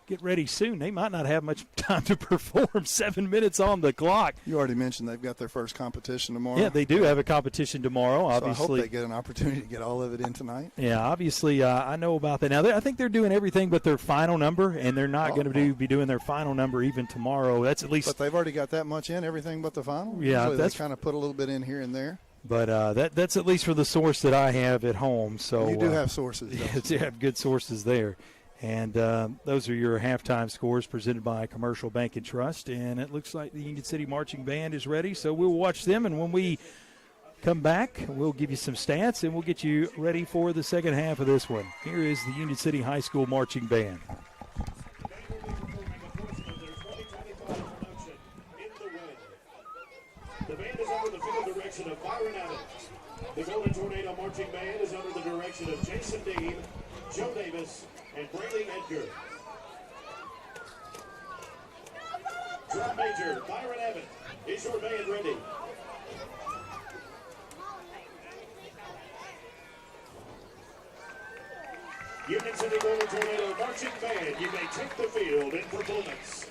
Speaker 2: get ready soon. They might not have much time to perform. 7 minutes on the clock.
Speaker 3: You already mentioned they've got their first competition tomorrow.
Speaker 2: Yeah, they do have a competition tomorrow. Obviously,
Speaker 3: so I hope they get an opportunity to get all of it in tonight.
Speaker 2: Yeah, obviously, I know about that. Now, I think they're doing everything but their final number, and they're not going to be doing their final number even tomorrow. That's at least.
Speaker 3: But they've already got that much in, everything but the final.
Speaker 2: Yeah,
Speaker 3: Usually
Speaker 2: that's
Speaker 3: they kind of put a little bit in here and there.
Speaker 2: But that's at least for the source that I have at home. So
Speaker 3: you do have sources.
Speaker 2: You have good sources there. And those are your halftime scores presented by Commercial Bank and Trust. And it looks like the Union City Marching Band is ready, so we'll watch them. And when we come back, we'll give you some stats, and we'll get you ready for the second half of this one. Here is the Union City High School Marching Band.
Speaker 22: The band is under the field direction of Byron Adams. The Golden Tornado Marching Band is under the direction of Jason Dean, Joe Davis, and Braylee Edgar. Drum Major Byron Evans, is your band ready? Union City Golden Tornado Marching Band, you may take the field in performance.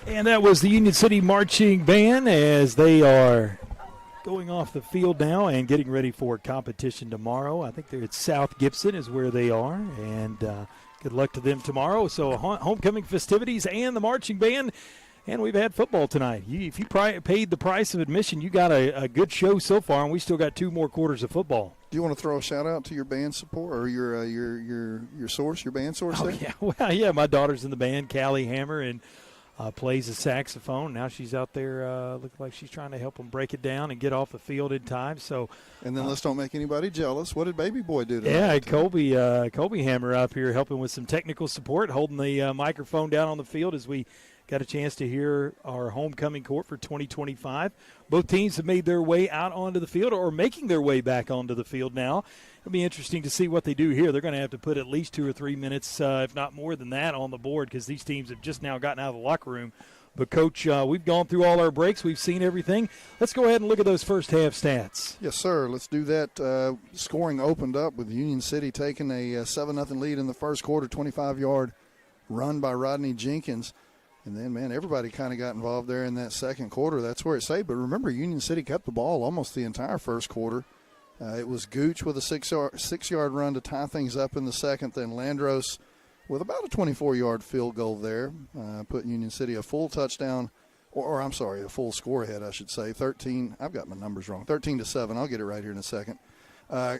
Speaker 2: And that was the Union City Marching Band as they are going off the field now and getting ready for competition tomorrow. I think they're at South Gibson is where they are, and good luck to them tomorrow. So homecoming festivities and the marching band, and we've had football tonight. If you paid the price of admission, you got a good show so far, and we still got 2 more quarters of football.
Speaker 3: Do you want to throw a shout out to your band support or your source, your band source?
Speaker 2: Oh, yeah. Well, yeah, my daughter's in the band, Callie Hammer, and plays a saxophone. Now she's out there looking like she's trying to help them break it down and get off the field in time. So,
Speaker 3: and then let's don't make anybody jealous. What did Baby Boy do tonight?
Speaker 2: Yeah, Colby Hammer up here helping with some technical support, holding the microphone down on the field as we got a chance to hear our homecoming court for 2025. Both teams have made their way out onto the field or making their way back onto the field now. It'll be interesting to see what they do here. They're going to have to put at least 2 or 3 minutes, if not more than that, on the board because these teams have just now gotten out of the locker room. But, Coach, we've gone through all our breaks. We've seen everything. Let's go ahead and look at those first half stats.
Speaker 3: Yes, sir. Let's do that. Scoring opened up with Union City taking a 7-0 lead in the first quarter, 25-yard run by Rodney Jenkins. And then, man, everybody kind of got involved there in that second quarter. That's where it stayed. But remember, Union City kept the ball almost the entire first quarter. It was Gooch with a 6-yard run to tie things up in the second. Then Landros with about a 24-yard field goal there. Put Union City a full touchdown, or I'm sorry, a full score ahead, I should say. 13, I've got my numbers wrong. 13-7. I'll get it right here in a second.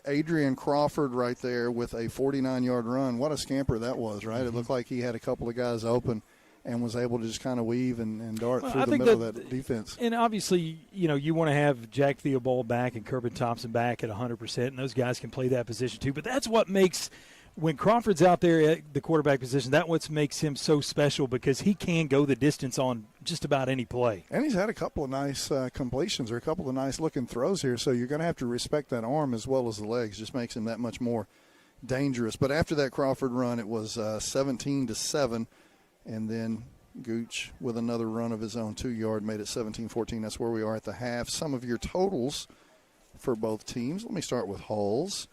Speaker 3: Adrian Crawford right there with a 49-yard run. What a scamper that was, right? It looked like he had a couple of guys open and was able to just kind of weave and dart through the middle of that defense.
Speaker 2: And obviously, you want to have Jack Theobald back and Kerbin Thompson back at 100%, and those guys can play that position too. But that's what makes, when Crawford's out there at the quarterback position, that's what makes him so special because he can go the distance on just about any play.
Speaker 3: And he's had a couple of nice completions or a couple of nice-looking throws here, so you're going to have to respect that arm as well as the legs. Just makes him that much more dangerous. But after that Crawford run, it was 17-7. And then Gooch with another run of his own 2-yard made it 17-14. That's where we are at the half. Some of your totals for both teams. Let me start with Hulls.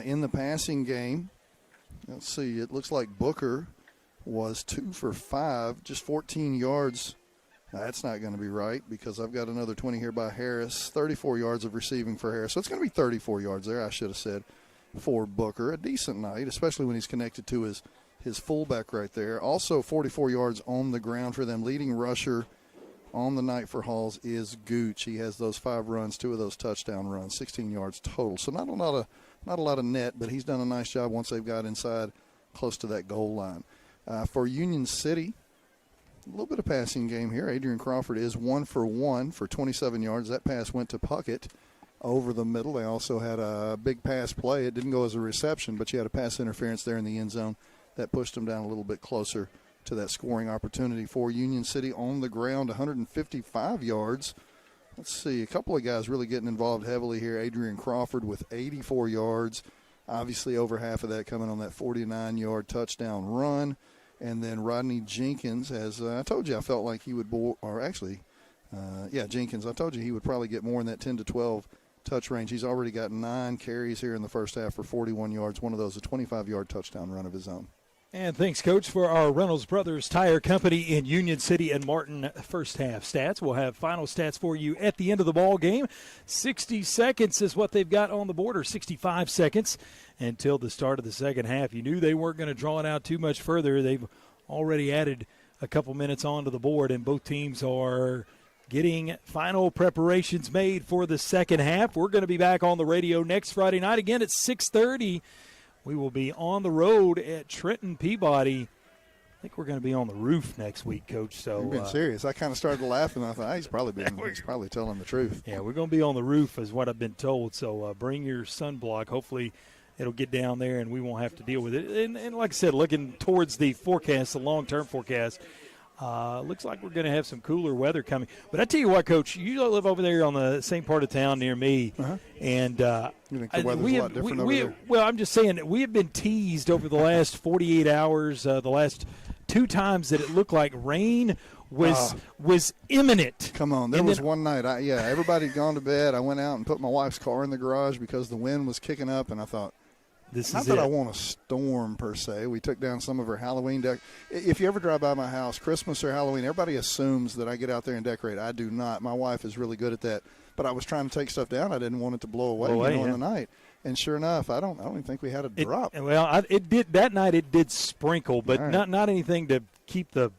Speaker 3: In the passing game, let's see, it looks like Booker was 2 for 5, just 14 yards. Now, that's not going to be right because I've got another 20 here by Harris. 34 yards of receiving for Harris. So it's going to be 34 yards there, I should have said, for Booker. A decent night, especially when he's connected to his fullback right there. Also 44 yards on the ground for them. Leading rusher on the night for Hulls is Gooch. He has those 5 runs, 2 of those touchdown runs, 16 yards total. So not a lot of net, but he's done a nice job once they've got inside close to that goal line. For Union City, a little bit of passing game here. Adrian Crawford is 1 for 1 for 27 yards. That pass went to Puckett over the middle. They also had a big pass play. It didn't go as a reception, but you had a pass interference there in the end zone. That pushed them down a little bit closer to that scoring opportunity for Union City on the ground, 155 yards. Let's see, a couple of guys really getting involved heavily here. Adrian Crawford with 84 yards. Obviously over half of that coming on that 49-yard touchdown run. And then Rodney Jenkins, as I told you, I felt like he would, Jenkins, I told you he would probably get more in that 10 to 12 touch range. He's already got 9 carries here in the first half for 41 yards. One of those, a 25-yard touchdown run of his own.
Speaker 2: And thanks, Coach, for our Reynolds Brothers Tire Company in Union City and Martin first half stats. We'll have final stats for you at the end of the ball game. 60 seconds is what they've got on the board, or 65 seconds until the start of the second half. You knew they weren't going to draw it out too much further. They've already added a couple minutes onto the board, and both teams are getting final preparations made for the second half. We're going to be back on the radio next Friday night again at 6:30. we will be on the road at Trenton Peabody. I think we're going to be on the roof next week, Coach. So
Speaker 3: You've been serious. I kind of started laughing. I thought, he's probably telling the truth.
Speaker 2: Yeah, we're going to be on the roof is what I've been told. So bring your sunblock. Hopefully it'll get down there and we won't have to deal with it. And like I said, looking towards the forecast, the long-term forecast, looks like we're going to have some cooler weather coming. But I tell you what, Coach, you live over there on the same part of town near me. And
Speaker 3: you think the weather's a lot different over there?
Speaker 2: Well, I'm just saying that we have been teased over the last 48 hours, the last 2 times that it looked like rain was imminent.
Speaker 3: Come on. There was one night, everybody had gone to bed. I went out and put my wife's car in the garage because the wind was kicking up, and I thought, not that I want a storm per se. We took down some of her Halloween deck. If you ever drive by my house, Christmas or Halloween, everybody assumes that I get out there and decorate. I do not. My wife is really good at that. But I was trying to take stuff down. I didn't want it to blow away in the night. And sure enough, I don't even think we had a drop.
Speaker 2: It did that night. It did sprinkle, but not anything to keep the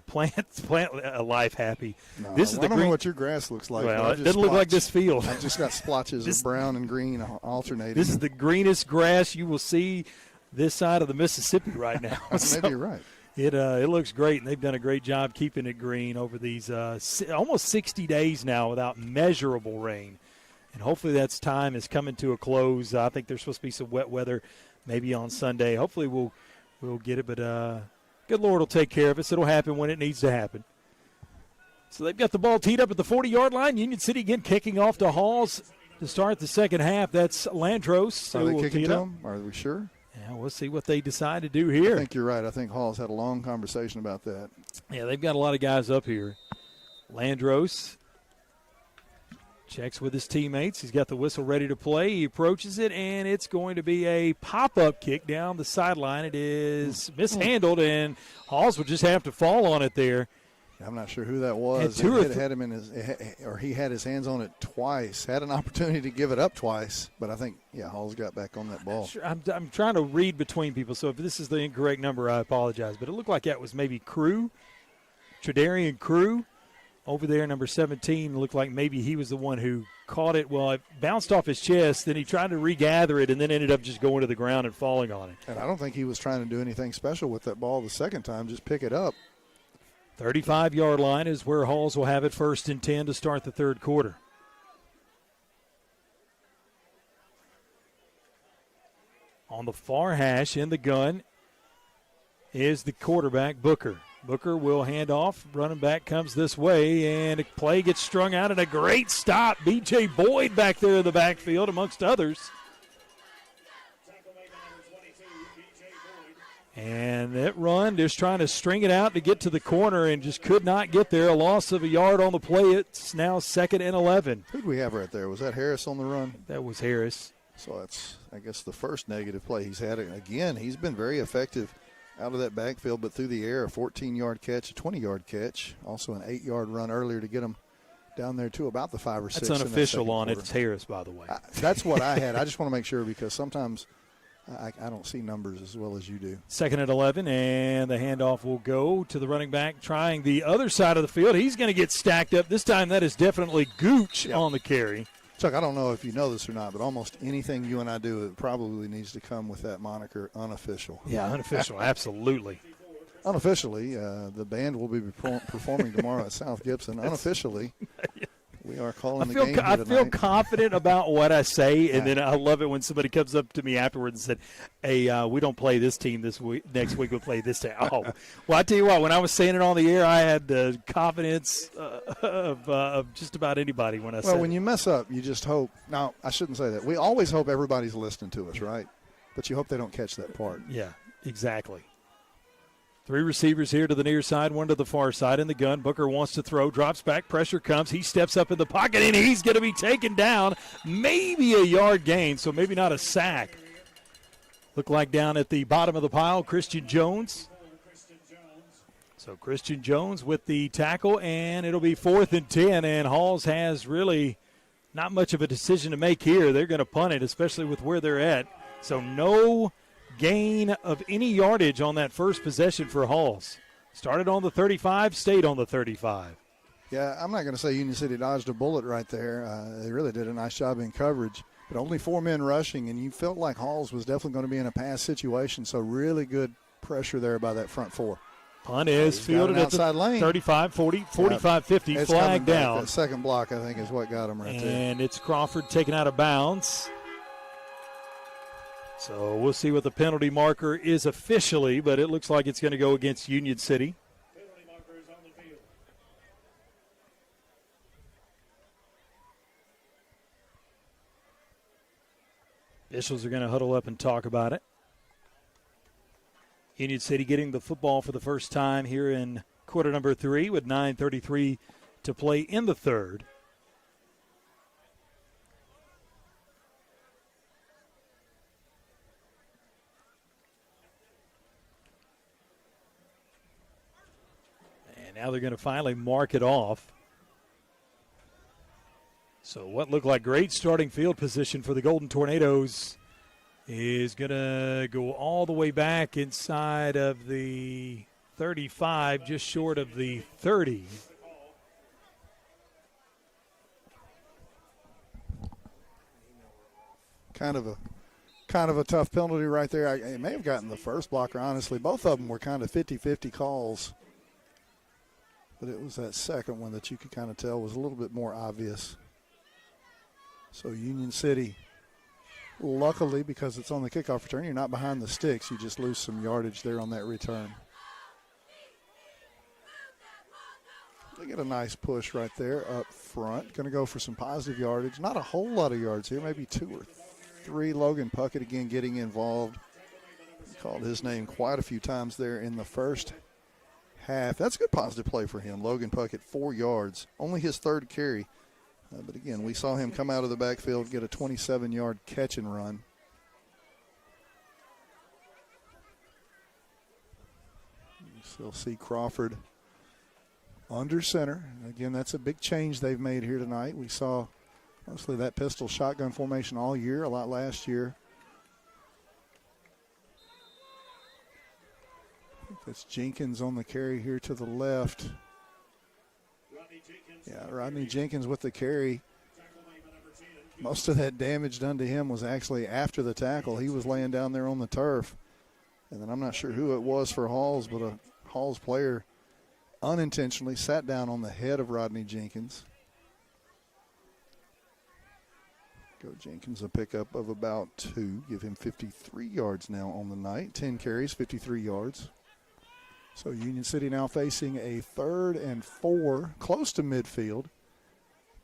Speaker 2: plant life happy.
Speaker 3: No,
Speaker 2: this is
Speaker 3: I don't know what your grass looks like.
Speaker 2: Well, it doesn't look like this field.
Speaker 3: I've just got splotches of brown and green alternating.
Speaker 2: This is the greenest grass you will see this side of the Mississippi right now.
Speaker 3: Maybe you're right.
Speaker 2: It looks great, and they've done a great job keeping it green over these almost 60 days now without measurable rain. And hopefully that time is coming to a close. I think there's supposed to be some wet weather maybe on Sunday. Hopefully we'll get it, but good Lord will take care of us. It'll happen when it needs to happen. So they've got the ball teed up at the 40-yard line. Union City again kicking off to Halls to start the second half. That's Landros.
Speaker 3: Are they kicking to them? Are we sure?
Speaker 2: Yeah, we'll see what they decide to do here.
Speaker 3: I think you're right. I think Hall's had a long conversation about that.
Speaker 2: Yeah, they've got a lot of guys up here. Landros checks with his teammates. He's got the whistle ready to play. He approaches it, and it's going to be a pop-up kick down the sideline. It is mishandled, and Halls would just have to fall on it there.
Speaker 3: I'm not sure who that was. Had him in he had his hands on it twice. Had an opportunity to give it up twice, but I think Halls got back on that ball.
Speaker 2: I'm trying to read between people, so if this is the incorrect number, I apologize. But it looked like that was maybe Crew, Tredarian Crew, over there, number 17. Looked like maybe he was the one who caught it. Well, it bounced off his chest, then he tried to regather it, and then ended up just going to the ground and falling on it.
Speaker 3: And I don't think he was trying to do anything special with that ball the second time, just pick it up.
Speaker 2: 35-yard line is where Halls will have it, 1st and 10 to start the third quarter. On the far hash in the gun is the quarterback, Booker. Booker will hand off. Running back comes this way, and a play gets strung out, and a great stop. B.J. Boyd back there in the backfield amongst others. And that run, just trying to string it out to get to the corner and just could not get there. A loss of a yard on the play. It's now 2nd and 11.
Speaker 3: Who do we have right there? Was that Harris on the run?
Speaker 2: That was Harris.
Speaker 3: So that's, I guess, the first negative play he's had. Again, he's been very effective out of that backfield, but through the air, a 14-yard catch, a 20-yard catch, also an 8-yard run earlier to get him down there to about the 5 or 6.
Speaker 2: That's unofficial on it. It's Harris, by the way.
Speaker 3: That's what I had. I just want to make sure because sometimes I don't see numbers as well as you do.
Speaker 2: 2nd and 11, and the handoff will go to the running back trying the other side of the field. He's going to get stacked up. This time that is definitely Gooch on the carry.
Speaker 3: Chuck, I don't know if you know this or not, but almost anything you and I do, it probably needs to come with that moniker, unofficial.
Speaker 2: Yeah, unofficial, absolutely.
Speaker 3: Unofficially, the band will be performing tomorrow at South Gibson. Unofficially, we are calling the game here tonight.
Speaker 2: I feel confident about what I say, and then I love it when somebody comes up to me afterwards and said, hey, we don't play this team this week. Next week we'll play this team. Oh, well, I tell you what, when I was saying it on the air, I had the confidence of just about anybody when I said it.
Speaker 3: Well, when you mess up, you just hope. Now, I shouldn't say that. We always hope everybody's listening to us, right? But you hope they don't catch that part.
Speaker 2: Yeah, exactly. 3 receivers here to the near side, 1 to the far side in the gun. Booker wants to throw, drops back, pressure comes. He steps up in the pocket, and he's going to be taken down. Maybe a yard gain, so maybe not a sack. Look like down at the bottom of the pile, Christian Jones. So Christian Jones with the tackle, and it'll be 4th and 10, and Halls has really not much of a decision to make here. They're going to punt it, especially with where they're at. So no gain of any yardage on that first possession for Halls. Started on the 35, stayed on the 35.
Speaker 3: Yeah, I'm not going to say Union City dodged a bullet right there. They really did a nice job in coverage. But only 4 men rushing, and you felt like Halls was definitely going to be in a pass situation, so really good pressure there by that front 4.
Speaker 2: Punt is fielded at the
Speaker 3: lane.
Speaker 2: 35, 40, 45, 50, flag down.
Speaker 3: That second block, I think, is what got him right there.
Speaker 2: And it's Crawford taken out of bounds. So we'll see what the penalty marker is officially, but it looks like it's going to go against Union City. Officials are going to huddle up and talk about it. Union City getting the football for the first time here in quarter number 3 with 9:33 to play in the third. And now they're going to finally mark it off. So what looked like great starting field position for the Golden Tornadoes is going to go all the way back inside of the 35, just short of the 30.
Speaker 3: Kind of a tough penalty right there. It may have gotten the first blocker, honestly. Both of them were kind of 50-50 calls. But it was that second one that you could kind of tell was a little bit more obvious. So Union City, luckily, because it's on the kickoff return, you're not behind the sticks. You just lose some yardage there on that return. They get a nice push right there up front. Going to go for some positive yardage. Not a whole lot of yards here, maybe 2 or 3. Logan Puckett again getting involved. He called his name quite a few times there in the first half. That's a good positive play for him. Logan Puckett, 4 yards, only his 3rd carry. But again, we saw him come out of the backfield, get a 27-yard catch and run. You still see Crawford under center. Again, that's a big change they've made here tonight. We saw mostly that pistol shotgun formation all year, a lot last year. I think that's Jenkins on the carry here to the left. Yeah, Rodney Jenkins with the carry. Most of that damage done to him was actually after the tackle. He was laying down there on the turf. And then I'm not sure who it was for Halls, but a Halls player unintentionally sat down on the head of Rodney Jenkins. Go Jenkins a pickup of about 2. Give him 53 yards now on the night. 10 carries, 53 yards. So Union City now facing a 3rd and 4, close to midfield.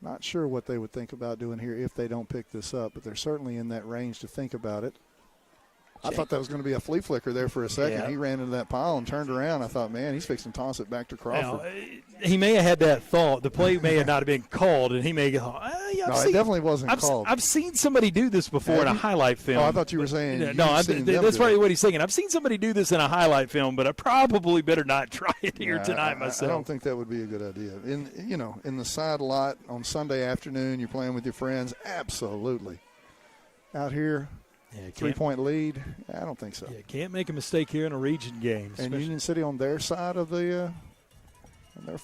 Speaker 3: Not sure what they would think about doing here if they don't pick this up, but they're certainly in that range to think about it. I thought that was going to be a flea flicker there for a second. Yeah. He ran into that pile and turned around. I thought, man, he's fixing to toss it back to Crawford.
Speaker 2: Now, he may have had that thought. The play may have not have been called, and he may have thought,
Speaker 3: it definitely wasn't called.
Speaker 2: I've seen somebody do this before in a highlight film.
Speaker 3: Oh, I thought you were saying
Speaker 2: that's probably what he's saying. I've seen somebody do this in a highlight film, but I probably better not try it here tonight myself.
Speaker 3: I don't think that would be a good idea. In the side lot on Sunday afternoon, you're playing with your friends, absolutely. Out here, 3-point lead, I don't think so.
Speaker 2: Yeah, can't make a mistake here in a region game.
Speaker 3: And Union City on their side of the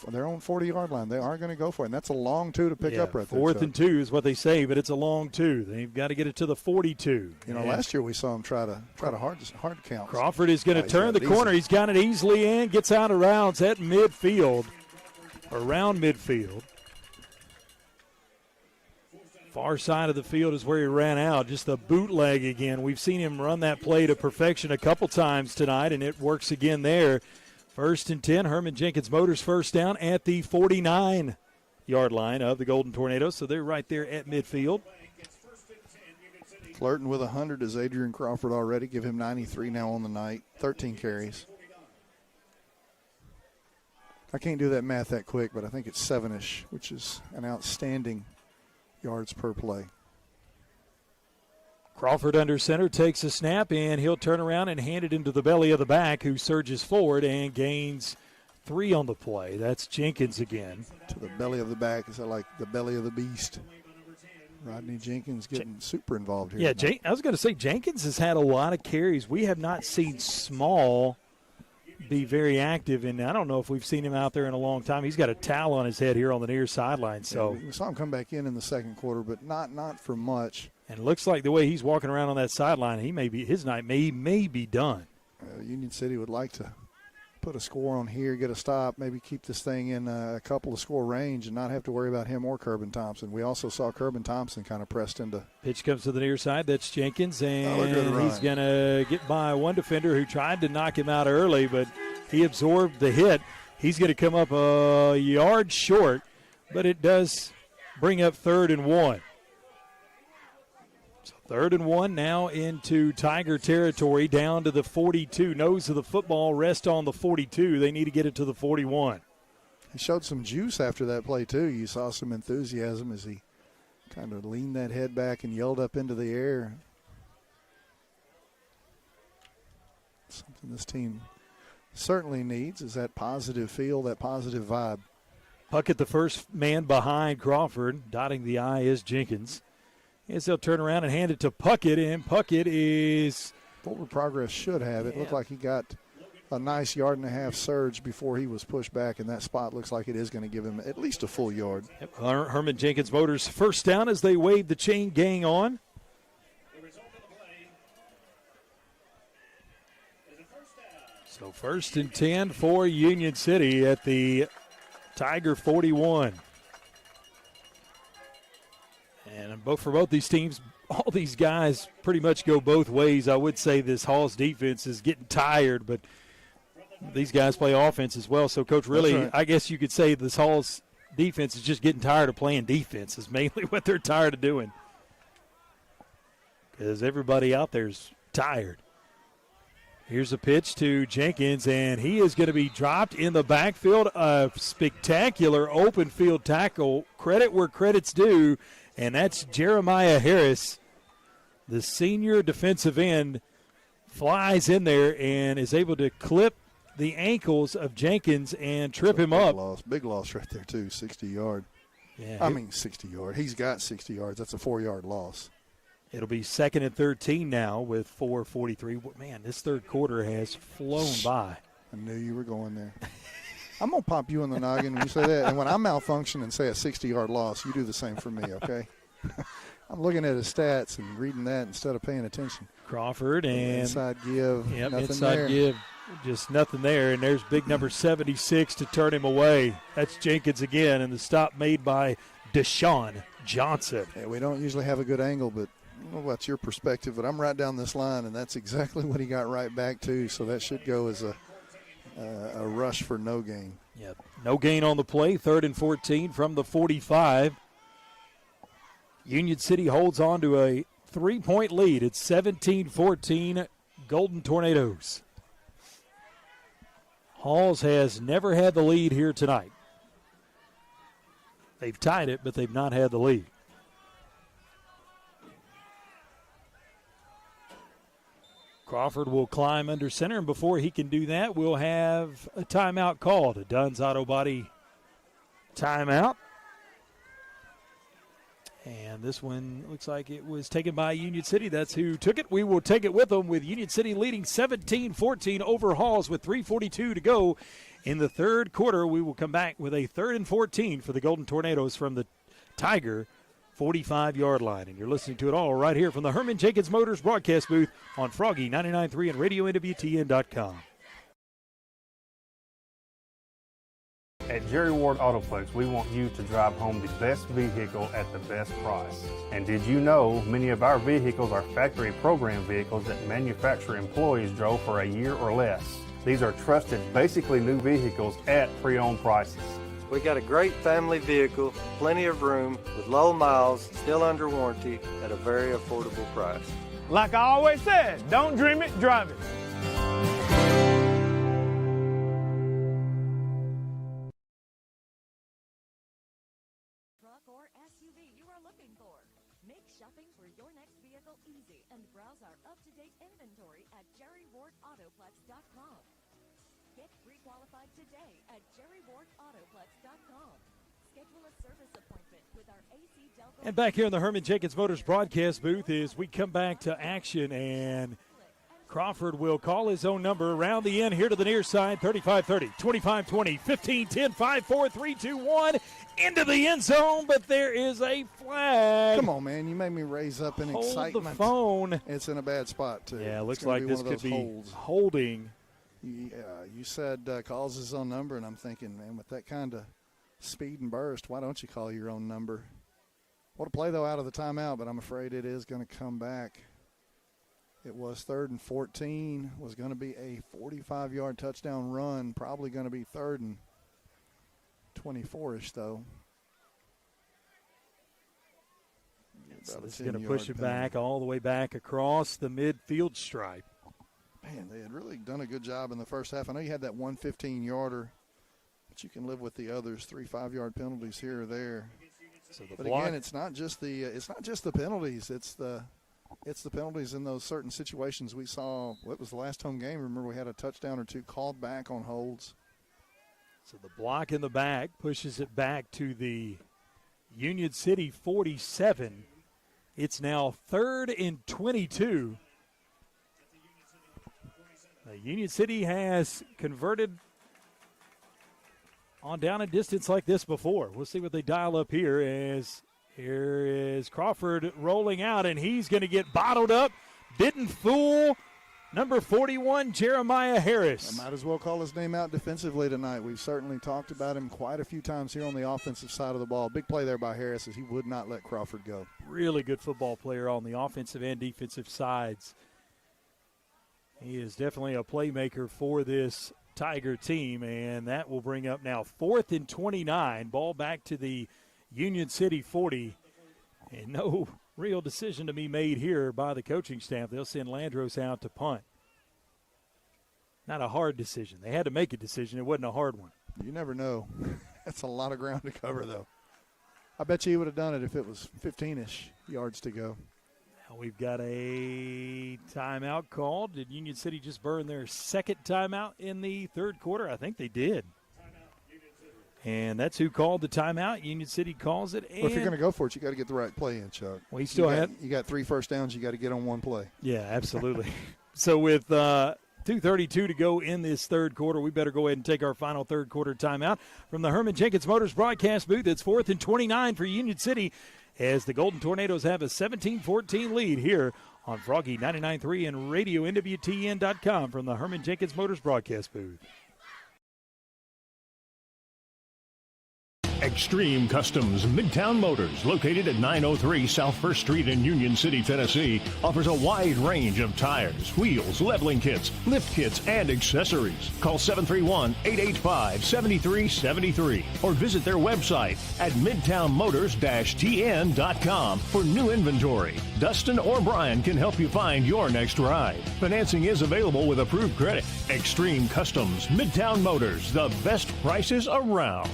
Speaker 3: their own 40-yard line, they are going to go for it. And that's a long 2 to pick up right there.
Speaker 2: 4th and 2 is what they say, but it's a long 2. They've got to get it to the 42.
Speaker 3: Last year we saw them try to hard count.
Speaker 2: Crawford is going to turn the corner. He's got it easily in, gets out of rounds at midfield, around midfield. Far side of the field is where he ran out. Just the bootleg again. We've seen him run that play to perfection a couple times tonight, and it works again there. 1st and 10, Herman Jenkins Motors first down at the 49-yard line of the Golden Tornadoes. So they're right there at midfield.
Speaker 3: Flirting with 100 is Adrian Crawford already. Give him 93 now on the night. 13 carries. I can't do that math that quick, but I think it's 7-ish, which is an outstanding yards per play.
Speaker 2: Crawford under center takes a snap, and he'll turn around and hand it into the belly of the back, who surges forward and gains 3 on the play. That's Jenkins again.
Speaker 3: To the belly of the back. Is that like the belly of the beast? Rodney Jenkins getting super involved here.
Speaker 2: Yeah, I was going to say Jenkins has had a lot of carries. We have not seen Small be very active, and I don't know if we've seen him out there in a long time. He's got a towel on his head here on the near sideline. So
Speaker 3: we saw him come back in the second quarter, but not for much.
Speaker 2: And it looks like the way he's walking around on that sideline, his night may be done.
Speaker 3: Union City would like to put a score on here, get a stop, maybe keep this thing in a couple of score range and not have to worry about him or Kerbin Thompson. We also saw Kerbin Thompson kind of pressed into.
Speaker 2: Pitch comes to the near side. That's Jenkins, and he's going to get by one defender who tried to knock him out early, but he absorbed the hit. He's going to come up a yard short, but it does bring up 3rd and 1. So 3rd and 1 now into Tiger territory, down to the 42. Nose of the football, rest on the 42. They need to get it to the 41.
Speaker 3: He showed some juice after that play, too. You saw some enthusiasm as he kind of leaned that head back and yelled up into the air. Something this team certainly needs is that positive feel, that positive vibe.
Speaker 2: Puckett, the first man behind Crawford. Dotting the I is Jenkins. As they'll turn around and hand it to Puckett, and Puckett is
Speaker 3: forward progress should have it. Looked like he got a nice 1.5-yard surge before he was pushed back, and that spot looks like it is going to give him at least a full yard.
Speaker 2: Yep. Herman Jenkins Motors first down as they wave the chain gang on. So 1st and 10 for Union City at the Tiger 41. And for both these teams, all these guys pretty much go both ways. I would say this Hall's defense is getting tired, but these guys play offense as well. So, Coach, really, right. I guess you could say this Hall's defense is just getting tired of playing defense is mainly what they're tired of doing. Because everybody out there is tired. Here's a pitch to Jenkins, and he is going to be dropped in the backfield. A spectacular open field tackle. Credit where credit's due. And that's Jeremiah Harris, the senior defensive end, flies in there and is able to clip the ankles of Jenkins and trip him up.
Speaker 3: Big loss right there, too, 60-yard.
Speaker 2: Yeah,
Speaker 3: 60-yard. He's got 60 yards. That's a 4-yard loss.
Speaker 2: It'll be 2nd and 13 now with 4:43. Man, this third quarter has flown by.
Speaker 3: I knew you were going there. I'm going to pop you in the noggin when you say that. And when I malfunction and say a 60-yard loss, you do the same for me, okay? I'm looking at his stats and reading that instead of paying attention.
Speaker 2: Crawford and
Speaker 3: inside give.
Speaker 2: Yep,
Speaker 3: nothing
Speaker 2: inside
Speaker 3: there.
Speaker 2: give. Just nothing there. And there's big number 76 to turn him away. That's Jenkins again. And the stop made by Deshaun Johnson.
Speaker 3: Yeah, we don't usually have a good angle, but I don't know what's your perspective, but I'm right down this line, and that's exactly what he got right back to. So that should go as a rush for no gain.
Speaker 2: Yep, no gain on the play. 3rd and 14 from the 45. Union City holds on to a 3-point lead. It's 17-14 Golden Tornadoes. Halls has never had the lead here tonight. They've tied it, but they've not had the lead. Crawford will climb under center, and before he can do that, we'll have a timeout called. A Dunn's Auto Body timeout. And this one looks like it was taken by Union City. That's who took it. We will take it with them, with Union City leading 17-14 over Halls with 3:42 to go in the third quarter. We will come back with a 3rd and 14 for the Golden Tornadoes from the Tiger 45-yard line. And you're listening to it all right here from the Herman Jenkins Motors broadcast booth on Froggy 99.3 and RadioNWTN.com.
Speaker 19: At Jerry Ward Autoplex, we want you to drive home the best vehicle at the best price. And did you know many of our vehicles are factory program vehicles that manufacturer employees drove for a year or less? These are trusted, basically new vehicles at pre-owned prices.
Speaker 20: We got a great family vehicle, plenty of room, with low miles, still under warranty, at a very affordable price.
Speaker 21: Like I always said, don't dream it, drive it.
Speaker 6: Truck or SUV you are looking for. Make shopping for your next vehicle easy and browse our up-to-date inventory at jerrywardautoplex.com. Get pre-qualified today at jerrywardautoplex.com. Schedule a service appointment with our AC Delco.
Speaker 2: And back here in the Herman Jenkins Motors broadcast booth as we come back to action, and Crawford will call his own number around the end here to the near side. 35-30, 25-20, 15-10, 5-4, 3-2-1 into the end zone, but there is a flag.
Speaker 3: Come on, man. You made me raise up in
Speaker 2: Hold
Speaker 3: excitement.
Speaker 2: the phone.
Speaker 3: It's in a bad spot, too.
Speaker 2: Yeah, it looks
Speaker 3: It's gonna
Speaker 2: like this could be
Speaker 3: holds.
Speaker 2: holding.
Speaker 3: You said calls his own number, and I'm thinking, man, with that kind of speed and burst, why don't you call your own number? What a play, though, out of the timeout, but I'm afraid it is going to come back. It was 3rd and 14, was going to be a 45-yard touchdown run, probably going to be 3rd and 24-ish, though.
Speaker 2: So it's going to push it back all the way back across the midfield stripe.
Speaker 3: Man, they had really done a good job in the first half. I know you had that 115-yarder, but you can live with the others, 3 5-yard penalties here or there.
Speaker 2: So the
Speaker 3: but
Speaker 2: block,
Speaker 3: again, it's not just the penalties. It's the penalties in those certain situations we saw. What was the last home game? Remember, we had a touchdown or two called back on holds.
Speaker 2: So the block in the back pushes it back to the Union City 47. It's now 3rd and 22. Union City has converted on down a distance like this before. We'll see what they dial up here as here is Crawford rolling out, and he's going to get bottled up. Didn't fool number 41, Jeremiah Harris.
Speaker 3: I might as well call his name out defensively tonight. We've certainly talked about him quite a few times here on the offensive side of the ball. Big play there by Harris as he would not let Crawford go.
Speaker 2: Really good football player on the offensive and defensive sides. He is definitely a playmaker for this Tiger team, and that will bring up now 4th and 29. Ball back to the Union City 40, and no real decision to be made here by the coaching staff. They'll send Landros out to punt. Not a hard decision. They had to make a decision. It wasn't a hard one.
Speaker 3: You never know. That's a lot of ground to cover, though. I bet you he would have done it if it was 15-ish yards to go.
Speaker 2: Now we've got a timeout called. Did Union City just burn their second timeout in the third quarter? I think they did. And that's who called the timeout. Union City calls it.
Speaker 3: Well, if you're going to go for it, you got to get the right play in, Chuck.
Speaker 2: Well, you
Speaker 3: got 3 first downs. You got to get on one play.
Speaker 2: Yeah, absolutely. So with 2:32 to go in this third quarter, we better go ahead and take our final third quarter timeout from the Herman Jenkins Motors broadcast booth. It's 4th and 29 for Union City as the Golden Tornadoes have a 17-14 lead here on Froggy 99.3 and Radio NWTN.com from the Herman Jenkins Motors broadcast booth.
Speaker 5: Extreme Customs Midtown Motors, located at 903 South 1st Street in Union City, Tennessee, offers a wide range of tires, wheels, leveling kits, lift kits, and accessories. Call 731-885-7373 or visit their website at midtownmotors-tn.com for new inventory. Dustin or Brian can help you find your next ride. Financing is available with approved credit. Extreme Customs Midtown Motors, the best prices around.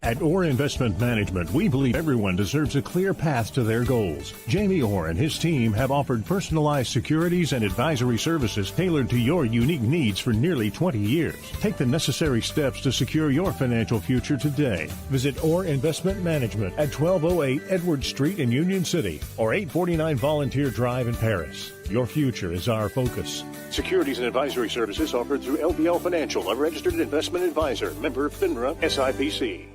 Speaker 5: At Orr Investment Management, we believe everyone deserves a clear path to their goals. Jamie Orr and his team have offered personalized securities and advisory services tailored to your unique needs for nearly 20 years. Take the necessary steps to secure your financial future today. Visit Orr Investment Management at 1208 Edward Street in Union City or 849 Volunteer Drive in Paris. Your future is our focus. Securities and advisory services offered through LBL Financial, a registered investment advisor, member FINRA SIPC.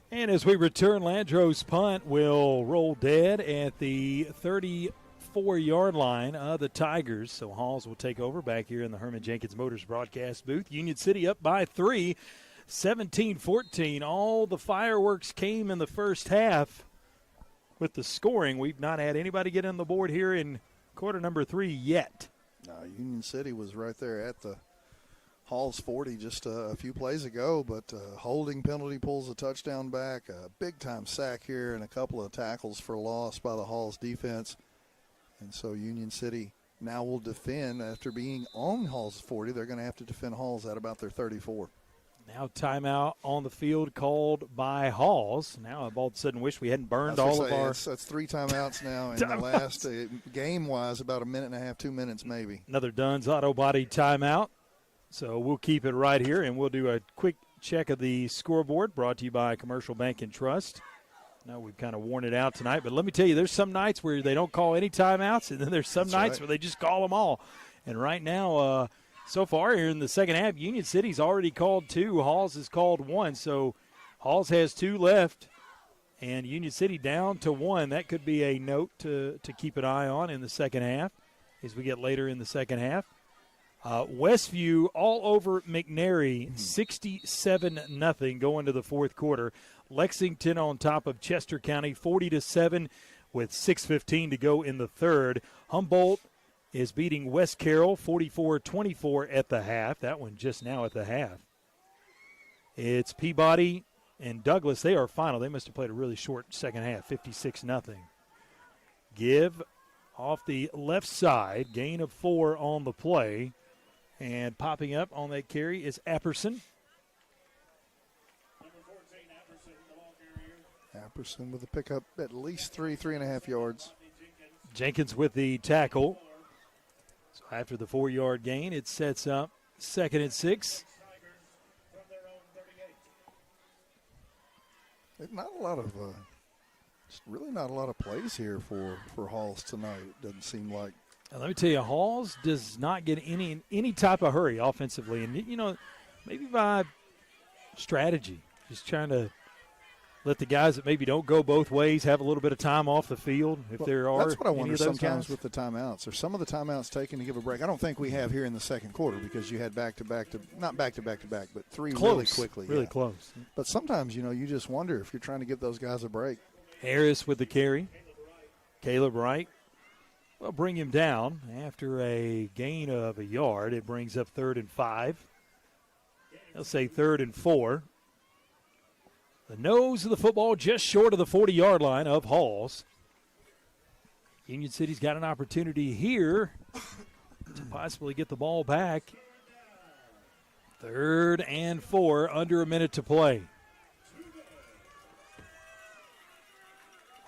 Speaker 2: And as we return, Landros' punt will roll dead at the 34-yard line of the Tigers. So Halls will take over back here in the Herman Jenkins Motors broadcast booth. Union City up by 3, 17-14. All the fireworks came in the first half with the scoring. We've not had anybody get on the board here in quarter number 3 yet.
Speaker 3: Union City was right there at the Hall's 40 just a few plays ago, but holding penalty pulls a touchdown back, a big-time sack here, and a couple of tackles for loss by the Hall's defense. And so Union City now will defend after being on Hall's 40. They're going to have to defend Hall's at about their 34.
Speaker 2: Now timeout on the field called by Halls. Now I all of a sudden wish we hadn't burned all of our.
Speaker 3: That's 3 timeouts now in the last game-wise, about a minute and a half, 2 minutes maybe.
Speaker 2: Another Dunn's Auto Body timeout. So we'll keep it right here, and we'll do a quick check of the scoreboard brought to you by Commercial Bank and Trust. No, we've kind of worn it out tonight. But let me tell you, there's some nights where they don't call any timeouts, and then there's some nights where they just call them all. And right now, so far here in the second half, Union City's already called 2. Halls has called 1. So Halls has 2 left, and Union City down to 1. That could be a note to keep an eye on in the second half as we get later in the second half. Westview all over McNary, 67-0 going to the fourth quarter. Lexington on top of Chester County, 40-7 with 6:15 to go in the third. Humboldt is beating West Carroll, 44-24 at the half. That one just now at the half. It's Peabody and Douglas. They are final. They must have played a really short second half, 56-0. Give off the left side, gain of 4 on the play. And popping up on that carry is Apperson.
Speaker 3: Apperson with a pickup at least 3.5 yards.
Speaker 2: Jenkins with the tackle. So after the 4-yard gain, it sets up 2nd and 6.
Speaker 3: Not a lot of, just really not a lot of plays here for Halls tonight. It doesn't seem like.
Speaker 2: Now, let me tell you, Halls does not get any type of hurry offensively. And, you know, maybe by strategy, just trying to let the guys that maybe don't go both ways have a little bit of time off the field if there are.
Speaker 3: That's what I wonder
Speaker 2: any of those
Speaker 3: sometimes
Speaker 2: guys.
Speaker 3: with the timeouts. Are some of the timeouts taken to give a break? I don't think we have here in the second quarter because you had back-to-back, not back-to-back, but 3
Speaker 2: Close,
Speaker 3: really quickly.
Speaker 2: really close.
Speaker 3: But sometimes, you know, you just wonder if you're trying to give those guys a break.
Speaker 2: Harris with the carry. Caleb Wright will bring him down after a gain of a yard. It brings up 3rd and 5. They'll say 3rd and 4. The nose of the football just short of the 40-yard line of Halls. Union City's got an opportunity here to possibly get the ball back. 3rd and 4, under a minute to play.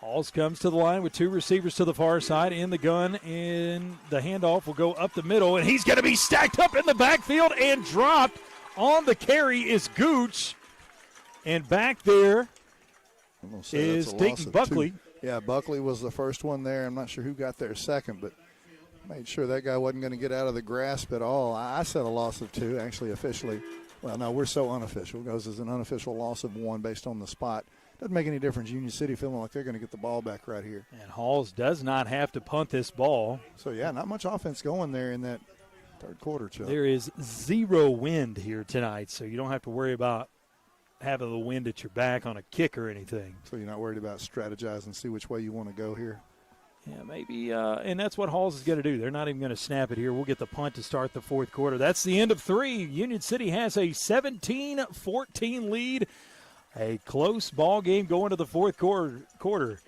Speaker 2: Halls comes to the line with 2 receivers to the far side in the gun, and the handoff will go up the middle, and he's going to be stacked up in the backfield and dropped. On the carry is Gooch. And back there is Dayton Buckley.
Speaker 3: 2. Yeah, Buckley was the first one there. I'm not sure who got there second, but made sure that guy wasn't going to get out of the grasp at all. I said a loss of 2, actually officially. Well, no, we're so unofficial. It goes as an unofficial loss of 1 based on the spot. Doesn't make any difference. Union City feeling like they're going to get the ball back right here.
Speaker 2: And Halls does not have to punt this ball.
Speaker 3: So, yeah, not much offense going there in that third quarter, Chuck.
Speaker 2: There is 0 wind here tonight, so you don't have to worry about having the wind at your back on a kick or anything.
Speaker 3: So you're not worried about strategizing, see which way you want to go here?
Speaker 2: Yeah, maybe, and that's what Halls is going to do. They're not even going to snap it here. We'll get the punt to start the fourth quarter. That's the end of 3. Union City has a 17-14 lead. A close ball game going to the fourth quarter.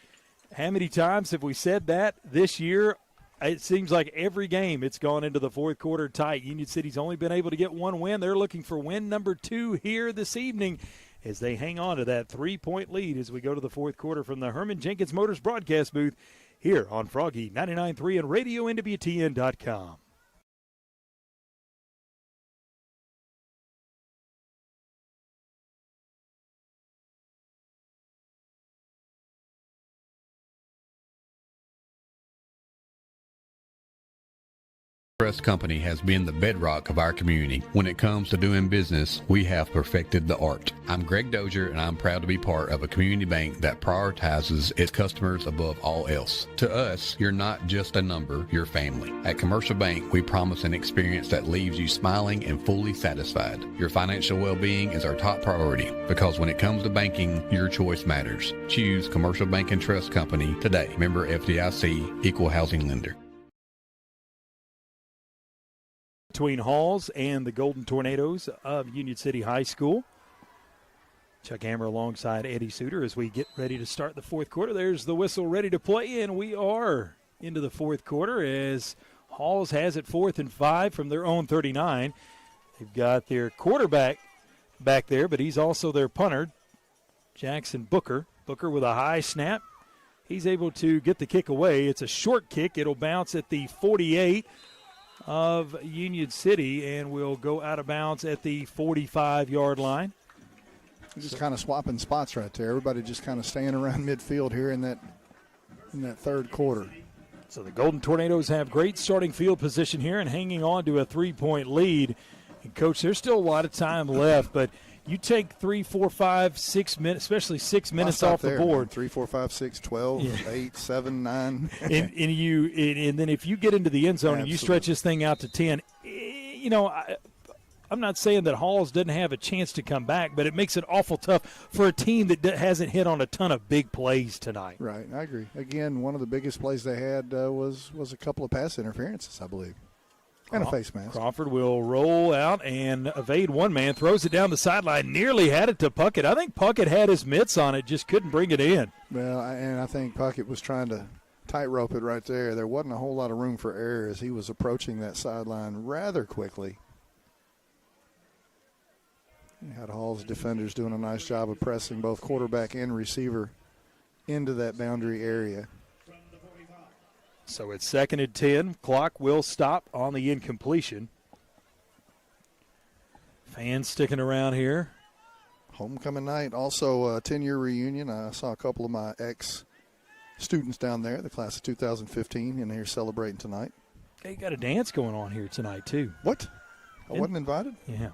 Speaker 2: How many times have we said that this year? It seems like every game it's gone into the fourth quarter tight. Union City's only been able to get 1 win. They're looking for win number 2 here this evening as they hang on to that 3-point lead as we go to the fourth quarter from the Herman Jenkins Motors broadcast booth here on Froggy 99.3 and RadioNWTN.com.
Speaker 7: Trust Company has been the bedrock of our community. When it comes to doing business, we have perfected the art. I'm Greg Dozier, and I'm proud to be part of a community bank that prioritizes its customers above all else. To us, you're not just a number, you're family. At Commercial Bank, we promise an experience that leaves you smiling and fully satisfied. Your financial well-being is our top priority because when it comes to banking, your choice matters. Choose Commercial Bank and Trust Company today. Member FDIC, Equal Housing Lender.
Speaker 2: Between Halls and the Golden Tornadoes of Union City High School. Chuck Hammer alongside Eddie Suter as we get ready to start the fourth quarter. There's the whistle ready to play, and we are into the fourth quarter as Halls has it 4th and 5 from their own 39. They've got their quarterback back there, but he's also their punter, Jackson Booker. Booker with a high snap. He's able to get the kick away. It's a short kick. It'll bounce at the 48 of Union City and will go out of bounds at the 45-yard line.
Speaker 3: Just kind of swapping spots right there. Everybody just kind of staying around midfield here in that third quarter.
Speaker 2: So the Golden Tornadoes have great starting field position here and hanging on to a 3-point lead. And, Coach, there's still a lot of time left, but you take 3, 4, 5, 6 minutes, especially 6 minutes off the board.
Speaker 3: 3, 4, 5, 6, 12, 8, 7, 9.
Speaker 2: and then if you get into the end zone and you stretch this thing out to 10, I'm not saying that Halls doesn't have a chance to come back, but it makes it awful tough for a team that hasn't hit on a ton of big plays tonight.
Speaker 3: Right, I agree. Again, one of the biggest plays they had was a couple of pass interferences, I believe, and a face mask.
Speaker 2: Crawford will roll out and evade one man, throws it down the sideline, nearly had it to Puckett. I think Puckett had his mitts on it, just couldn't bring it in.
Speaker 3: Well, and I think Puckett was trying to tightrope it right there. There wasn't a whole lot of room for error as he was approaching that sideline rather quickly. You had Hall's defenders doing a nice job of pressing both quarterback and receiver into that boundary area.
Speaker 2: So it's 2nd and 10. Clock will stop on the incompletion. Fans sticking around here.
Speaker 3: Homecoming night, also a 10-year reunion. I saw a couple of my ex-students down there, the class of 2015, in here celebrating tonight.
Speaker 2: They got a dance going on here tonight, too.
Speaker 3: What? I wasn't invited?
Speaker 2: Yeah.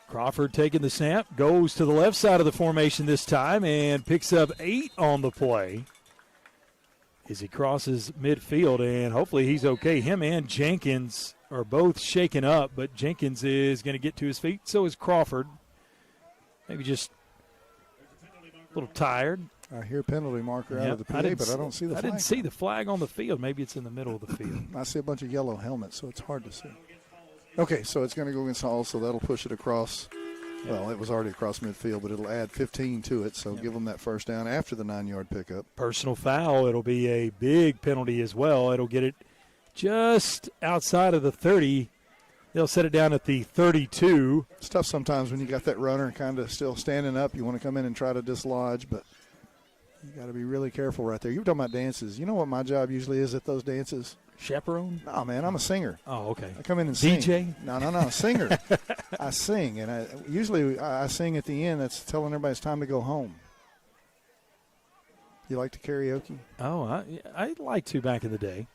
Speaker 2: Crawford taking the snap, goes to the left side of the formation this time and picks up 8 on the play as he crosses midfield, and hopefully he's okay. Him and Jenkins are both shaken up, but Jenkins is going to get to his feet. So is Crawford. Maybe just a little tired.
Speaker 3: I hear penalty marker out of the PA, but I don't see the flag.
Speaker 2: I didn't see the flag on the field. Maybe it's in the middle of the field.
Speaker 3: I see a bunch of yellow helmets, so it's hard to see. Okay, so it's going to go against Hall, so that'll push it across. Well, it was already across midfield, but it'll add 15 to it, so give them that first down after the 9-yard pickup.
Speaker 2: Personal foul. It'll be a big penalty as well. It'll get it just outside of the 30. They'll set it down at the 32.
Speaker 3: It's tough sometimes when you got that runner kind of still standing up. You want to come in and try to dislodge, but you got to be really careful right there. You were talking about dances. You know what my job usually is at those dances?
Speaker 2: Chaperone?
Speaker 3: No, man, I'm a singer.
Speaker 2: Oh, okay.
Speaker 3: I come in and sing.
Speaker 2: DJ?
Speaker 3: No, singer. I sing, and I sing at the end. That's telling everybody it's time to go home. You like to karaoke?
Speaker 2: Oh, I like to back in the day.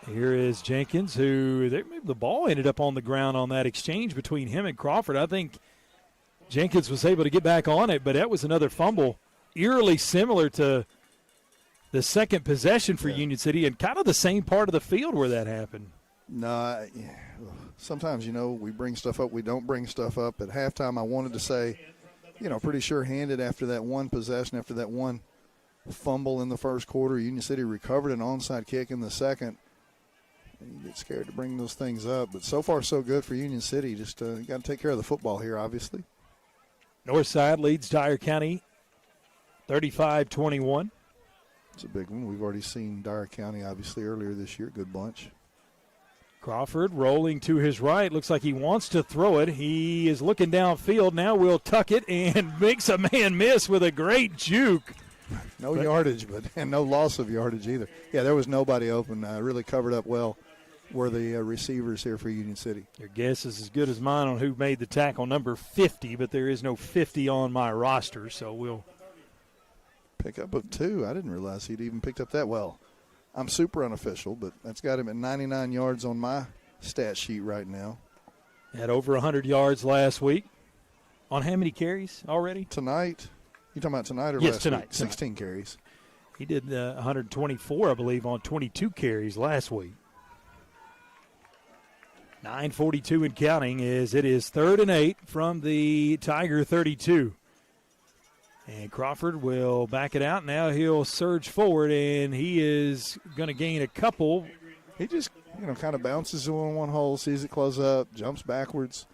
Speaker 2: Here is Jenkins, who the ball ended up on the ground on that exchange between him and Crawford. I think Jenkins was able to get back on it, but that was another fumble, eerily similar to the second possession for Union City, and kind of the same part of the field where that happened.
Speaker 3: No, sometimes, we bring stuff up, we don't bring stuff up. At halftime, I wanted to say, pretty sure-handed after that one possession, after that one fumble in the first quarter. Union City recovered an onside kick in the second. And you get scared to bring those things up. But so far, so good for Union City. Just got to take care of the football here, obviously.
Speaker 2: Northside leads Dyer County 35-21.
Speaker 3: It's a big one. We've already seen Dyer County, obviously, earlier this year. Good bunch.
Speaker 2: Crawford rolling to his right. Looks like he wants to throw it. He is looking downfield. Now will tuck it and makes a man miss with a great juke.
Speaker 3: No yardage, and no loss of yardage either. Yeah, there was nobody open. Really covered up well were the receivers here for Union City.
Speaker 2: Your guess is as good as mine on who made the tackle, number 50, but there is no 50 on my roster, so we'll
Speaker 3: pick-up of 2. I didn't realize he'd even picked up that well. I'm super unofficial, but that's got him at 99 yards on my stat sheet right now.
Speaker 2: Had over 100 yards last week. On how many carries already?
Speaker 3: Tonight. You talking about tonight or
Speaker 2: yes,
Speaker 3: last
Speaker 2: tonight,
Speaker 3: week? 16 carries.
Speaker 2: He did 124, I believe, on 22 carries last week. 9:42 and counting as it is 3rd and 8 from the Tiger 32. And Crawford will back it out. Now he'll surge forward, and he is going to gain a couple.
Speaker 3: He just, kind of bounces in one hole, sees it close up, jumps backwards.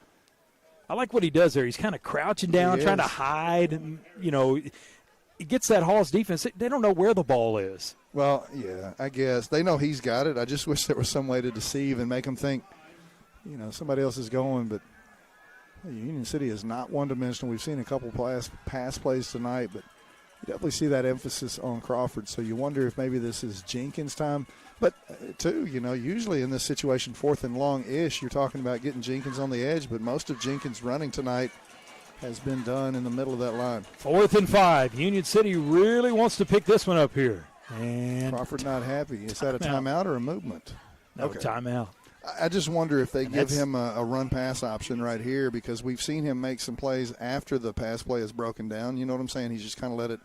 Speaker 2: I like what he does there. He's kind of crouching down, trying to hide. And, he gets that Hall's defense. They don't know where the ball is.
Speaker 3: Well, yeah, I guess. They know he's got it. I just wish there was some way to deceive and make them think, somebody else is going, but Union City is not one-dimensional. We've seen a couple pass plays tonight, but you definitely see that emphasis on Crawford. So you wonder if maybe this is Jenkins' time. But, too, usually in this situation, 4th and long-ish, you're talking about getting Jenkins on the edge, but most of Jenkins' running tonight has been done in the middle of that line.
Speaker 2: 4th and 5. Union City really wants to pick this one up here. And
Speaker 3: Crawford not happy. Is that a timeout or a movement?
Speaker 2: No, timeout.
Speaker 3: I just wonder if they give him a run-pass option right here, because we've seen him make some plays after the pass play is broken down. You know what I'm saying? He's just kind of let it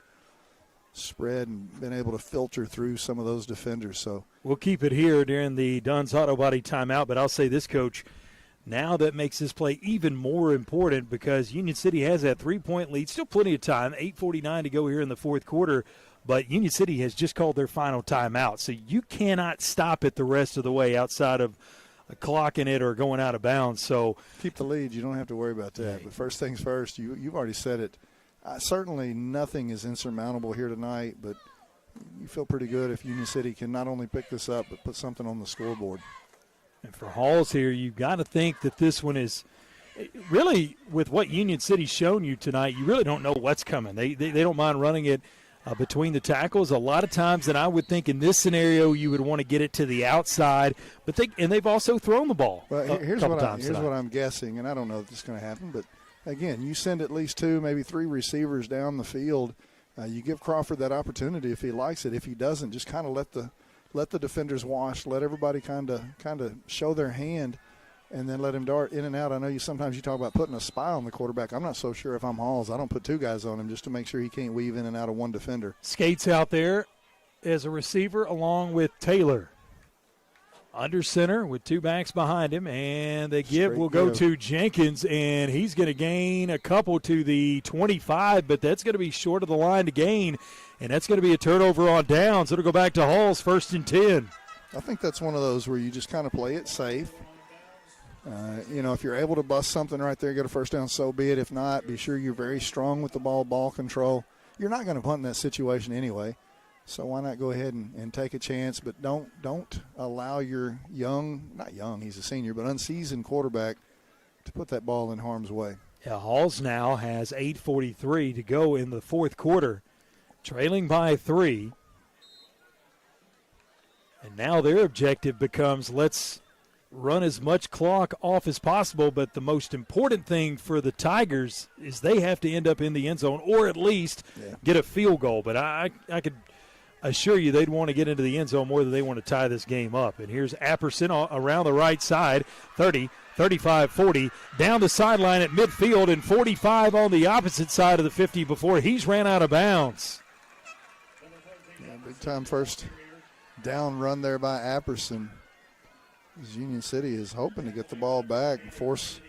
Speaker 3: spread and been able to filter through some of those defenders. So
Speaker 2: we'll keep it here during the Dunn's Auto Body timeout, but I'll say this, Coach, now that makes this play even more important because Union City has that 3-point lead. Still plenty of time, 8:49 to go here in the fourth quarter, but Union City has just called their final timeout. So you cannot stop it the rest of the way outside of clocking it or going out of bounds. So
Speaker 3: keep the lead. You don't have to worry about that. But first things first, you've already said it. Certainly nothing is insurmountable here tonight, but you feel pretty good if Union City can not only pick this up but put something on the scoreboard.
Speaker 2: And for Halls here, you've got to think that this one is really, with what Union City's shown you tonight, you really don't know what's coming. They don't mind running it between the tackles. A lot of times that I would think in this scenario you would want to get it to the outside, but they've also thrown the ball
Speaker 3: here's what I'm guessing, and I don't know if this is going to happen, but again, you send at least 2, maybe 3 receivers down the field. You give Crawford that opportunity if he likes it. If he doesn't, just kind of let the defenders wash, let everybody kind of show their hand, and then let him dart in and out. I know sometimes you talk about putting a spy on the quarterback. I'm not so sure if I'm Halls. I don't put 2 guys on him just to make sure he can't weave in and out of one defender.
Speaker 2: Skates out there as a receiver along with Taylor. Under center with 2 backs behind him, and the give will go to Jenkins, and he's going to gain a couple to the 25, but that's going to be short of the line to gain, and that's going to be a turnover on downs. It'll go back to Halls, 1st and 10.
Speaker 3: I think that's one of those where you just kind of play it safe. If you're able to bust something right there, get a first down, so be it. If not, be sure you're very strong with the ball control. You're not going to punt in that situation anyway, so why not go ahead and take a chance, but don't allow your he's a senior, but unseasoned quarterback to put that ball in harm's way.
Speaker 2: Yeah, Halls now has 8:43 to go in the fourth quarter, trailing by 3. And now their objective becomes let's run as much clock off as possible, but the most important thing for the Tigers is they have to end up in the end zone or at least get a field goal. But I could assure you they'd want to get into the end zone more than they want to tie this game up. And here's Apperson around the right side, 30, 35, 40, down the sideline at midfield, and 45 on the opposite side of the 50 before he's ran out of bounds.
Speaker 3: Yeah, big time first down run there by Apperson. Union City is hoping to get the ball back and force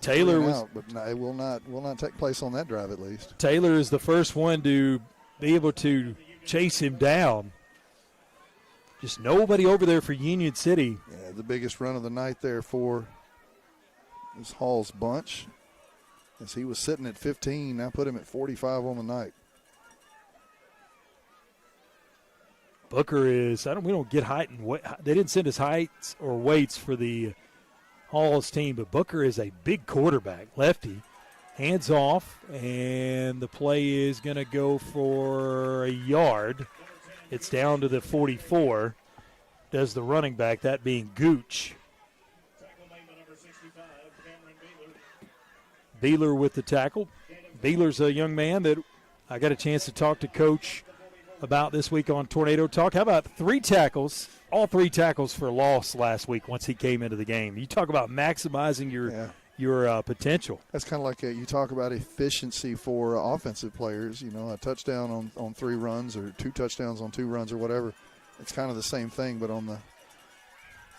Speaker 2: Taylor
Speaker 3: out, but it will not take place on that drive at least.
Speaker 2: Taylor is the first one to be able to chase him down. Just nobody over there for Union City.
Speaker 3: Yeah, the biggest run of the night there for this Hall's bunch, as he was sitting at 15, now put him at 45 on the night.
Speaker 2: Booker is, we don't get height and weight. They didn't send us heights or weights for the Halls team, but Booker is a big quarterback, lefty. Hands off, and the play is going to go for a yard. It's down to the 44. Does the running back, that being Gooch. Beeler with the tackle. Beeler's a young man that I got a chance to talk to Coach about this week on Tornado Talk. How about 3 tackles, all 3 tackles for loss last week once he came into the game? You talk about maximizing your potential.
Speaker 3: That's kind of like you talk about efficiency for offensive players, a touchdown on 3 runs or 2 touchdowns on 2 runs or whatever. It's kind of the same thing, but on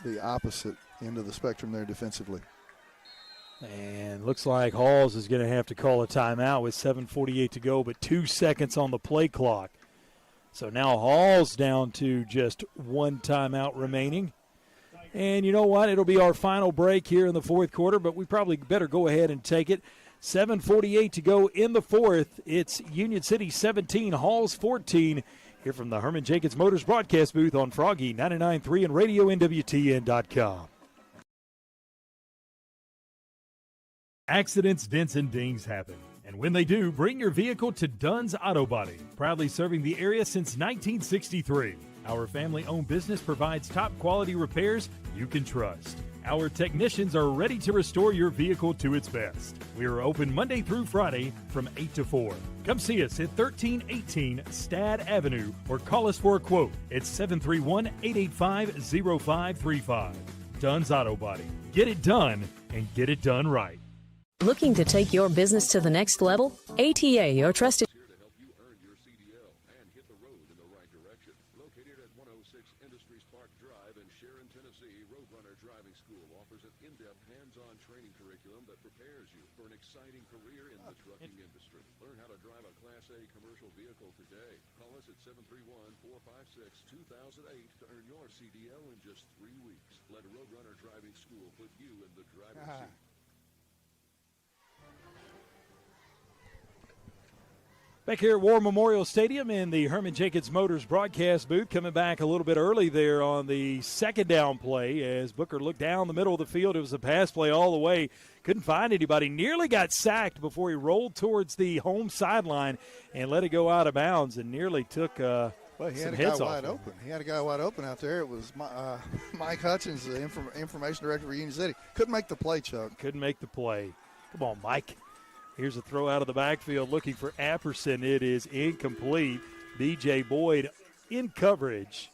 Speaker 3: the opposite end of the spectrum there defensively.
Speaker 2: And looks like Halls is going to have to call a timeout with 7:48 to go, but 2 seconds on the play clock. So now Hall's down to just 1 timeout remaining. And you know what? It'll be our final break here in the fourth quarter, but we probably better go ahead and take it. 7:48 to go in the fourth. It's Union City 17, Halls 14. Here from the Herman Jenkins Motors broadcast booth on Froggy 99.3 and RadioNWTN.com.
Speaker 9: Accidents, dents, and dings happen. And when they do, bring your vehicle to Dunn's Auto Body, proudly serving the area since 1963. Our family-owned business provides top-quality repairs you can trust. Our technicians are ready to restore your vehicle to its best. We are open Monday through Friday from 8 to 4. Come see us at 1318 Stad Avenue or call us for a quote at 731-885-0535. Dunn's Auto Body. Get it done and get it done right.
Speaker 18: Looking to take your business to the next level? ATA, your trusted.
Speaker 14: Located at 106 Industries Park Drive in Sharon, Tennessee, Roadrunner Driving School offers an in-depth hands-on training curriculum that prepares you for an exciting career in the trucking industry. Learn how to drive a Class A commercial vehicle today. Call us at 731-456-2008 to earn your CDL in just 3 weeks. Let Roadrunner Driving School put you in the driver's seat.
Speaker 2: Back here at War Memorial Stadium in the Herman Jacobs Motors broadcast booth, coming back a little bit early there on the second down play as Booker looked down the middle of the field. It was a pass play all the way. Couldn't find anybody. Nearly got sacked before he rolled towards the home sideline and let it go out of bounds and nearly took
Speaker 3: he
Speaker 2: some
Speaker 3: had a
Speaker 2: hits
Speaker 3: guy
Speaker 2: off
Speaker 3: wide
Speaker 2: him.
Speaker 3: open. He had a guy wide open out there. It was Mike Hutchins, the information director for Union City. Couldn't make the play, Chuck.
Speaker 2: Couldn't make the play. Come on, Mike. Here's a throw out of the backfield looking for Apperson. It is incomplete. B.J. Boyd in coverage.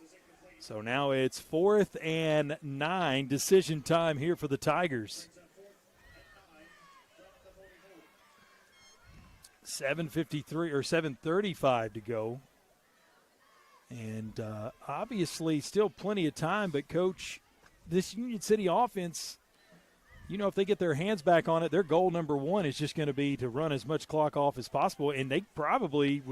Speaker 2: So now it's 4th and 9. Decision time here for the Tigers. 7:53 or 7:35 to go. And obviously still plenty of time, but, Coach, this Union City offense – you know, if they get their hands back on it, their goal number one is just going to be to run as much clock off as possible. And they probably,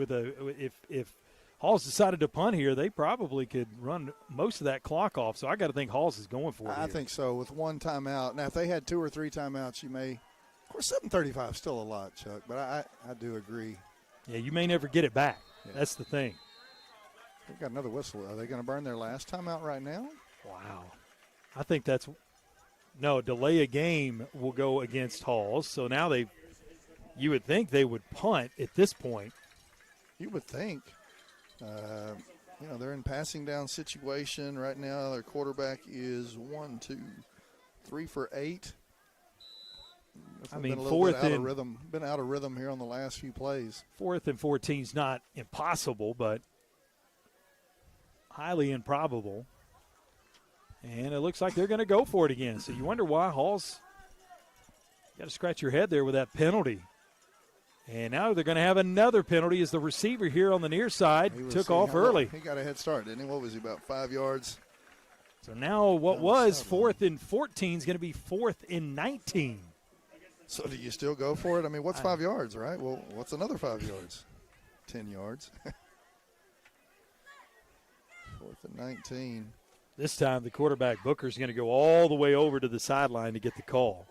Speaker 2: if Halls decided to punt here, they probably could run most of that clock off. So I got to think Halls is going for it.
Speaker 3: I think so, with one timeout. Now, if they had 2 or 3 timeouts, you may. Of course, 7:35 is still a lot, Chuck, but I do agree.
Speaker 2: Yeah, you may never get it back. Yeah. That's the thing.
Speaker 3: They've got another whistle. Are they going to burn their last timeout right now?
Speaker 2: Wow. I think that's. No, delay a game will go against Halls. So now you would think they would punt at this point.
Speaker 3: You would think. They're in passing down situation right now. Their quarterback is 1, 2, 3 for 8.
Speaker 2: I mean,
Speaker 3: been out of rhythm here on the last few plays.
Speaker 2: 4th and 14 is not impossible, but highly improbable. And it looks like they're going to go for it again. So you wonder why Halls got to scratch your head there with that penalty. And now they're going to have another penalty as the receiver here on the near side took off early.
Speaker 3: He got a head start, didn't he? What was he, about 5 yards?
Speaker 2: So now what was 4th and 14 is going to be 4th and 19.
Speaker 3: So do you still go for it? I mean, what's 5 yards, right? Well, what's another 5 yards? 10 yards. 4th and 19.
Speaker 2: This time the quarterback, Booker, is going to go all the way over to the sideline to get the call.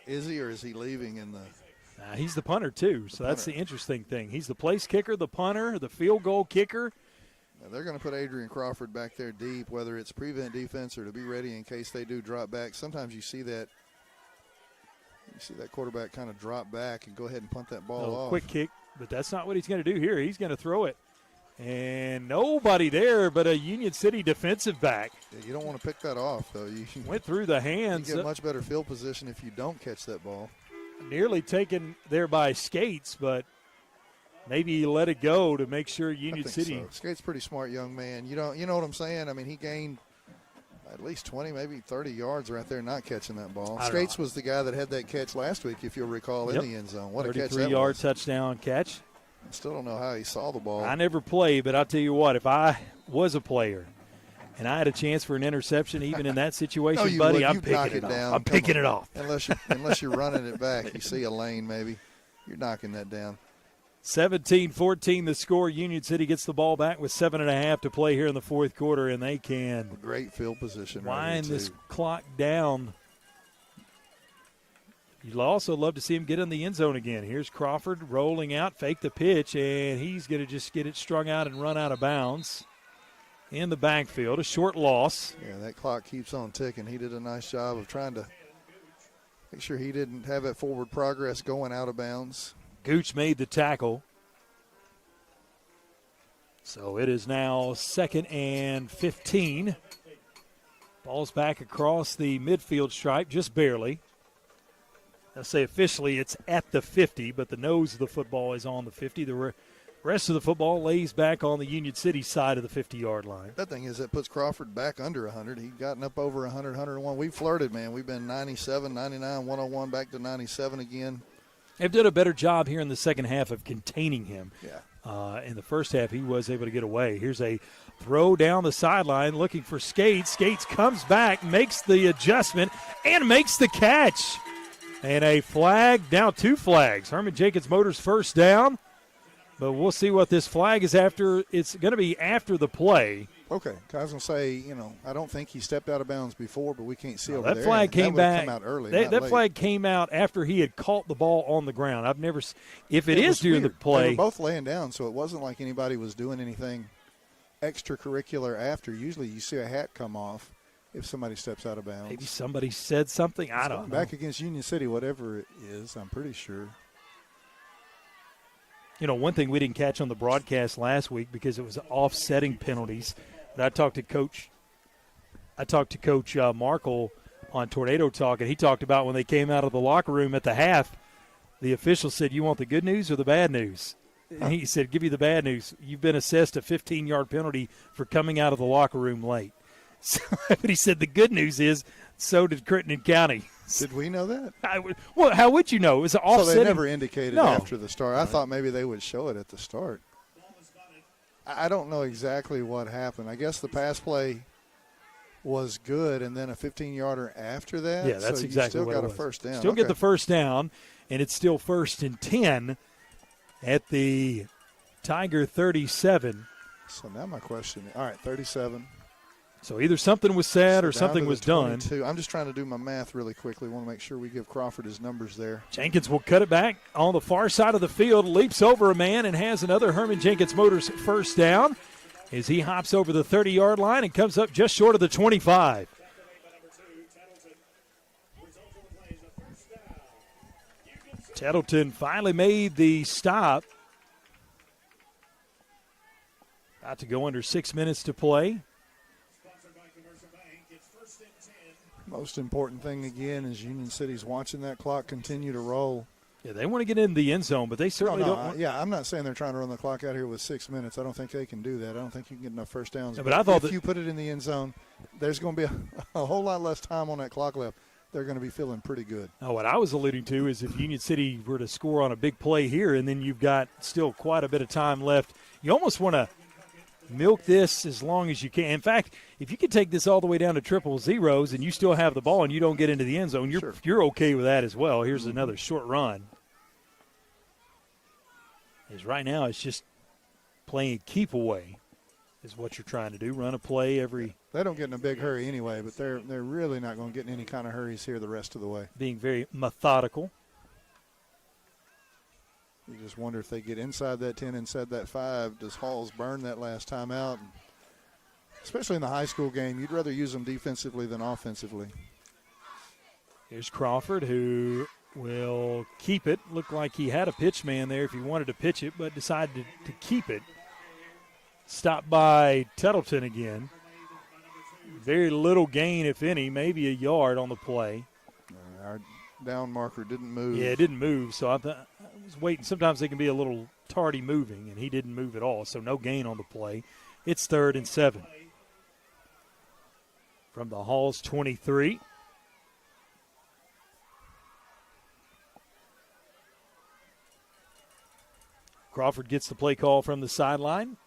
Speaker 3: Is he, or is he leaving in the –
Speaker 2: he's the punter, too, so that's the interesting thing. He's the place kicker, the punter, the field goal kicker.
Speaker 3: Now they're going to put Adrian Crawford back there deep, whether it's prevent defense or to be ready in case they do drop back. Sometimes you see that quarterback kind of drop back and go ahead and punt that ball off.
Speaker 2: Quick kick, but that's not what he's going to do here. He's going to throw it. And nobody there but a Union City defensive back.
Speaker 3: Yeah, you don't want to pick that off, though. You
Speaker 2: went through the hands.
Speaker 3: You get much better field position if you don't catch that ball.
Speaker 2: Nearly taken there by Skates, but maybe you let it go to make sure Union City.
Speaker 3: So. Skates pretty smart young man. You know what I'm saying? I mean, he gained at least 20, maybe 30 yards right there not catching that ball. Skates was the guy that had that catch last week, if you'll recall, in the end zone. What a catch that was.
Speaker 2: 33-yard touchdown catch.
Speaker 3: I still don't know how he saw the ball.
Speaker 2: I never played, but I'll tell you what, if I was a player and I had a chance for an interception even in that situation, buddy, I'm picking it off. I'm picking it off.
Speaker 3: Unless you're running it back. You see a lane maybe. You're knocking that down.
Speaker 2: 17-14 the score. Union City gets the ball back with 7.5 to play here in the fourth quarter, and they can
Speaker 3: great field position.
Speaker 2: Wind this clock down. You'd also love to see him get in the end zone again. Here's Crawford rolling out, fake the pitch, and he's going to just get it strung out and run out of bounds in the backfield. A short loss.
Speaker 3: Yeah, that clock keeps on ticking. He did a nice job of trying to make sure he didn't have that forward progress going out of bounds.
Speaker 2: Gooch made the tackle. So it is now 2nd and 15. Ball's back across the midfield stripe, just barely. I say officially it's at the 50, but the nose of the football is on the 50. The rest of the football lays back on the Union City side of the 50-yard line.
Speaker 3: That thing is, that puts Crawford back under 100. He'd gotten up over 100, 101. We've flirted, man. We've been 97, 99, 101, back to 97 again.
Speaker 2: They've done a better job here in the second half of containing him.
Speaker 3: Yeah.
Speaker 2: In the first half, he was able to get away. Here's a throw down the sideline looking for Skates. Skates comes back, makes the adjustment, and makes the catch. And a flag, now 2 flags. Herman Jenkins Motors first down. But we'll see what this flag is after. It's going to be after the play.
Speaker 3: Okay. I was going to say, I don't think he stepped out of bounds before, but we can't see over
Speaker 2: that
Speaker 3: there.
Speaker 2: Flag came back.
Speaker 3: Come out early,
Speaker 2: that flag came out after he had caught the ball on the ground. I've never – if it is during the play.
Speaker 3: They were both laying down, so it wasn't like anybody was doing anything extracurricular after. Usually you see a hat come off if somebody steps out of bounds.
Speaker 2: Maybe somebody said something. I don't know.
Speaker 3: Back against Union City, whatever it is, I'm pretty sure.
Speaker 2: One thing we didn't catch on the broadcast last week because it was offsetting penalties. But I talked to Coach Markle on Tornado Talk, and he talked about when they came out of the locker room at the half, the official said, "You want the good news or the bad news?" And he said, "Give you the bad news. You've been assessed a 15-yard penalty for coming out of the locker room late." So, but he said the good news is so did Crittenden County.
Speaker 3: Did we know that?
Speaker 2: Well, how would you know? It was an offsetting.
Speaker 3: So they never indicated after the start. I thought maybe they would show it at the start. I don't know exactly what happened. I guess the pass play was good, and then a 15-yarder after that.
Speaker 2: Yeah, that's
Speaker 3: so
Speaker 2: exactly
Speaker 3: you
Speaker 2: what
Speaker 3: still got
Speaker 2: it was.
Speaker 3: a first down.
Speaker 2: Still get the first down, and it's still 1st and 10 at the Tiger 37.
Speaker 3: So now my question, all right, 37.
Speaker 2: So either something was said or something was done.
Speaker 3: I'm just trying to do my math really quickly. Want to make sure we give Crawford his numbers there.
Speaker 2: Jenkins will cut it back on the far side of the field, leaps over a man, and has another Herman Jenkins Motors first down as he hops over the 30-yard line and comes up just short of the 25. Tettleton finally made the stop. About to go under 6 minutes to play.
Speaker 3: Most important thing, again, is Union City's watching that clock continue to roll.
Speaker 2: Yeah, they want to get in the end zone, but they certainly don't want.
Speaker 3: Yeah, I'm not saying they're trying to run the clock out here with 6 minutes. I don't think they can do that. I don't think you can get enough first downs.
Speaker 2: Yeah, but I thought
Speaker 3: if you put it in the end zone, there's going to be a whole lot less time on that clock left. They're going to be feeling pretty good.
Speaker 2: Now, what I was alluding to is if Union City were to score on a big play here and then you've got still quite a bit of time left, you almost want to milk this as long as you can. In fact, if you could take this all the way down to triple zeros and you still have the ball and you don't get into the end zone, you're okay with that as well. Here's another short run. As right now it's just playing keep away is what you're trying to do. Run a play every.
Speaker 3: They don't get in a big hurry anyway, but they're really not going to get in any kind of hurries here the rest of the way.
Speaker 2: Being very methodical.
Speaker 3: You just wonder if they get inside that 10, inside that 5. Does Halls burn that last time out? And especially in the high school game, you'd rather use them defensively than offensively.
Speaker 2: Here's Crawford, who will keep it. Looked like he had a pitch man there if he wanted to pitch it, but decided to keep it. Stopped by Tettleton again. Very little gain, if any, maybe a yard on the play.
Speaker 3: Our down marker didn't move.
Speaker 2: Yeah, it didn't move, so I was waiting. Sometimes they can be a little tardy moving, and he didn't move at all, so no gain on the play. It's 3rd and 7. From the Halls 23. Crawford gets the play call from the sideline.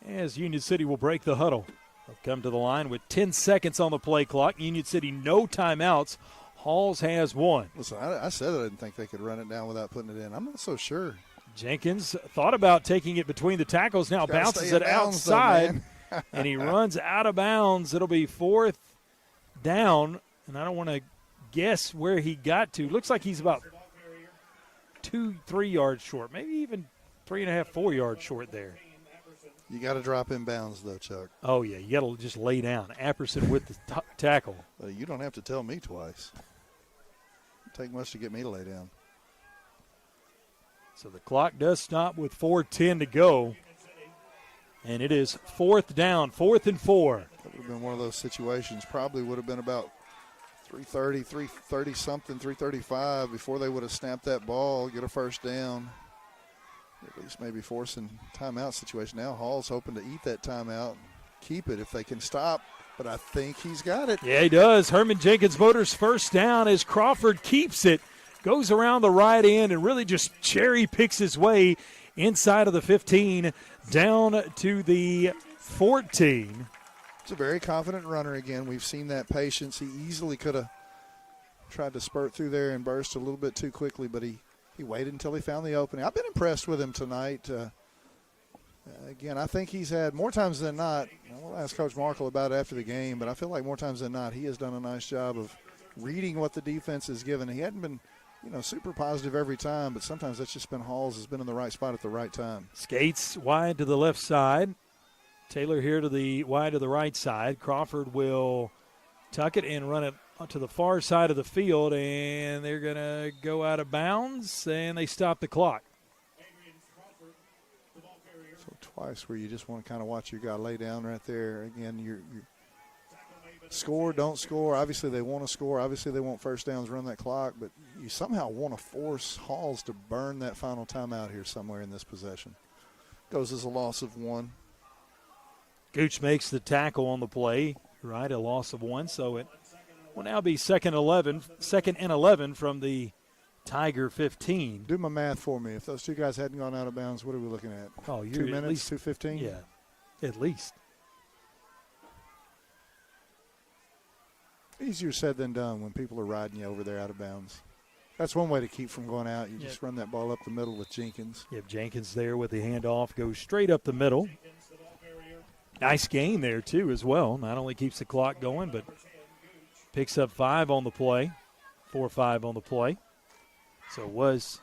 Speaker 2: As Union City will break the huddle. They'll come to the line with 10 seconds on the play clock. Union City, no timeouts. Halls has one.
Speaker 3: Listen, I said I didn't think they could run it down without putting it in. I'm not so sure.
Speaker 2: Jenkins thought about taking it between the tackles. Now bounces it outside, and he runs out of bounds. It'll be 4th down, and I don't want to guess where he got to. Looks like he's about 2-3 yards short, maybe even 3.5, 4 yards short there.
Speaker 3: You got to drop in bounds, though, Chuck.
Speaker 2: Oh, yeah. You got to just lay down. Apperson with the tackle.
Speaker 3: You don't have to tell me twice. It doesn't take much to get me to lay down.
Speaker 2: So the clock does stop with 4:10 to go. And it is 4th down, 4th and 4.
Speaker 3: That would have been one of those situations. Probably would have been about 3:30 something, 3:35 before they would have snapped that ball, get a first down. At least maybe forcing timeout situation. Now Hall's hoping to eat that timeout, keep it if they can stop. But I think he's got it.
Speaker 2: Yeah, he does. Herman Jenkins Motors first down as Crawford keeps it, goes around the right end and really just cherry picks his way inside of the 15 down to the 14.
Speaker 3: It's a very confident runner again. We've seen that patience. He easily could have tried to spurt through there and burst a little bit too quickly, but he waited until he found the opening. I've been impressed with him tonight. Again, I think he's had more times than not. We'll ask Coach Markle about it after the game, but I feel like more times than not he has done a nice job of reading what the defense has given. He hadn't been, super positive every time, but sometimes that's just been Halls has been in the right spot at the right time.
Speaker 2: Skates wide to the left side. Taylor here to the wide to the right side. Crawford will tuck it and run it to the far side of the field, and they're going to go out of bounds, and they stop the clock.
Speaker 3: So twice where you just want to kind of watch your guy lay down right there. Again, you score, don't score. Obviously they want to score. Obviously they want first downs, run that clock, but you somehow want to force Halls to burn that final timeout here somewhere in this possession. Goes as a loss of 1.
Speaker 2: Gooch makes the tackle on the play, right, a loss of 1, so it will now be second and 11 from the Tiger 15.
Speaker 3: Do my math for me. If those two guys hadn't gone out of bounds, what are we looking at?
Speaker 2: Oh, you're
Speaker 3: 2 minutes,
Speaker 2: at least
Speaker 3: 2:15?
Speaker 2: Yeah, at least.
Speaker 3: Easier said than done when people are riding you over there out of bounds. That's one way to keep from going out. You just run that ball up the middle with Jenkins.
Speaker 2: Yep, Jenkins there with the handoff, goes straight up the middle. Nice gain there, too, as well. Not only keeps the clock going, but picks up 5 on the play, 4-5 on the play. So it was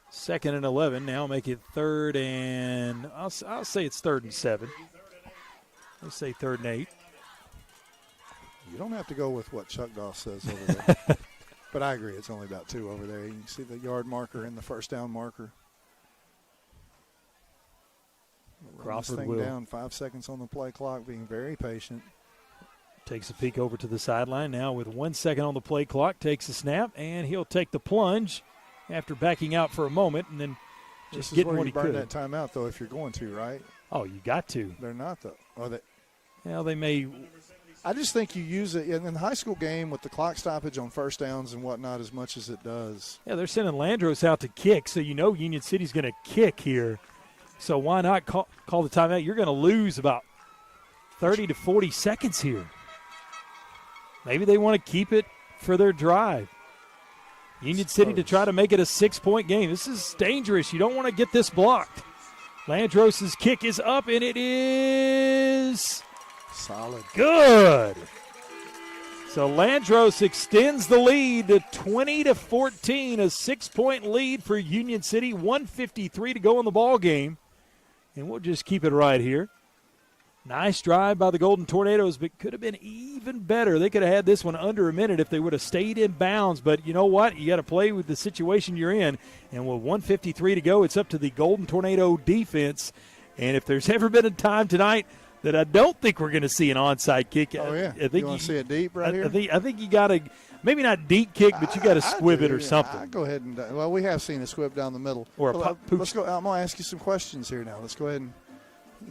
Speaker 2: second and 11. Now make it third and I'll say it's 3rd and 7. Let's say 3rd and 8.
Speaker 3: You don't have to go with what Chuck Doss says over there. But I agree, it's only about 2 over there. You can see the yard marker and the first down marker.
Speaker 2: Crawford
Speaker 3: thing
Speaker 2: will
Speaker 3: down, 5 seconds on the play clock, being very patient.
Speaker 2: Takes a peek over to the sideline now with 1 second on the play clock. Takes a snap, and he'll take the plunge after backing out for a moment and then just getting what he could.
Speaker 3: Burn that timeout, though, if you're going to, right?
Speaker 2: Oh, you got to.
Speaker 3: They're not, though. Are they?
Speaker 2: Well, they may.
Speaker 3: I just think you use it in the high school game with the clock stoppage on first downs and whatnot as much as it does.
Speaker 2: Yeah, they're sending Landros out to kick, so you know Union City's going to kick here. So why not call the timeout? You're going to lose about 30 to 40 seconds here. Maybe they want to keep it for their drive. Union City to try to make it a 6-point game. This is dangerous. You don't want to get this blocked. Landros' kick is up, and it is
Speaker 3: solid.
Speaker 2: Good. So Landros extends the lead to 20 to 14, a 6-point lead for Union City. 1:53 to go in the ball game, and we'll just keep it right here. Nice drive by the Golden Tornadoes, but could have been even better. They could have had this one under a minute if they would have stayed in bounds. But you know what? You got to play with the situation you're in. And with 1:53 to go, it's up to the Golden Tornado defense. And if there's ever been a time tonight that I don't think we're going to see an onside kick.
Speaker 3: Oh, yeah.
Speaker 2: I think
Speaker 3: you want to see it deep right here?
Speaker 2: I think you got to, maybe not deep kick, but you got to squib it or something.
Speaker 3: I go ahead and, well, we have seen a squib down the middle.
Speaker 2: Or a
Speaker 3: let's go. I'm going to ask you some questions here now. Let's go ahead and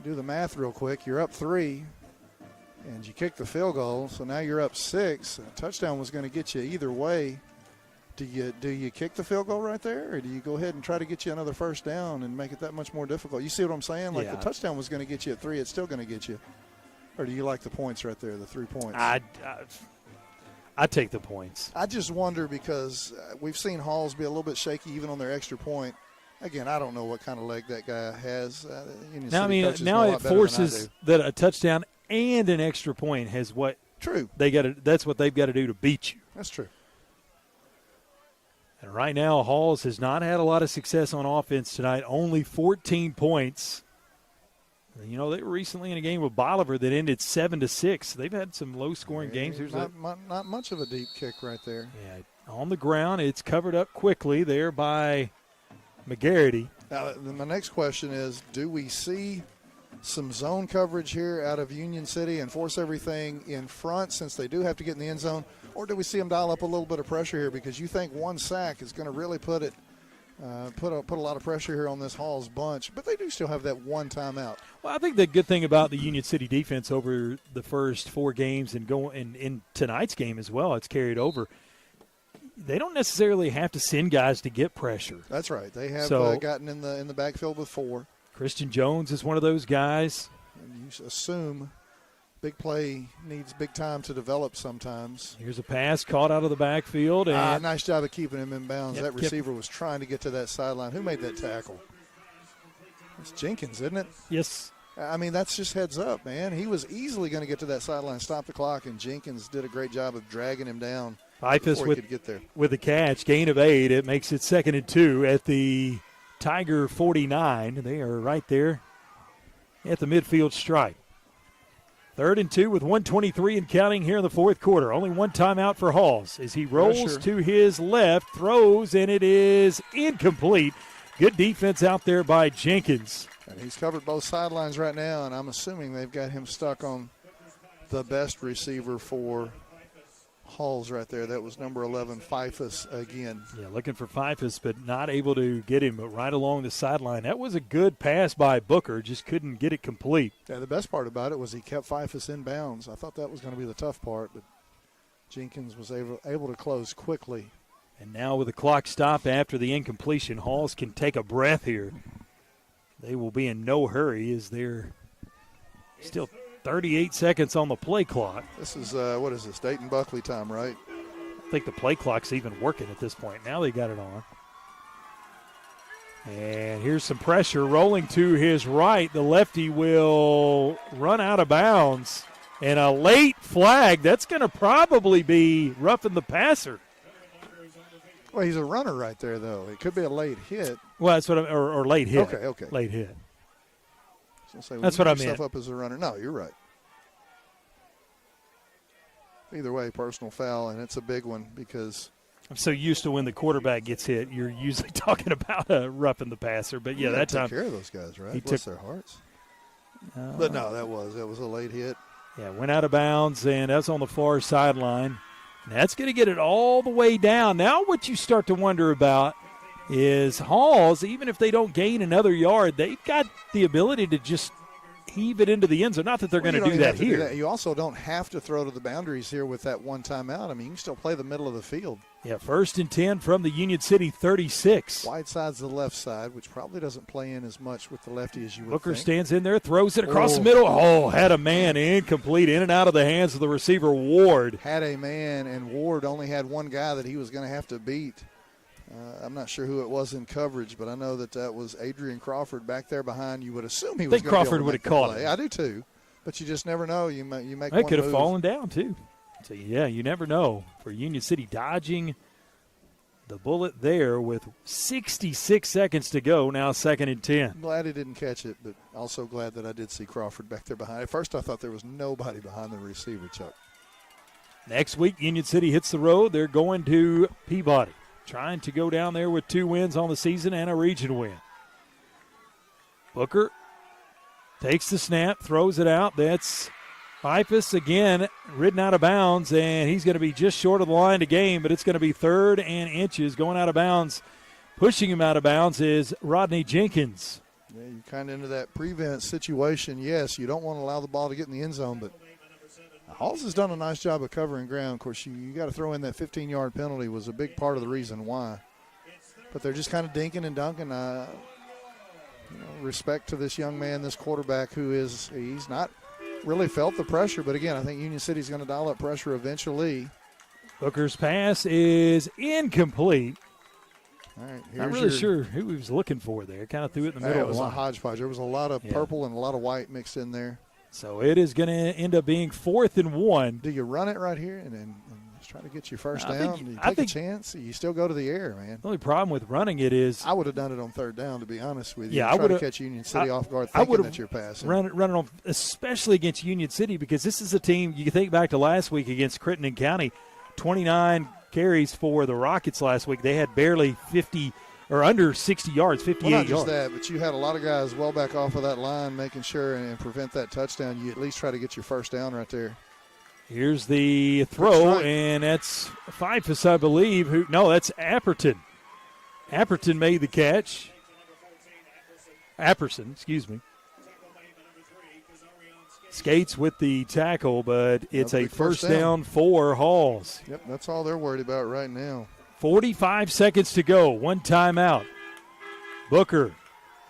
Speaker 3: do the math real quick. You're up 3, and you kick the field goal, so now you're up 6. A touchdown was going to get you either way. Do you kick the field goal right there, or do you go ahead and try to get you another first down and make it that much more difficult? You see what I'm saying? Like,
Speaker 2: yeah.
Speaker 3: The touchdown was going to get you at 3. It's still going to get you. Or do you like the points right there, the 3 points?
Speaker 2: I take the points.
Speaker 3: I just wonder because we've seen Halls be a little bit shaky even on their extra point. Again, I don't know what kind of leg that guy has.
Speaker 2: Now it forces that a touchdown and an extra point has what
Speaker 3: true
Speaker 2: that's what they've got to do to beat you.
Speaker 3: That's true.
Speaker 2: And right now, Halls has not had a lot of success on offense tonight. Only 14 points. You know, they were recently in a game with Bolivar that ended 7-6. They've had some low-scoring games. There's
Speaker 3: not much of a deep kick right there.
Speaker 2: Yeah, on the ground. It's covered up quickly there by McGarity.
Speaker 3: Now, my next question is, do we see some zone coverage here out of Union City and force everything in front since they do have to get in the end zone, or do we see them dial up a little bit of pressure here because you think one sack is going to really put a lot of pressure here on this Halls bunch, but they do still have that one timeout.
Speaker 2: Well, I think the good thing about the Union City defense over the first 4 games and in tonight's game as well, it's carried over. They don't necessarily have to send guys to get pressure.
Speaker 3: That's right. They have gotten in the backfield with 4.
Speaker 2: Christian Jones is one of those guys.
Speaker 3: And you assume big play needs big time to develop sometimes.
Speaker 2: Here's a pass caught out of the backfield. And
Speaker 3: nice job of keeping him in bounds. That receiver was trying to get to that sideline. Who made that tackle? It's Jenkins, isn't it?
Speaker 2: Yes.
Speaker 3: I mean, that's just heads up, man. He was easily going to get to that sideline, stop the clock, and Jenkins did a great job of dragging him down before he could get there.
Speaker 2: With the catch, gain of 8. It makes it 2nd and 2 at the Tiger 49. They are right there at the midfield stripe. 3rd and 2 with 1:23 and counting here in the 4th quarter. Only one timeout for Halls as he rolls to his left, throws, and it is incomplete. Good defense out there by Jenkins.
Speaker 3: And he's covered both sidelines right now, and I'm assuming they've got him stuck on the best receiver for Halls right there. That was number 11, Pfeifus again.
Speaker 2: Yeah, looking for Pfeifus, but not able to get him right along the sideline. That was a good pass by Booker, just couldn't get it complete.
Speaker 3: Yeah, the best part about it was he kept Pfeifus in bounds. I thought that was going to be the tough part, but Jenkins was able to close quickly.
Speaker 2: And now with the clock stopped after the incompletion, Halls can take a breath here. They will be in no hurry as they're still 38 seconds on the play clock.
Speaker 3: This is, what is this, Dayton Buckley time, right?
Speaker 2: I think the play clock's even working at this point. Now they got it on. And here's some pressure rolling to his right. The lefty will run out of bounds. And a late flag. That's going to probably be roughing the passer.
Speaker 3: Well, he's a runner right there, though. It could be a late hit.
Speaker 2: Well, that's what or late hit.
Speaker 3: Okay.
Speaker 2: Late hit.
Speaker 3: That's what I meant. Yourself up as a runner. No, you're right. Either way, personal foul, and it's a big one because
Speaker 2: I'm so used to when the quarterback gets hit, you're usually talking about roughing the passer. But yeah, that time
Speaker 3: took care of those guys, right? Bless their hearts. But no, that was a late hit.
Speaker 2: Yeah, went out of bounds, and that's on the far sideline. That's going to get it all the way down. Now what you start to wonder about is Halls, even if they don't gain another yard, they've got the ability to just heave it into the end zone. Not that they're going to do that here.
Speaker 3: You also don't have to throw to the boundaries here with that one timeout. I mean, you can still play the middle of the field.
Speaker 2: Yeah, 1st and 10 from the Union City 36.
Speaker 3: Wide side's the left side, which probably doesn't play in as much with the lefty as you would
Speaker 2: Booker
Speaker 3: think.
Speaker 2: stands in there, throws it across the middle. Oh, had a man incomplete, in and out of the hands of the receiver, Ward.
Speaker 3: Had a man, and Ward only had one guy that he was going to have to beat. I'm not sure who it was in coverage, but I know that was Adrian Crawford back there behind. You would assume he was going to be able to make the play.
Speaker 2: Crawford would have caught it.
Speaker 3: I do too, but you just never know. You make
Speaker 2: They
Speaker 3: one
Speaker 2: could have
Speaker 3: move.
Speaker 2: fallen down too. So, yeah, you never know. For Union City dodging the bullet there with 66 seconds to go, now 2nd and 10.
Speaker 3: I'm glad he didn't catch it, but also glad that I did see Crawford back there behind. At first I thought there was nobody behind the receiver, Chuck.
Speaker 2: Next week, Union City hits the road. They're going to Peabody, trying to go down there with 2 wins on the season and a region win. Booker takes the snap, throws it out. That's Pfeifus again, ridden out of bounds, and he's going to be just short of the line to gain, but it's going to be 3rd and inches. Going out of bounds, pushing him out of bounds is Rodney Jenkins.
Speaker 3: Yeah, you're kind of into that prevent situation. Yes, you don't want to allow the ball to get in the end zone, but Halls has done a nice job of covering ground. Of course, you got to throw in that 15-yard penalty was a big part of the reason why. But they're just kind of dinking and dunking. Respect to this young man, this quarterback he's not really felt the pressure. But, again, I think Union City's going to dial up pressure eventually.
Speaker 2: Booker's pass is incomplete.
Speaker 3: All right,
Speaker 2: not really sure who he was looking for there. Kind of threw it in the middle.
Speaker 3: It was a hodgepodge. There was a lot of purple and a lot of white mixed in there.
Speaker 2: So it is going to end up being 4th and 1.
Speaker 3: Do you run it right here and just try to get your first down? Do you take a chance? You still go to the air, man.
Speaker 2: The only problem with running it is
Speaker 3: I would have done it on 3rd down, to be honest with you.
Speaker 2: Yeah,
Speaker 3: I would have catch Union City off guard thinking that you're passing.
Speaker 2: Run it on, especially against Union City, because this is a team, you think back to last week against Crittenden County, 29 carries for the Rockets last week. They had barely 50 or under 60 yards, 58
Speaker 3: well, not
Speaker 2: yards.
Speaker 3: just that, but you had a lot of guys well back off of that line, making sure and prevent that touchdown. You at least try to get your first down right there.
Speaker 2: Here's the throw, and that's Pfeifus, I believe. No, that's Apperton. Apperton made the catch. Apperson, excuse me. Skates with the tackle, but it's a first down for Halls.
Speaker 3: Yep, that's all they're worried about right now.
Speaker 2: 45 seconds to go, one timeout. Booker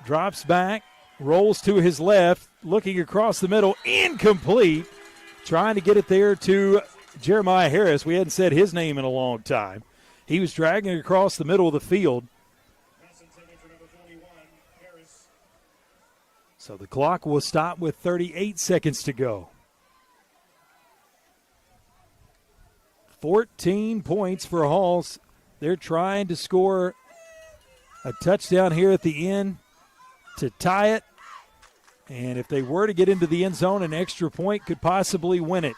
Speaker 2: drops back, rolls to his left, looking across the middle, incomplete. Trying to get it there to Jeremiah Harris. We hadn't said his name in a long time. He was dragging it across the middle of the field. So the clock will stop with 38 seconds to go. 14 points for Halls. They're trying to score a touchdown here at the end to tie it. And if they were to get into the end zone, an extra point could possibly win it.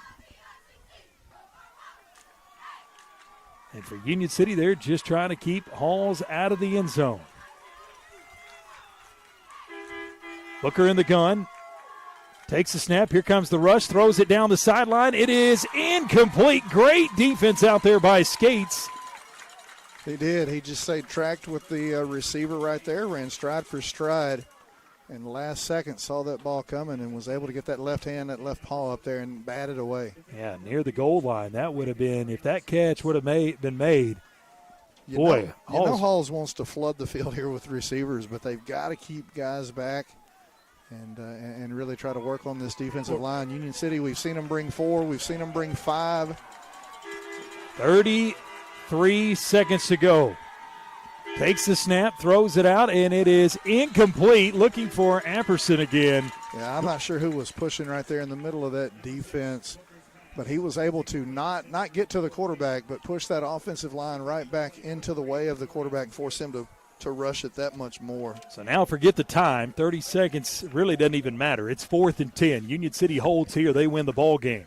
Speaker 2: And for Union City, they're just trying to keep Halls out of the end zone. Booker in the gun. Takes the snap. Here comes the rush. Throws it down the sideline. It is incomplete. Great defense out there by Skates.
Speaker 3: He did. He just stayed tracked with the receiver right there, ran stride for stride, and the last second saw that ball coming and was able to get that left hand, that left paw up there and bat it away.
Speaker 2: Yeah, near the goal line. That would have been, if that catch would have been made,
Speaker 3: Halls wants to flood the field here with receivers, but they've got to keep guys back and really try to work on this defensive line. Union City, we've seen them bring 4. We've seen them bring 5.
Speaker 2: 33 seconds to go. Takes the snap, throws it out, and it is incomplete. Looking for Apperson again.
Speaker 3: Yeah, I'm not sure who was pushing right there in the middle of that defense, but he was able to not get to the quarterback, but push that offensive line right back into the way of the quarterback and force him to rush it that much more.
Speaker 2: So now forget the time. 30 seconds really doesn't even matter. It's 4th and 10. Union City holds here. They win the ball game.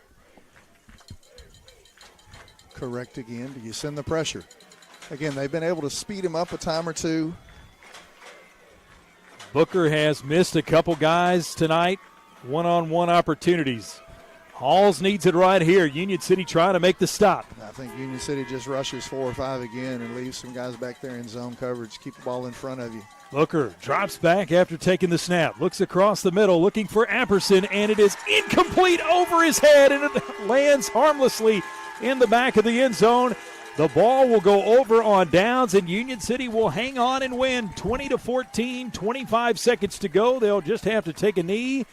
Speaker 3: Correct again. Do you send the pressure? Again, they've been able to speed him up a time or two.
Speaker 2: Booker has missed a couple guys tonight, one-on-one opportunities. Halls needs it right here. Union City trying to make the stop.
Speaker 3: I think Union City just rushes 4 or 5 again and leaves some guys back there in zone coverage. Keep the ball in front of you.
Speaker 2: Booker drops back after taking the snap. Looks across the middle, looking for Apperson, and it is incomplete over his head, and it lands harmlessly in the back of the end zone. The ball will go over on downs, and Union City will hang on and win 20-14, 25 seconds to go. They'll just have to take a knee,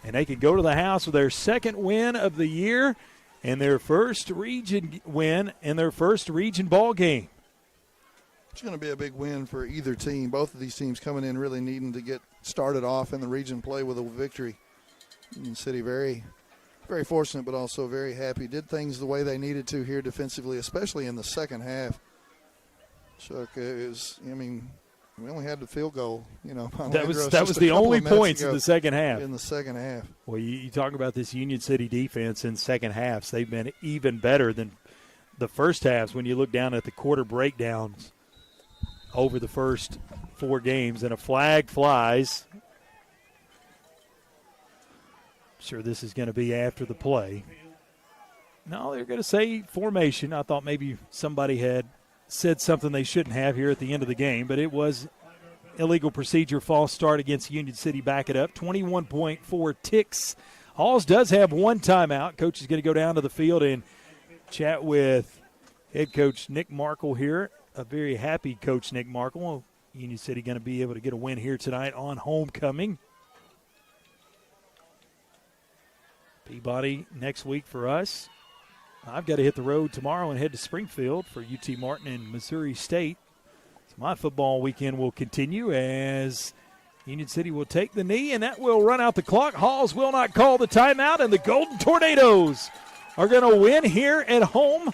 Speaker 2: and they can go to the house with their second win of the year and their first region win and their first region ball game.
Speaker 3: It's going to be a big win for either team. Both of these teams coming in really needing to get started off in the region play with a victory. Union City very, very fortunate, but also very happy. Did things the way they needed to here defensively, especially in the second half. Chuck, we only had the field goal.
Speaker 2: That was the only points in the second half.
Speaker 3: In the second half.
Speaker 2: Well, you talk about this Union City defense in second halves. They've been even better than the first halves when you look down at the quarter breakdowns over the first 4 games. And a flag flies. Sure, this is going to be after the play. No, they're going to say formation. I thought maybe somebody had said something they shouldn't have here at the end of the game, but it was illegal procedure, false start against Union City. Back it up. 21.4 ticks. Halls does have 1 timeout. Coach is going to go down to the field and chat with head coach Nick Markle here. A very happy coach, Nick Markle. Union City going to be able to get a win here tonight on homecoming. Peabody next week for us. I've got to hit the road tomorrow and head to Springfield for UT Martin and Missouri State. So my football weekend will continue as Union City will take the knee, and that will run out the clock. Halls will not call the timeout, and the Golden Tornadoes are going to win here at home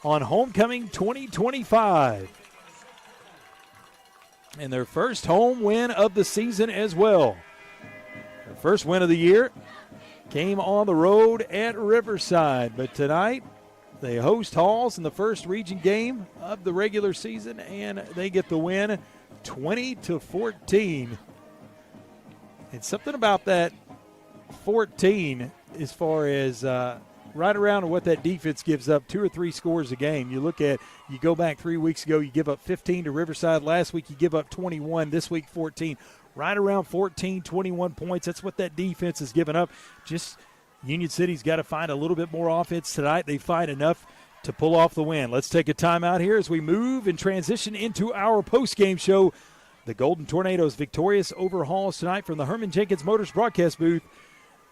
Speaker 2: on Homecoming 2025. And their first home win of the season as well. Their first win of the year came on the road at Riverside, but tonight They host Halls in the first region game of the regular season, and they get the win 20-14. And something about that 14 as far as right around what that defense gives up, 2 or 3 scores a game. You go back 3 weeks ago, you give up 15 to Riverside. Last week you give up 21. This week 14. Right around 14, 21 points. That's what that defense has given up. Just Union City's got to find a little bit more offense tonight. They find enough to pull off the win. Let's take a timeout here as we move and transition into our post-game show. The Golden Tornadoes victorious over Halls tonight from the Herman Jenkins Motors broadcast booth.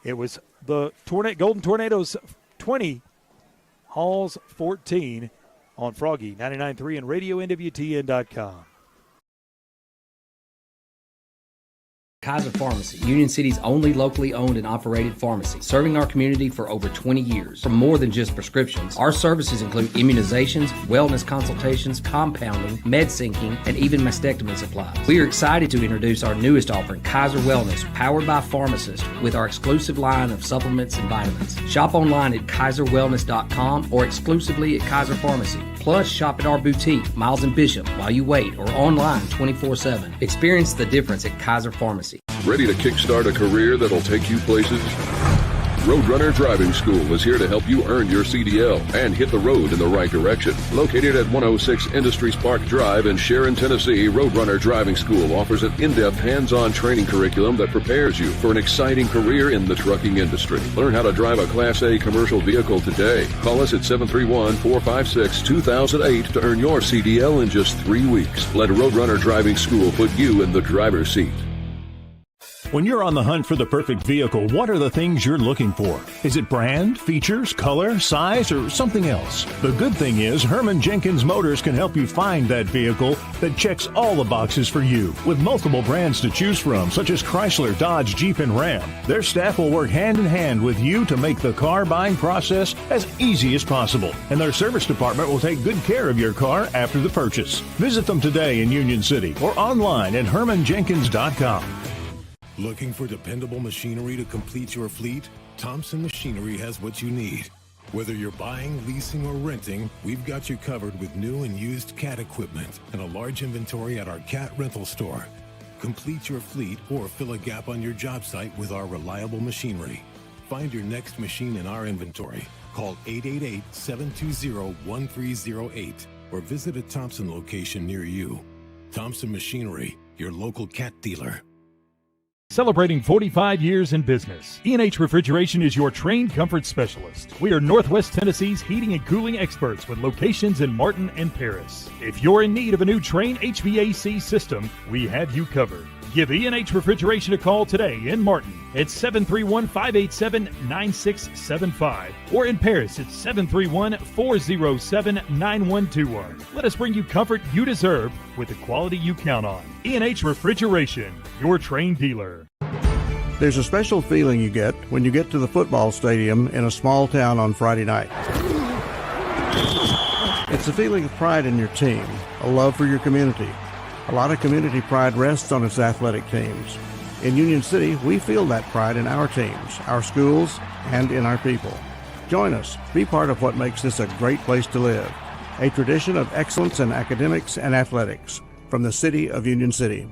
Speaker 2: It was the Golden Tornadoes 20, Halls 14 on Froggy 99.3 and RadioNWTN.com.
Speaker 17: Kaiser Pharmacy, Union City's only locally owned and operated pharmacy, serving our community for over 20 years. For more than just prescriptions, our services include immunizations, wellness consultations, compounding, med syncing, and even mastectomy supplies. We are excited to introduce our newest offering, Kaiser Wellness, powered by pharmacists, with our exclusive line of supplements and vitamins. Shop online at kaiserwellness.com or exclusively at Kaiser Pharmacy. Plus, shop at our boutique, Miles and Bishop, while you wait, or online 24/7. Experience the difference at Kaiser Pharmacy.
Speaker 14: Ready to kickstart a career that'll take you places? Roadrunner Driving School is here to help you earn your CDL and hit the road in the right direction. Located at 106 Industries Park Drive in Sharon, Tennessee, Roadrunner Driving School offers an in-depth hands-on training curriculum that prepares you for an exciting career in the trucking industry. Learn how to drive a Class A commercial vehicle today. Call us at 731-456-2008 to earn your CDL in just 3 weeks. Let Roadrunner Driving School put you in the driver's seat.
Speaker 5: When you're on the hunt for the perfect vehicle, what are the things you're looking for? Is it brand, features, color, size, or something else? The good thing is Herman Jenkins Motors can help you find that vehicle that checks all the boxes for you. With multiple brands to choose from, such as Chrysler, Dodge, Jeep, and Ram, their staff will work hand in hand with you to make the car buying process as easy as possible. And their service department will take good care of your car after the purchase. Visit them today in Union City or online at hermanjenkins.com.
Speaker 8: Looking for dependable machinery to complete your fleet? Thompson Machinery has what you need. Whether you're buying, leasing, or renting, we've got you covered with new and used CAT equipment and a large inventory at our CAT rental store. Complete your fleet or fill a gap on your job site with our reliable machinery. Find your next machine in our inventory. Call 888-720-1308 or visit a Thompson location near you. Thompson Machinery, your local CAT dealer.
Speaker 9: Celebrating 45 years in business, E&H Refrigeration is your trained comfort specialist. We are Northwest Tennessee's heating and cooling experts with locations in Martin and Paris. If you're in need of a new Trane HVAC system, we have you covered. Give E&H Refrigeration a call today in Martin at 731-587-9675 or in Paris at 731-407-9121. Let us bring you comfort you deserve with the quality you count on. E&H Refrigeration, your Trane dealer.
Speaker 1: There's a special feeling you get when you get to the football stadium in a small town on Friday night. It's a feeling of pride in your team, a love for your community. A lot of community pride rests on its athletic teams. In Union City, we feel that pride in our teams, our schools, and in our people. Join us. Be part of what makes this a great place to live. A tradition of excellence in academics and athletics from the city of Union City.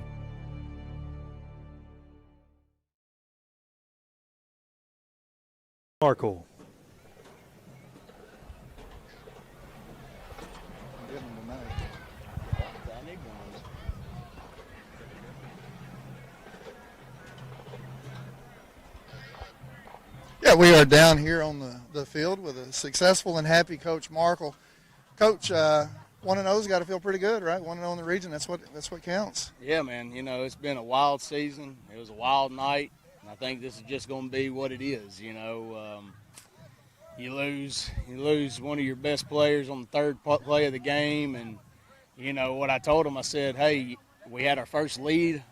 Speaker 2: Markle.
Speaker 3: Yeah, we are down here on the field with a successful and happy Coach Markle. Coach, 1-0's got to feel pretty good, right? 1-0 in the region, that's what counts.
Speaker 11: Yeah, man, you know, it's been a wild season. It was a wild night, and I think this is just going to be what it is, you know. You lose one of your best players on the third play of the game, and, you know, what I told him, I said, hey, we had our first lead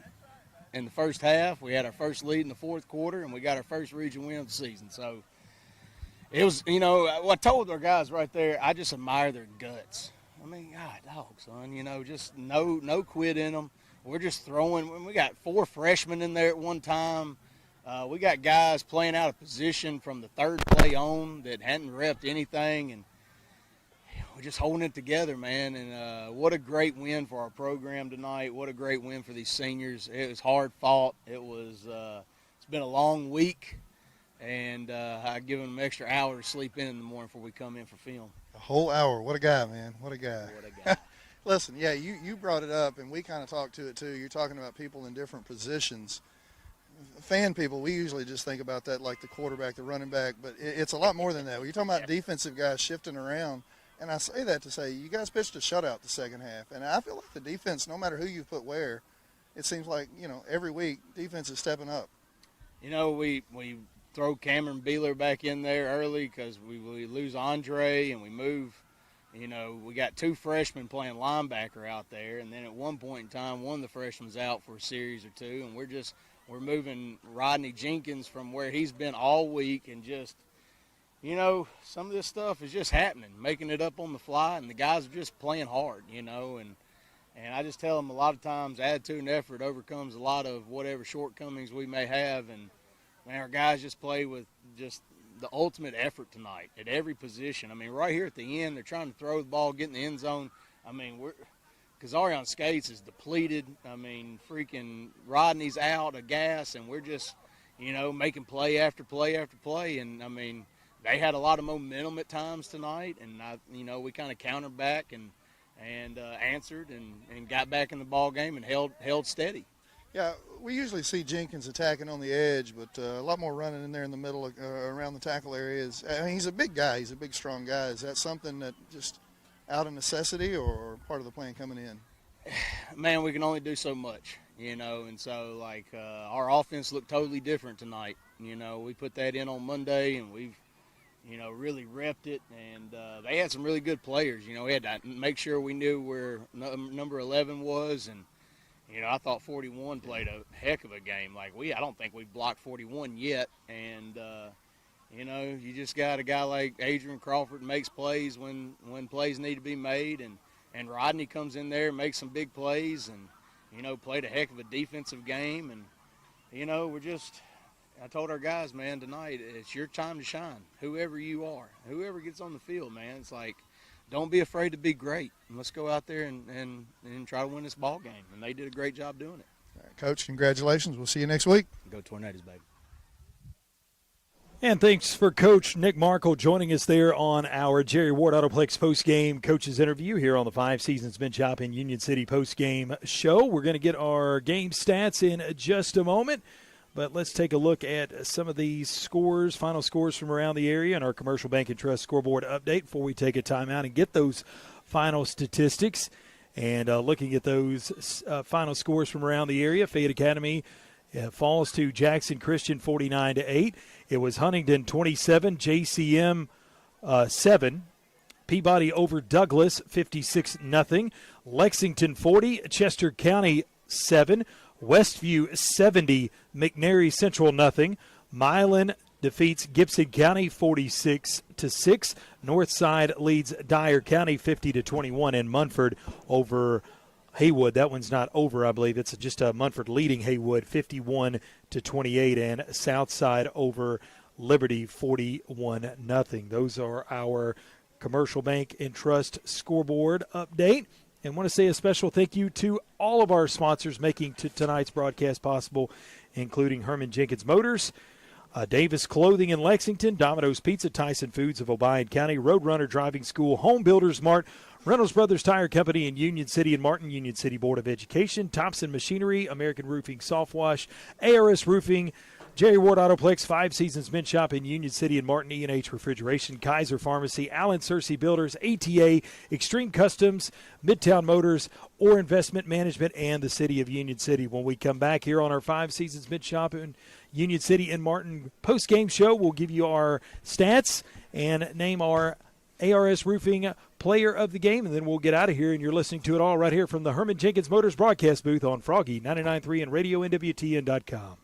Speaker 11: in the first half. We had our first lead in the fourth quarter, and we got our first region win of the season. So it was, you know, what I told our guys right there, I just admire their guts. I mean, God, dog, son, you know, just no quit in them. We're just throwing. We got 4 freshmen in there at one time. We got guys playing out of position from the third play on that hadn't repped anything. And, just holding it together, man. And what a great win for our program tonight. What a great win for these seniors. It was hard fought. It's been a long week, and I give them an extra hour to sleep in the morning before we come in for film.
Speaker 3: A whole hour. What a guy, man. What a guy. Listen, yeah, you brought it up, and we kind of talked to it too. You're talking about people in different positions. Fan people, we usually just think about that like the quarterback, the running back, but it's a lot more than that. When you're talking about defensive guys shifting around, and I say that to say you guys pitched a shutout the second half, and I feel like the defense, no matter who you put where, it seems like, every week defense is stepping up.
Speaker 11: We throw Cameron Beeler back in there early because we lose Andre and we move. We got 2 freshmen playing linebacker out there, and then at one point in time, one of the freshmen was out for a series or two, and we're moving Rodney Jenkins from where he's been all week, and just, some of this stuff is just happening, making it up on the fly, and the guys are just playing hard, and I just tell them a lot of times attitude and effort overcomes a lot of whatever shortcomings we may have, and man, our guys just play with just the ultimate effort tonight at every position. I mean, right here at the end, they're trying to throw the ball, get in the end zone. I mean, Kazarian Skates is depleted. I mean, freaking Rodney's out of gas, and we're just, making play after play after play. And, I mean, they had a lot of momentum at times tonight, and, we kind of countered back and answered and got back in the ball game and held steady.
Speaker 3: Yeah, we usually see Jenkins attacking on the edge, but a lot more running in there in the middle around the tackle areas. I mean, he's a big guy. He's a big, strong guy. Is that something that just out of necessity or part of the plan coming in?
Speaker 11: Man, we can only do so much, and so, our offense looked totally different tonight. We put that in on Monday, and we've, really repped it, and they had some really good players. We had to make sure we knew where number 11 was, and I thought 41 played a heck of a game. I don't think we've blocked 41 yet. And, you just got a guy like Adrian Crawford makes plays when plays need to be made. And Rodney comes in there and makes some big plays and, played a heck of a defensive game. And, I told our guys, man, tonight, it's your time to shine, whoever you are. Whoever gets on the field, man, it's like, don't be afraid to be great. Let's go out there and try to win this ball game. And they did a great job doing it.
Speaker 3: All right, Coach, congratulations. We'll see you next week.
Speaker 11: Go Tornadoes, baby.
Speaker 2: And thanks for Coach Nick Markle joining us there on our Jerry Ward Autoplex post-game coaches interview here on the 5 Seasons Bench Shop in Union City post-game show. We're going to get our game stats in just a moment. But let's take a look at some of these scores, final scores from around the area, and our Commercial Bank and Trust scoreboard update before we take a timeout and get those final statistics. And looking at those final scores from around the area, Fayette Academy falls to Jackson Christian 49-8. It was Huntington 27, JCM 7. Peabody over Douglas 56-0. Lexington 40, Chester County 7. Westview 70, McNary Central 0. Milan defeats Gibson County 46-6. Northside leads Dyer County 50-21, and Munford over Haywood. That one's not over, I believe. It's just Munford leading Haywood 51-28, and Southside over Liberty 41-0. Those are our Commercial Bank and Trust scoreboard update. And want to say a special thank you to all of our sponsors making tonight's broadcast possible, including Herman Jenkins Motors, Davis Clothing in Lexington, Domino's Pizza, Tyson Foods of Obion County, Roadrunner Driving School, Home Builders Mart, Reynolds Brothers Tire Company in Union City and Martin, Union City Board of Education, Thompson Machinery, American Roofing Soft Wash, ARS Roofing, Jerry Ward Autoplex, 5 Seasons Men's Shop in Union City and Martin, E&H Refrigeration, Kaiser Pharmacy, Allen Searcy Builders, ATA, Extreme Customs, Midtown Motors, Or Investment Management, and the City of Union City. When we come back here on our 5 Seasons Men's Shop in Union City and Martin post-game show, we'll give you our stats and name our ARS Roofing player of the game, and then we'll get out of here, and you're listening to it all right here from the Herman Jenkins Motors broadcast booth on Froggy 99.3 and RadioNWTN.com.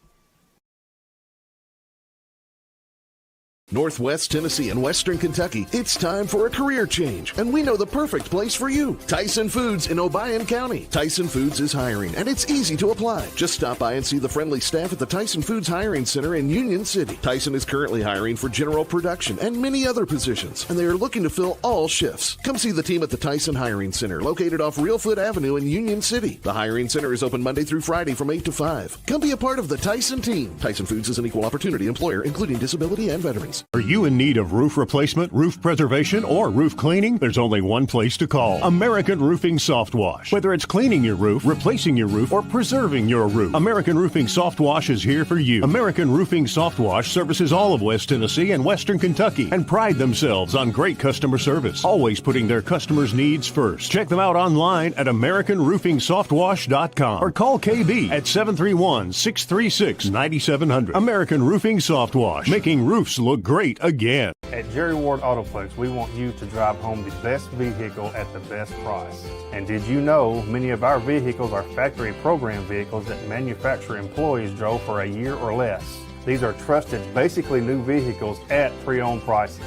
Speaker 13: Northwest Tennessee and Western Kentucky, it's time for a career change, and we know the perfect place for you. Tyson Foods in Obion County. Tyson Foods is hiring, and it's easy to apply. Just stop by and see the friendly staff at the Tyson Foods Hiring Center in Union City. Tyson is currently hiring for general production and many other positions, and they are looking to fill all shifts. Come see the team at the Tyson Hiring Center, located off Reelfoot Avenue in Union City. The Hiring Center is open Monday through Friday from 8 to 5. Come be a part of the Tyson team. Tyson Foods is an equal opportunity employer, including disability and veterans.
Speaker 5: Are you in need of roof replacement, roof preservation, or roof cleaning? There's only one place to call. American Roofing Soft Wash. Whether it's cleaning your roof, replacing your roof, or preserving your roof, American Roofing Soft Wash is here for you. American Roofing Soft Wash services all of West Tennessee and Western Kentucky and pride themselves on great customer service, always putting their customers' needs first. Check them out online at AmericanRoofingSoftWash.com or call KB at 731-636-9700. American Roofing Soft Wash, making roofs look great again.
Speaker 19: At Jerry Ward Autoplex, we want you to drive home the best vehicle at the best price. And did you know many of our vehicles are factory program vehicles that manufacturer employees drove for a year or less? These are trusted, basically new vehicles at pre-owned prices.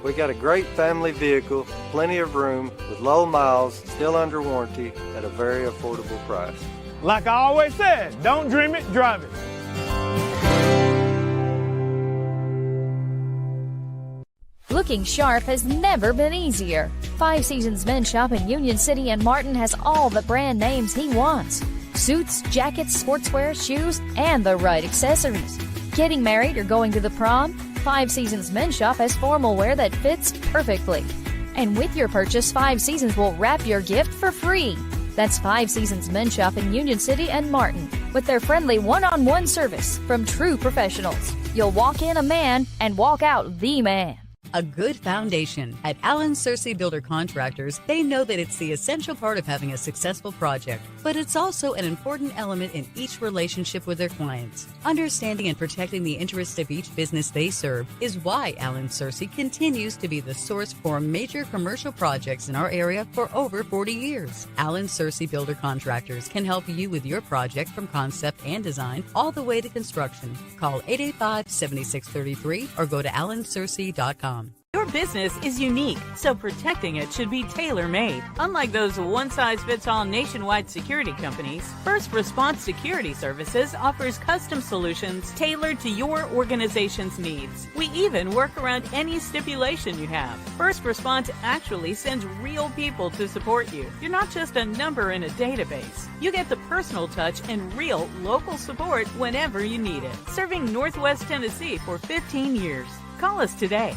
Speaker 20: We got a great family vehicle, plenty of room, with low miles, still under warranty, at a very affordable price.
Speaker 21: Like I always said, don't dream it, drive it.
Speaker 12: Looking sharp has never been easier. Five Seasons Men's Shop in Union City and Martin has all the brand names he wants. Suits, jackets, sportswear, shoes, and the right accessories. Getting married or going to the prom? Five Seasons Men's Shop has formal wear that fits perfectly. And with your purchase, Five Seasons will wrap your gift for free. That's Five Seasons Men's Shop in Union City and Martin, with their friendly one-on-one service from true professionals. You'll walk in a man and walk out the man.
Speaker 4: A good foundation. At Allen Searcy Builder Contractors, they know that it's the essential part of having a successful project, but it's also an important element in each relationship with their clients. Understanding and protecting the interests of each business they serve is why Allen Searcy continues to be the source for major commercial projects in our area for over 40 years. Allen Searcy Builder Contractors can help you with your project from concept and design all the way to construction. Call 885-7633 or go to allensearcy.com.
Speaker 10: Your business is unique, so protecting it should be tailor-made. Unlike those one-size-fits-all nationwide security companies, First Response Security Services offers custom solutions tailored to your organization's needs. We even work around any stipulation you have. First Response actually sends real people to support you. You're not just a number in a database. You get the personal touch and real local support whenever you need it. Serving Northwest Tennessee for 15 years. Call us today.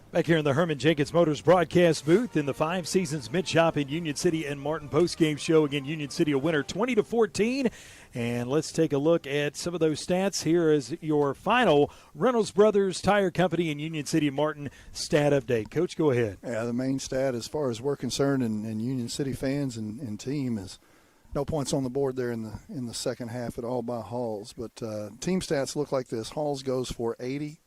Speaker 2: Back here in the Herman Jenkins Motors broadcast booth in the Five Seasons Mid Shop in Union City and Martin postgame show. Again, Union City a winner 20-14. And let's take a look at some of those stats. Here is your final Reynolds Brothers Tire Company in Union City and Martin stat update. Coach, go ahead.
Speaker 3: Yeah, the main stat as far as we're concerned and Union City fans and team is no points on the board there in the second half at all by Halls. But team stats look like this. Halls goes for 80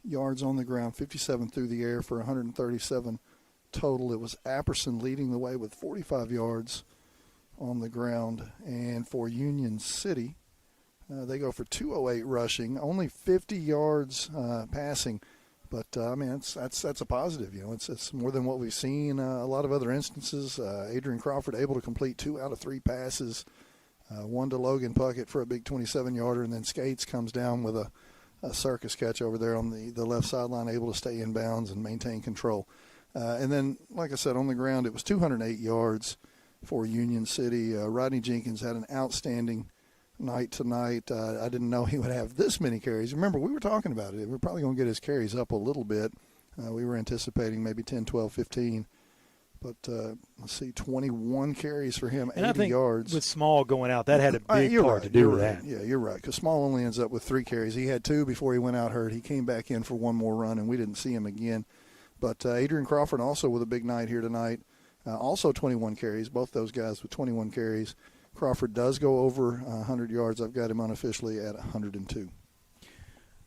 Speaker 3: yards on the ground, 57 through the air for 137 total. It was Apperson leading the way with 45 yards on the ground. And for Union City, they go for 208 rushing, only 50 yards passing. But, I mean, that's a positive. You know, it's more than what we've seen a lot of other instances. Adrian Crawford able to complete 2 out of 3 passes, one to Logan Puckett for a big 27-yarder, and then Skates comes down with a circus catch over there on the left sideline, able to stay in bounds and maintain control. And then, like I said, on the ground, it was 208 yards for Union City. Rodney Jenkins had an outstanding night tonight. I didn't know he would have this many carries. Remember, we were talking about it. We're probably going to get his carries up a little bit. We were anticipating maybe 10, 12, 15. But let's see, 21 carries for him,
Speaker 2: and
Speaker 3: 80
Speaker 2: I think
Speaker 3: yards.
Speaker 2: With Small going out, that had a big part to do with that.
Speaker 3: Yeah, you're right, because Small only ends up with 3 carries. He had 2 before he went out hurt. He came back in for one more run, and we didn't see him again. But Adrian Crawford also with a big night here tonight, also 21 carries, both those guys with 21 carries. Crawford does go over 100 yards. I've got him unofficially at 102.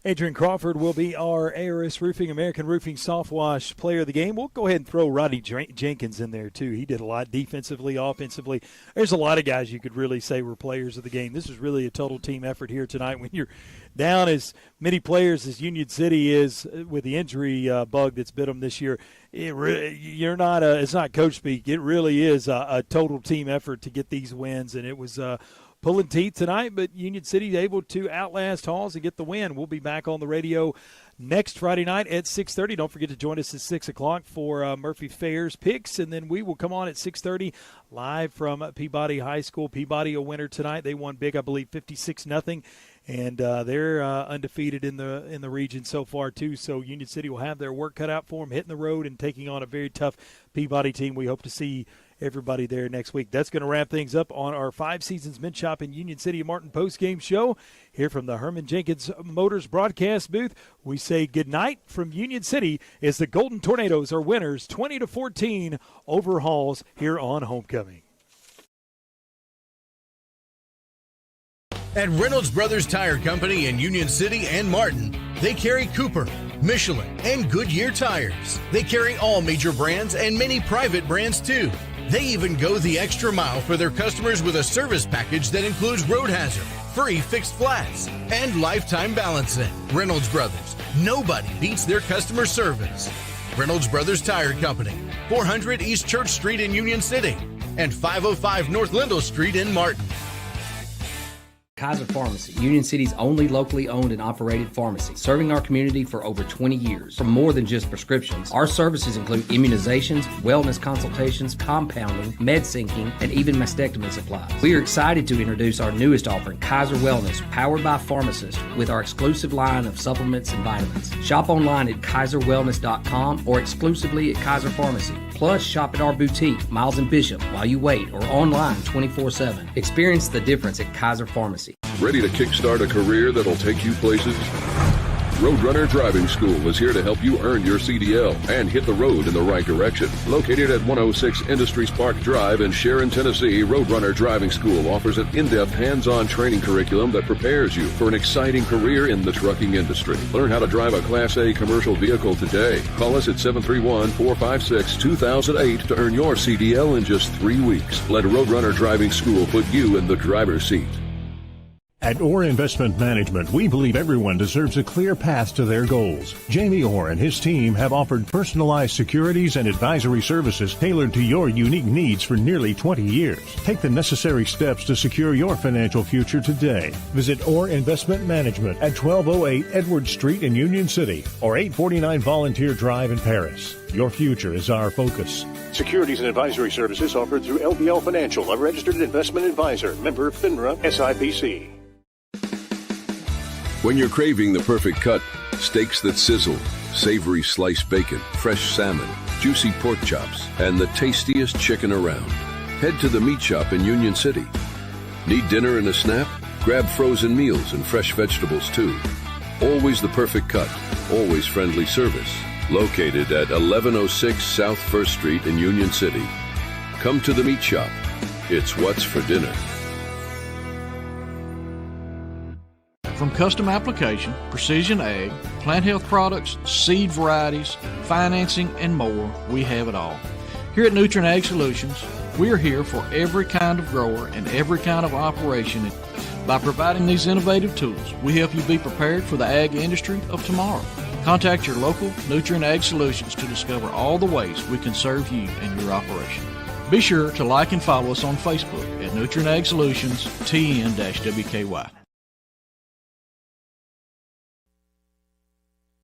Speaker 2: Adrian Crawford will be our ARS Roofing American Roofing Soft Wash Player of the Game. We'll go ahead and throw Rodney Jenkins in there, too. He did a lot defensively, offensively. There's a lot of guys you could really say were players of the game. This was really a total team effort here tonight. When you're down as many players as Union City is with the injury bug that's bit them this year, it's not coach speak. It really is a total team effort to get these wins, and it was pulling teeth tonight, but Union City able to outlast Halls and get the win. We'll be back on the radio next Friday night at 6:30. Don't forget to join us at 6 o'clock for Murphy Fair's picks, and then we will come on at 6:30 live from Peabody High School. Peabody a winner tonight. They won big, I believe, 56-0. And they're undefeated in the region so far, too. So Union City will have their work cut out for them, hitting the road and taking on a very tough Peabody team. We hope to see everybody there next week. That's going to wrap things up on our 5 Seasons Men's Shop in Union City Martin postgame show. Here from the Herman Jenkins Motors broadcast booth, we say good night from Union City as the Golden Tornadoes are winners 20-14 over Halls here on Homecoming.
Speaker 15: At Reynolds Brothers Tire Company in Union City and Martin, they carry Cooper, Michelin, and Goodyear tires. They carry all major brands and many private brands too. They even go the extra mile for their customers with a service package that includes road hazard, free fixed flats, and lifetime balancing. Reynolds Brothers, nobody beats their customer service. Reynolds Brothers Tire Company, 400 East Church Street in Union City, and 505 North Lindell Street in Martin.
Speaker 17: Kaiser Pharmacy, Union City's only locally owned and operated pharmacy, serving our community for over 20 years. For more than just prescriptions, our services include immunizations, wellness consultations, compounding, med syncing, and even mastectomy supplies. We are excited to introduce our newest offering, Kaiser Wellness, powered by pharmacists, with our exclusive line of supplements and vitamins. Shop online at kaiserwellness.com or exclusively at Kaiser Pharmacy. Plus, shop at our boutique, Miles and Bishop, while you wait, or online 24/7. Experience the difference at Kaiser Pharmacy.
Speaker 14: Ready to kickstart a career that'll take you places? Roadrunner Driving School is here to help you earn your CDL and hit the road in the right direction. Located at 106 Industries Park Drive in Sharon, Tennessee, Roadrunner Driving School offers an in-depth hands-on training curriculum that prepares you for an exciting career in the trucking industry. Learn how to drive a Class A commercial vehicle today. Call us at 731-456-2008 to earn your CDL in just 3 weeks. Let Roadrunner Driving School put you in the driver's seat.
Speaker 5: At Orr Investment Management, we believe everyone deserves a clear path to their goals. Jamie Orr and his team have offered personalized securities and advisory services tailored to your unique needs for nearly 20 years. Take the necessary steps to secure your financial future today. Visit Orr Investment Management at 1208 Edwards Street in Union City or 849 Volunteer Drive in Paris. Your future is our focus. Securities and advisory services offered through LBL Financial, a registered investment advisor, member FINRA SIPC.
Speaker 14: When you're craving the perfect cut, steaks that sizzle, savory sliced bacon, fresh salmon, juicy pork chops, and the tastiest chicken around, head to the Meat Shop in Union City. Need dinner and a snap? Grab frozen meals and fresh vegetables too. Always the perfect cut, always friendly service. Located at 1106 South 1st Street in Union City. Come to the Meat Shop. It's what's for dinner.
Speaker 16: From custom application, precision ag, plant health products, seed varieties, financing, and more, we have it all. Here at Nutrien Ag Solutions, we are here for every kind of grower and every kind of operation. By providing these innovative tools, we help you be prepared for the ag industry of tomorrow. Contact your local Nutrien Ag Solutions to discover all the ways we can serve you and your operation. Be sure to like and follow us on Facebook at Nutrien Ag Solutions TN-WKY.